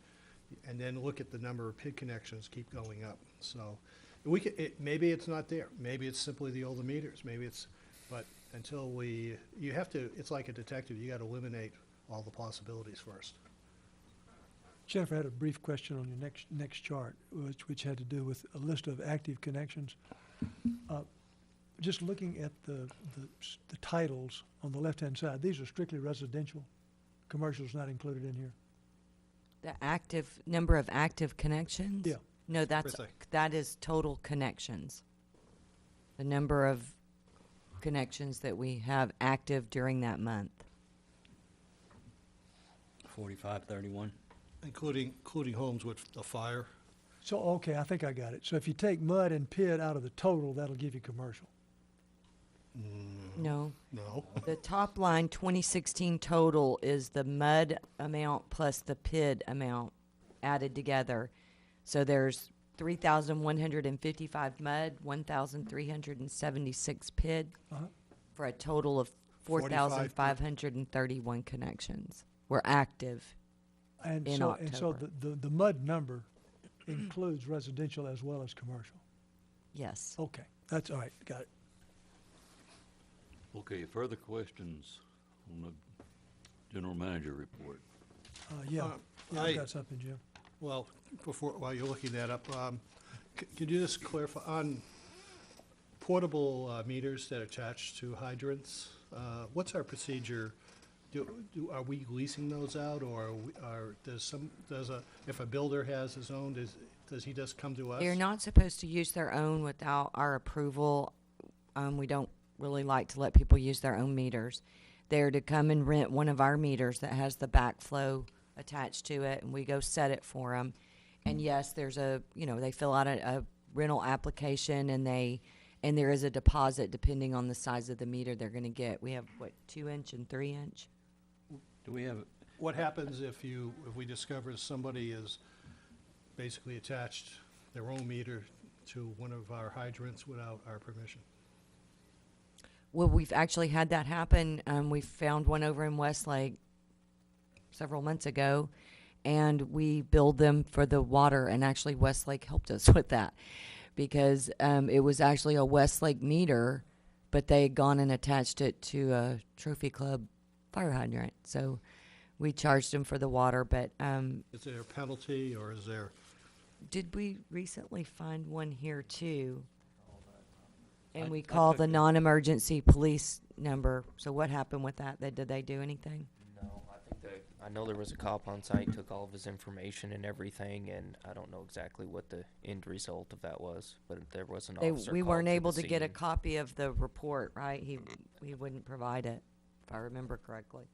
then look at the number of PID connections keep going up. So maybe it's not there. Maybe it's simply the older meters. Maybe it's, but until you have to, it's like a detective. You got to eliminate all the possibilities first. Jennifer had a brief question on your next chart, which had to do with a list of active connections. Just looking at the titles on the left-hand side, these are strictly residential. Commercial's not included in here. The number of active connections? Yeah. No, that is total connections. The number of connections that we have active during that month. 4531. Including homes with the fire. So, okay, I think I got it. So if you take mud and PID out of the total, that'll give you commercial. No. No. The top line 2016 total is the mud amount plus the PID amount added together. So there's 3,155 mud, 1,376 PID, for a total of 4,531 connections were active in October. And so the mud number includes residential as well as commercial. Yes. Okay, that's all right, got it. Okay, further questions on the general manager report? I've got something, Jim. Well, while you're looking that up, could you just clarify, on portable meters that attach to hydrants, what's our procedure? Are we leasing those out, or if a builder has his own, does he just come to us? They're not supposed to use their own without our approval. We don't really like to let people use their own meters. They're to come and rent one of our meters that has the backflow attached to it, and we go set it for them. And yes, there's they fill out a rental application, and there is a deposit depending on the size of the meter they're going to get. We have, 2-inch and 3-inch? Do we have, What happens if we discover somebody is basically attached their own meter to one of our hydrants without our permission? Well, we've actually had that happen. We found one over in Westlake several months ago, and we billed them for the water, and actually Westlake helped us with that because it was actually a Westlake meter, but they had gone and attached it to a Trophy Club fire hydrant. So we charged them for the water, but Is there a penalty, or is there? did we recently find one here too? And I- we I called the took it- non-emergency police number. So what happened with that? Did they do anything? No, I know there was a cop on site, took all of his information and everything, and I don't know exactly what the end result of that was, but there was an officer We called weren't to the able to get a scene. copy of the report, right? He wouldn't provide it, if I remember correctly.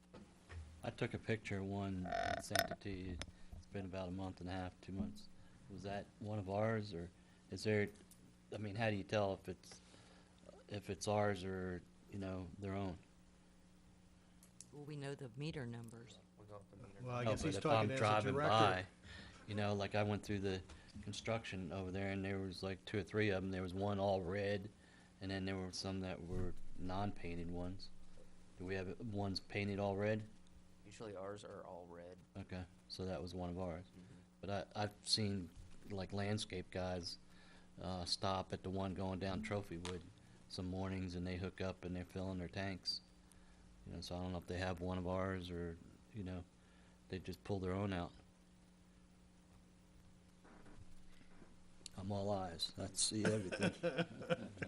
I took a picture of one and sent it to you. It's been about a month and a half, 2 months. Was that one of ours, or is there, how do you tell if it's ours or, their own? Well, we know the meter numbers. Well, I No, guess but he's if talking I'm as a driving director. by, like I went through the construction over there, and there was like 2 or 3 of them. There was one all red, and then there were some that were non-painted ones. Do we have ones painted all red? Usually ours are all red. Okay, so that was one of ours. But I've seen like landscape guys stop at the one going down Trophywood some mornings, and they hook up and they're filling their tanks. So I don't know if they have one of ours or, they just pull their own out. I'm all eyes. I see everything.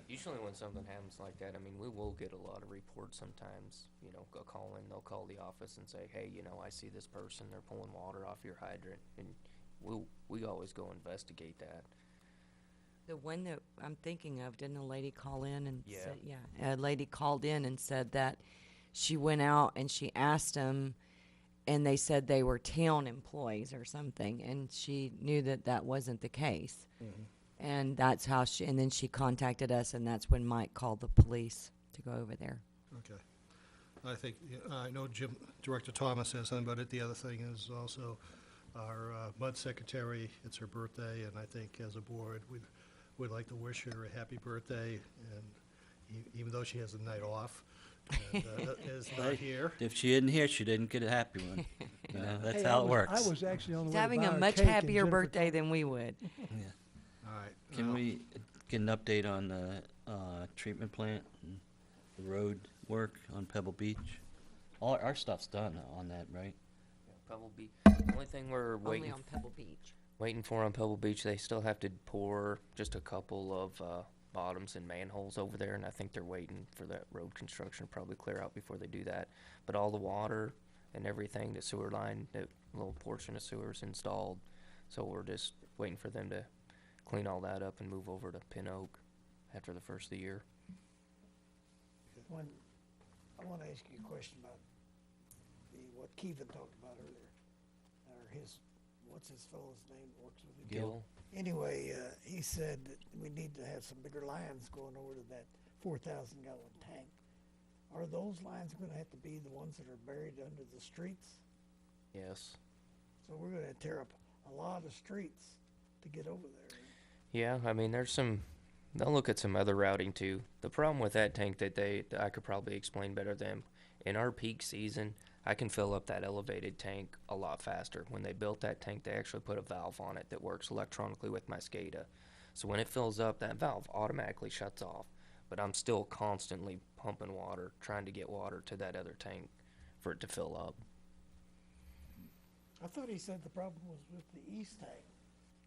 Usually when something happens like that, we will get a lot of reports sometimes, a call in, they'll call the office and say, hey, I see this person, they're pulling water off your hydrant, and we always go investigate that. The one that I'm thinking of, didn't a lady call in and Yeah. said, a lady called in and said that she went out and she asked them, and they said they were town employees or something, and she knew that that wasn't the case. And that's how and then she contacted us, and that's when Mike called the police to go over there. Okay. I think, I know Director Thomas has something about it. The other thing is also our MUD secretary, it's her birthday, and I think as a board, we'd like to wish her a happy birthday, and even though she has a night off, and is not here. If she isn't here, she didn't get a happy one. That's Hey, how it works. I was actually on the He's way to having buy a her much cake, and happier Jennifer birthday than we would. All right. Can we get an update on the treatment plant and the road work on Pebble Beach? All our stuff's done on that, right? Pebble Beach, the only thing we're Only waiting on Pebble Beach. for on Pebble Beach, they still have to pour just a couple of bottoms and manholes over there, and I think they're waiting for that road construction to probably clear out before they do that. But all the water and everything, the sewer line, that little portion of sewer's installed, so we're just waiting for them to clean all that up and move over to Pin Oak after the first of the year. I want to ask you a question about what Keevan talked about earlier, or what's his fellow's name that works with him? Gil? Anyway, he said that we need to have some bigger lines going over to that 4,000-gallon tank. Are those lines going to have to be the ones that are buried under the streets? Yes. So we're going to tear up a lot of streets to get over there. Yeah, they'll look at some other routing too. The problem with that tank that I could probably explain better than, in our peak season, I can fill up that elevated tank a lot faster. When they built that tank, they actually put a valve on it that works electronically with my SCADA. So when it fills up, that valve automatically shuts off. But I'm still constantly pumping water, trying to get water to that other tank for it to fill up. I thought he said the problem was with the east tank.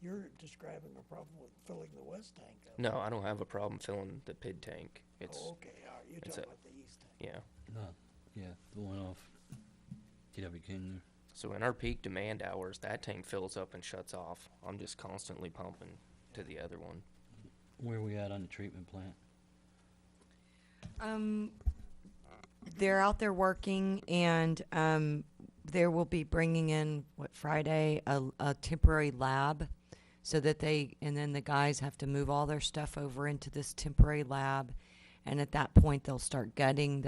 You're describing a problem with filling the west tank up. No, I don't have a problem filling the PID tank. It's, Oh, okay, all right, you're it's talking a- about the east tank. yeah. No, yeah, the one off TW King there. So in our peak demand hours, that tank fills up and shuts off. I'm just constantly pumping to the other one. Where are we at on the treatment plant? They're out there working, and there will be bringing in, Friday, a temporary lab, so that and then the guys have to move all their stuff over into this temporary lab, and at that point, they'll start gutting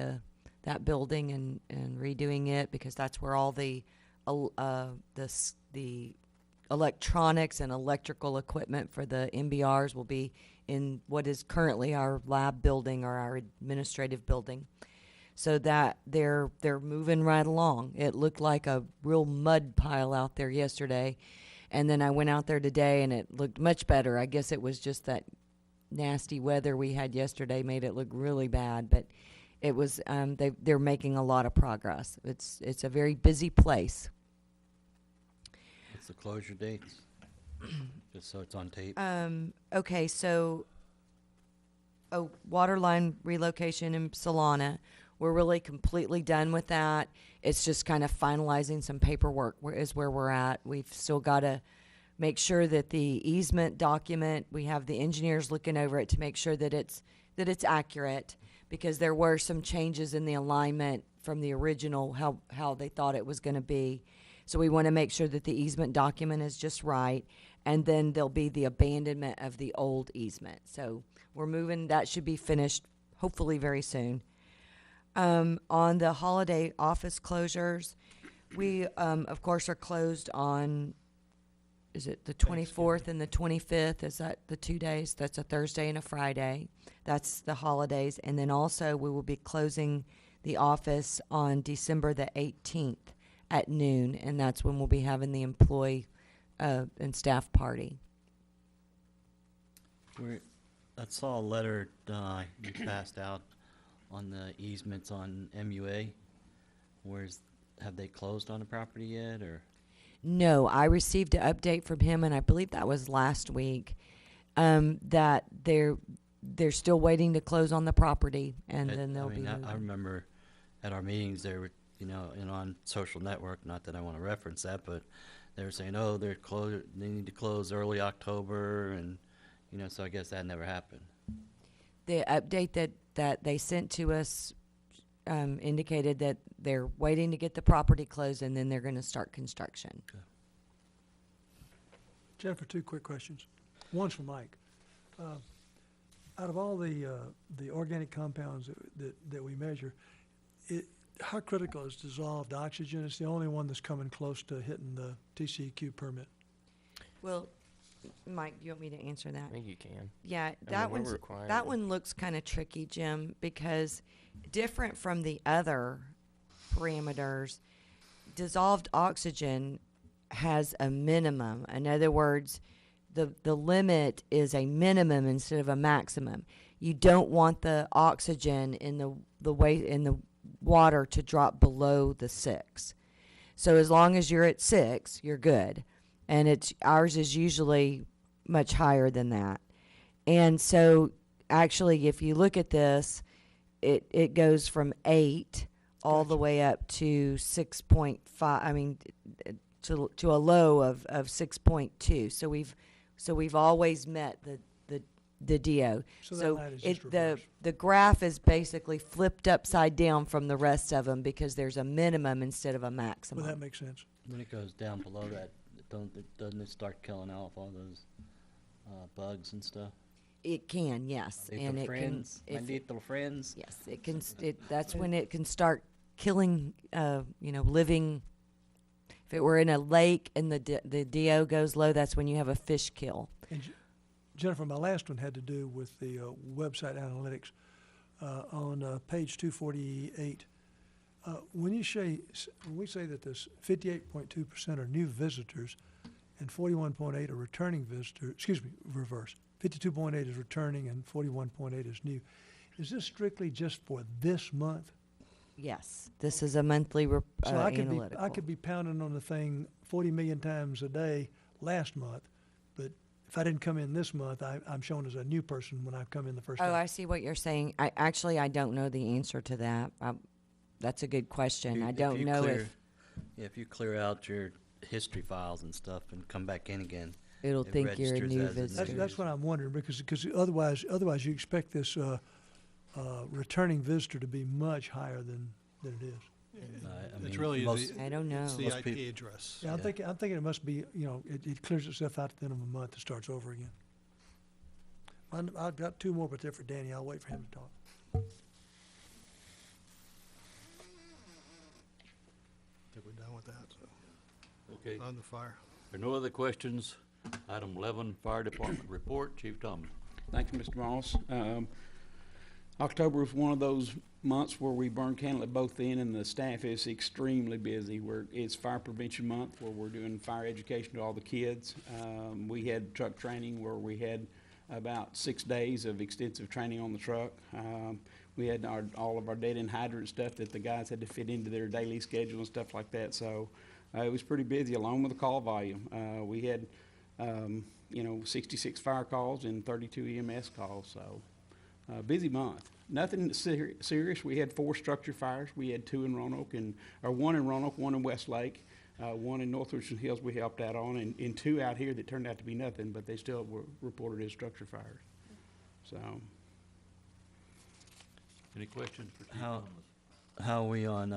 that building and redoing it, because that's where all the electronics and electrical equipment for the MBRs will be in what is currently our lab building or our administrative building. So that they're moving right along. It looked like a real mud pile out there yesterday, and then I went out there today and it looked much better. I guess it was just that nasty weather we had yesterday made it look really bad, but it was they're making a lot of progress. It's a very busy place. What's the closure dates? Just so it's on tape. Okay, so water line relocation in Solana. We're really completely done with that. It's just kind of finalizing some paperwork is where we're at. We've still got to make sure that the easement document, we have the engineers looking over it to make sure that it's accurate, because there were some changes in the alignment from the original, how they thought it was going to be. So we want to make sure that the easement document is just right, and then there'll be the abandonment of the old easement. So we're moving, that should be finished hopefully very soon. On the holiday office closures, we, of course, are closed on, is it the 24th and the 25th? Is that the 2 days? That's a Thursday and a Friday. That's the holidays. And then also we will be closing the office on December the 18th at noon, and that's when we'll be having the employee and staff party. I saw a letter you passed out on the easements on MUA. Have they closed on the property yet, or? No, I received an update from him, and I believe that was last week, that they're still waiting to close on the property, and then they'll be I moving. remember at our meetings, they were, and on social network, not that I want to reference that, but they were saying, oh, they need to close early October, and, so I guess that never happened. The update that they sent to us indicated that they're waiting to get the property closed, and then they're going to start construction. Jennifer, two quick questions. One's for Mike. Out of all the organic compounds that we measure, how critical is dissolved oxygen? It's the only one that's coming close to hitting the TCEQ permit. Well, Mike, you want me to answer that? I think you can. Yeah, I mean, we're required. that one looks kind of tricky, Jim, because different from the other parameters, dissolved oxygen has a minimum. In other words, the limit is a minimum instead of a maximum. You don't want the oxygen in the water to drop below the 6. So as long as you're at 6, you're good. And ours is usually much higher than that. And so actually, if you look at this, it goes from 8 all the way up to 6.5. I mean, to a low of 6.2. So we've always met the DO. So that line is just the reversed. graph is basically flipped upside down from the rest of them because there's a minimum instead of a maximum. Well, that makes sense. When it goes down below that, doesn't it start killing off all those bugs and stuff? It can, yes, My and little it friends, can. my If little friends. yes, it can. That's when it can start killing. Living. If it were in a lake and the DO goes low, that's when you have a fish kill. And Jennifer, my last one had to do with the website analytics. On page 248, when we say that this 58.2% are new visitors and 41.8 are returning visitors, reverse. 52.8 is returning and 41.8 is new. Is this strictly just for this month? Yes, this is a monthly So I could be, analytical. I could be pounding on the thing 40 million times a day last month, but if I didn't come in this month, I'm shown as a new person when I come in the first Oh, time. I see what you're saying. I don't know the answer to that. That's a good question. I don't know if Yeah, if you clear out your history files and stuff and come back in again, it'll it think you're a registers new as a visitor. That's what I'm wondering, because otherwise you expect this returning visitor to be much higher than it is. I It's mean, really most- the, I don't know. it's the Most IP peop- address. Yeah, I'm Yeah. thinking it must be, it clears itself out at the end of a month and starts over again. I've got two more, but they're for Danny. I'll wait for him to talk. I think we're done with that, so, Okay, on the fire. there are no other questions. Item 11, Fire Department report. Chief Thomas. Thank you, Mr. Moss. October is one of those months where we burn candle at both end, and the staff is extremely busy. It's Fire Prevention Month, where we're doing fire education to all the kids. We had truck training where we had about 6 days of extensive training on the truck. We had all of our dead-end hydrant stuff that the guys had to fit into their daily schedule and stuff like that. So it was pretty busy, along with the call volume. We had 66 fire calls and 32 EMS calls, so busy month. Nothing serious. We had 4 structure fires. We had 2 in Roanoke, or 1 in Roanoke, 1 in Westlake, 1 in North Richland Hills we helped out on, and 2 out here that turned out to be nothing, but they still were reported as structure fires. So, Any questions for Chief How- Thomas? How are we on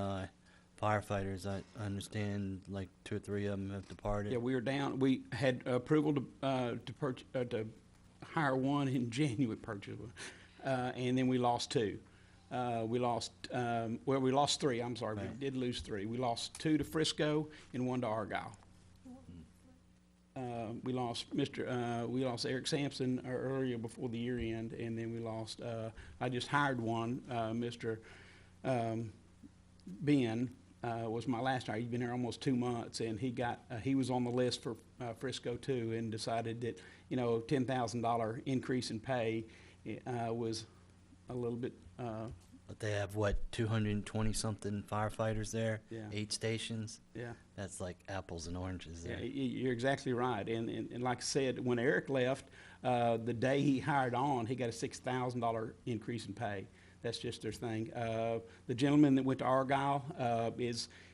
firefighters? I understand like 2 or 3 of them have departed. yeah, we were down. We had approval to hire 1 in January, and then we lost 2. We lost 3. I'm sorry, we Right. did lose 3. We lost 2 to Frisco and 1 to Argyle. We lost Eric Sampson earlier before the year end, and then we lost. I just hired one, Mr. Ben. Was my last hire. He's been here almost 2 months, and he was on the list for Frisco too, and decided that $10,000 increase in pay was a little bit. But they have, what, 220-something firefighters there? Yeah. 8 stations? Yeah. That's like apples and oranges Yeah, there. you're exactly right. And like I said, when Eric left, the day he hired on, he got a $6,000 increase in pay. That's just their thing. The gentleman that went to Argyle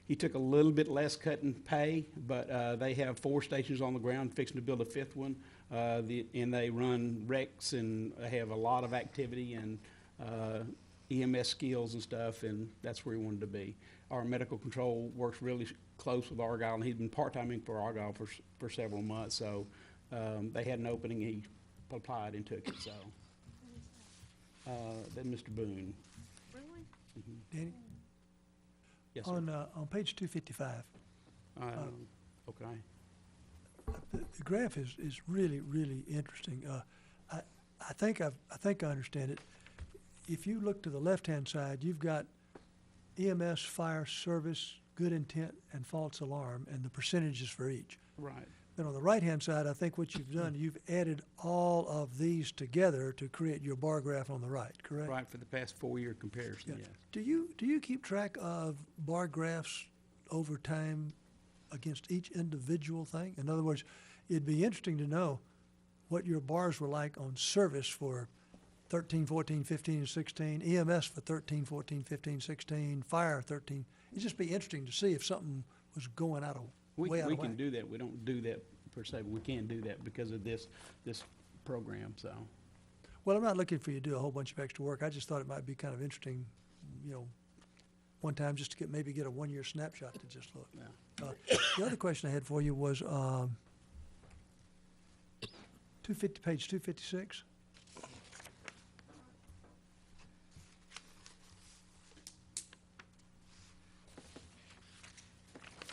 he took a little bit less cut in pay, but they have 4 stations on the ground, fixing to build a 5th one. And they run wrecks and have a lot of activity and EMS skills and stuff, and that's where he wanted to be. Our medical control works really close with Argyle, and he's been part-timing for Argyle for several months. So they had an opening, he applied and took it. So then Mr. Boone. Danny, Yes, sir. on page 255, Okay. the graph is really, really interesting. I think I understand it. If you look to the left-hand side, you've got EMS, fire, service, good intent, and false alarm, and the percentages for each. Right. Then on the right-hand side, I think what you've done, you've added all of these together to create your bar graph on the right, correct? Right, for the past 4-year comparison, Yeah. yes. Do you keep track of bar graphs over time against each individual thing? In other words, it'd be interesting to know what your bars were like on service for 13, 14, 15, and 16, EMS for 13, 14, 15, 16, fire 13. It'd just be interesting to see if something was going out of way out We of can whack. do that. We don't do that per se, but we can do that because of this program, so. Well, I'm not looking for you to do a whole bunch of extra work. I just thought it might be kind of interesting, one time just to maybe get a 1-year snapshot to just look. Yeah. The other question I had for you was, page 256.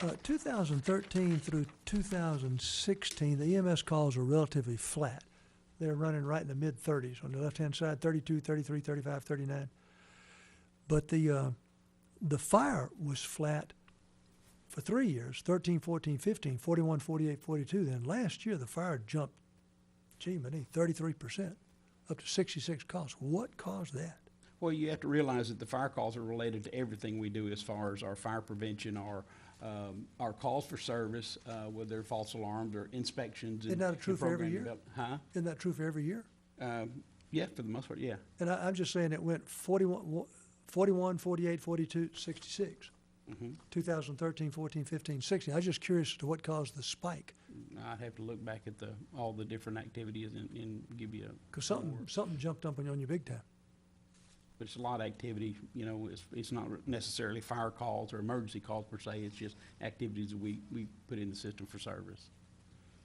Uh, 2013 through 2016, the EMS calls are relatively flat. They're running right in the mid-30s. On the left-hand side, 32, 33, 35, 39. But the fire was flat for 3 years, 13, 14, 15, 41, 48, 42. Then last year, the fire jumped, 33%, up to 66 calls. What caused that? Well, you have to realize that the fire calls are related to everything we do as far as our fire prevention, our calls for service, whether they're false alarms or inspections. Isn't that and true for every program year? Huh? Isn't that true for every year? Yeah, for the most part, yeah. And I'm just saying it went 41, 48, 42, 66. 2013, 14, 15, 16. I was just curious as to what caused the spike. I'd have to look back at all the different activities and give you a. Because something jumped up on you big time. But it's a lot of activity, you know, it's not necessarily fire calls or emergency calls per se, it's just activities that we put in the system for service.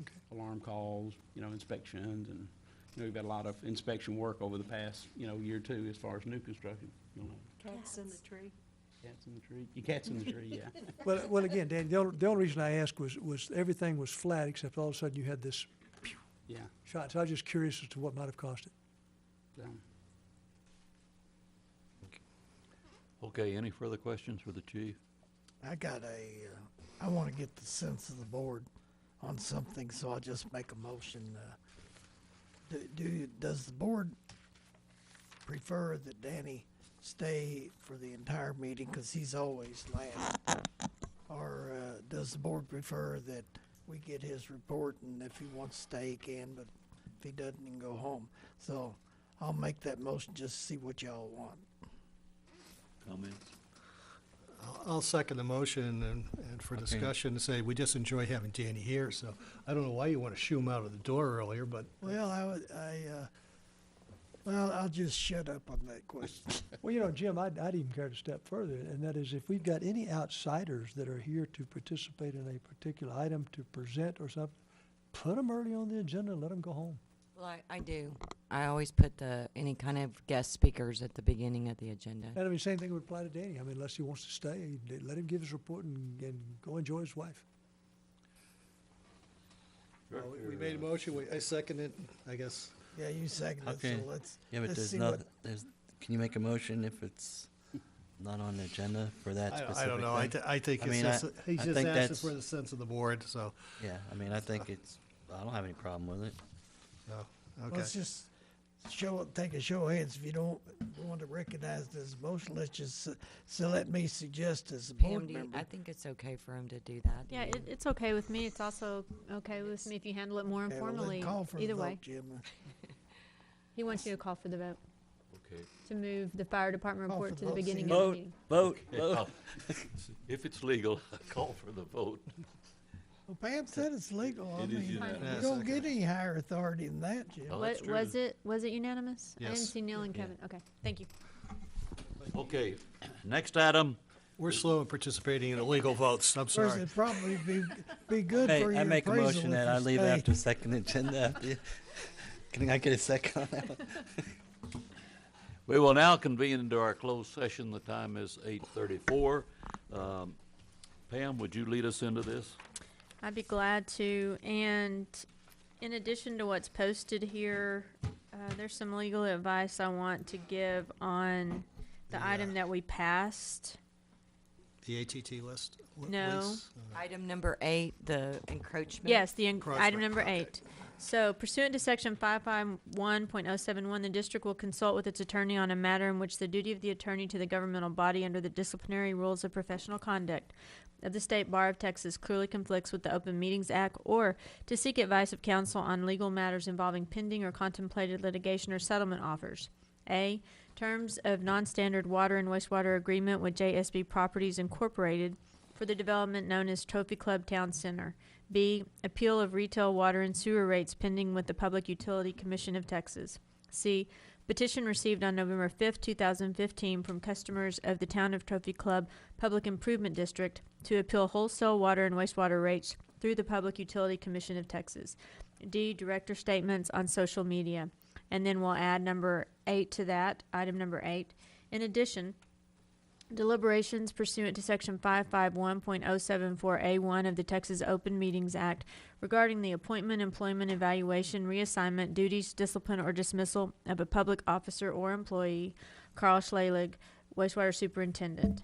Okay. Alarm calls, you know, inspections, and, you know, we've had a lot of inspection work over the past, you know, year or two as far as new construction. You know, Cats in the tree. cats in the tree, cats in the tree, yeah. Well, again, Dan, the only reason I asked was everything was flat except all of a sudden you had this Yeah. shot. So I was just curious as to what might have caused it. So, Okay, any further questions for the chief? I got I want to get the sense of the board on something, so I'll just make a motion. Does the board prefer that Danny stay for the entire meeting, because he's always last? Or does the board prefer that we get his report, and if he wants to stay, he can, but if he doesn't, he can go home? So I'll make that motion just to see what y'all want. Comments? I'll second the motion and for discussion to say, we just enjoy having Danny here, so I don't know why you want to shoo him out of the door earlier, but Well, well, I'll just shut up on that question. Well, you know, Jim, I'd even care to step further, and that is if we've got any outsiders that are here to participate in a particular item to present or something, put them early on the agenda and let them go home. Well, I do. I always put any kind of guest speakers at the beginning of the agenda. And I mean, same thing would apply to Danny. I mean, unless he wants to stay, let him give his report and go enjoy his wife. well, we made a motion, I second it, I guess. Yeah, you seconded it, Okay. so let's, Yeah, but let's there's see no, what, can you make a motion if it's not on the agenda for that specific I don't know, I thing? think I it's mean, just, he's I just think asking that's- for the sense of the board, so, Yeah, I mean, I think I don't have any problem with it. okay. let's just take a show of hands. If you don't want to recognize this motion, let's just, so let me suggest as a Pam, board member. I think it's okay for him to do that. Yeah, it's okay with me. It's also okay with me if you handle it more Okay, well, then informally. call for the Either vote, way, Jim. he wants you to call for the vote Okay. to move the fire department Call report for to the the vote, beginning see. of the meeting. Vote, If it's legal, I call for the vote. Well, Pam said it's legal. I It is mean, unanimous. you don't get any higher authority than that, Jim. Oh, that's What, true. was it unanimous? I didn't Yes. see Neil and Kevin. Okay, thank you. Okay, next item, We're slow in participating in illegal votes, I'm Of course, sorry. it'd probably be good Hey, for your I make a appraisal motion if that you I leave stay. after second agenda after you. Can I get a second on that one? we will now convene into our closed session. The time is 8:34. Pam, would you lead us into this? I'd be glad to. And in addition to what's posted here, there's some legal advice I want to give on the item that we passed. The ATT list? No. lease? Item number 8, the encroachment. Yes, item Encroachment, number okay. 8. So pursuant to section 551.071, the district will consult with its attorney on a matter in which the duty of the attorney to the governmental body under the disciplinary rules of professional conduct of the State Bar of Texas clearly conflicts with the Open Meetings Act, or to seek advice of counsel on legal matters involving pending or contemplated litigation or settlement offers. A. Terms of non-standard water and wastewater agreement with JSB Properties Incorporated for the development known as Trophy Club Town Center. B. Appeal of retail water and sewer rates pending with the Public Utility Commission of Texas. C. Petition received on November 5th, 2015 from customers of the Town of Trophy Club Public Improvement District to appeal wholesale water and wastewater rates through the Public Utility Commission of Texas. D. Director statements on social media. And then we'll add number 8 to that, item number 8. In addition, deliberations pursuant to section 551.074A1 of the Texas Open Meetings Act regarding the appointment, employment, evaluation, reassignment, duties, discipline, or dismissal of a public officer or employee, Carl Schlelig, wastewater superintendent.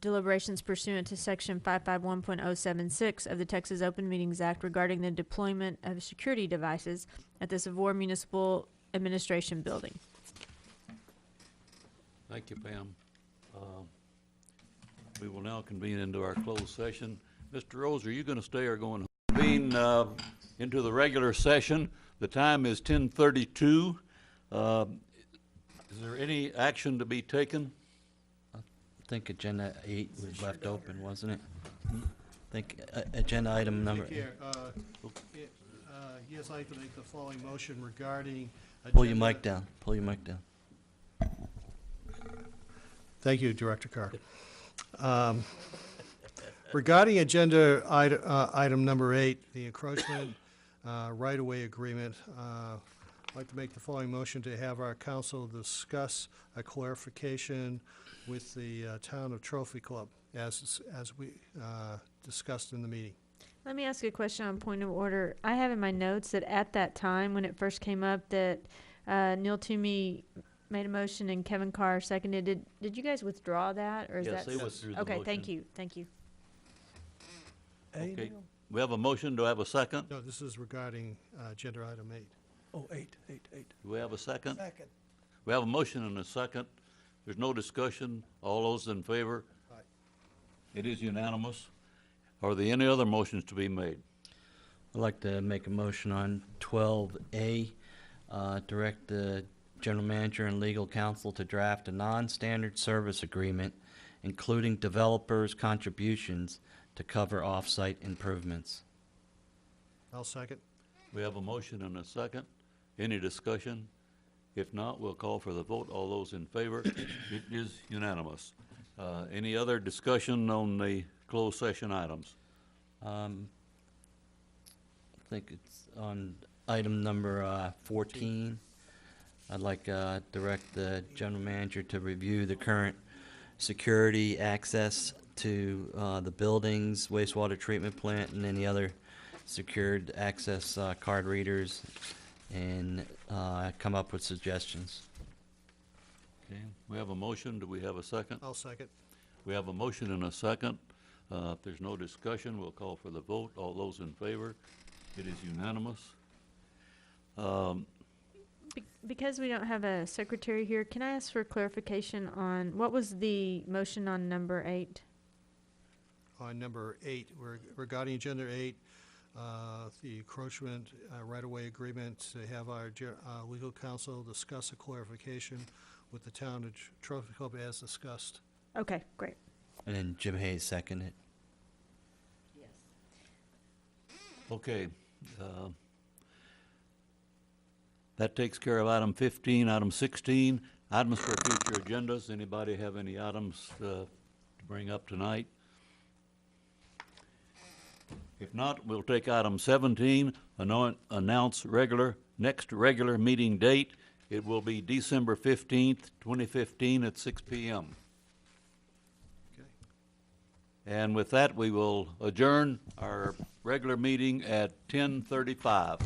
Deliberations pursuant to section 551.076 of the Texas Open Meetings Act regarding the deployment of security devices at the Savor Municipal Administration Building. Thank you, Pam. We will now convene into our closed session. Mr. Rose, are you going to stay or going home? Convene into the regular session. The time is 10:32. Is there any action to be taken? I think agenda 8 was left open, wasn't it? I think agenda item number. Here, yes, I'd like to make the following motion regarding. Pull your agenda- mic down. Pull your mic down. Thank you, Director Carr. Regarding agenda item number 8, the encroachment right-of-way agreement, I'd like to make the following motion to have our council discuss a clarification with the town of Trophy Club as we discussed in the meeting. Let me ask you a question on point of order. I have in my notes that at that time, when it first came up, that Neil Toomey made a motion and Kevin Carr seconded. Did you guys withdraw that, or is Yes, that? they withdrew the Okay, thank motion. you, thank you. Okay. We have a motion. Do I have a second? No, this is regarding agenda item 8. Oh, eight. Do we have a second? Second. We have a motion and a second. There's no discussion. All those in favor? Aye. It is unanimous. Are there any other motions to be made? I'd like to make a motion on 12A, direct the general manager and legal counsel to draft a non-standard service agreement, including developers' contributions to cover off-site improvements. I'll second. We have a motion and a second. Any discussion? If not, we'll call for the vote. All those in favor? It is unanimous. Any other discussion on the closed session items? I think it's on item number 14. I'd like direct the general manager to review the current security access to the buildings, wastewater treatment plant, and any other secured access card readers, and come up with suggestions. Okay, we have a motion. Do we have a second? I'll second. We have a motion and a second. If there's no discussion, we'll call for the vote. All those in favor? It is unanimous. Because we don't have a secretary here, can I ask for clarification on, what was the motion on number 8? On number 8, regarding agenda 8, the encroachment right-of-way agreement, to have our legal counsel discuss a clarification with the town of Trophy Club as discussed. Okay, great. And then Jim Hayes seconded. Okay. That takes care of item 15. Item 16, items for future agendas. Anybody have any items to bring up tonight? If not, we'll take item 17, announce next regular meeting date. It will be December 15th, 2015 at 6 p.m. Okay. And with that, we will adjourn our regular meeting at 10:35.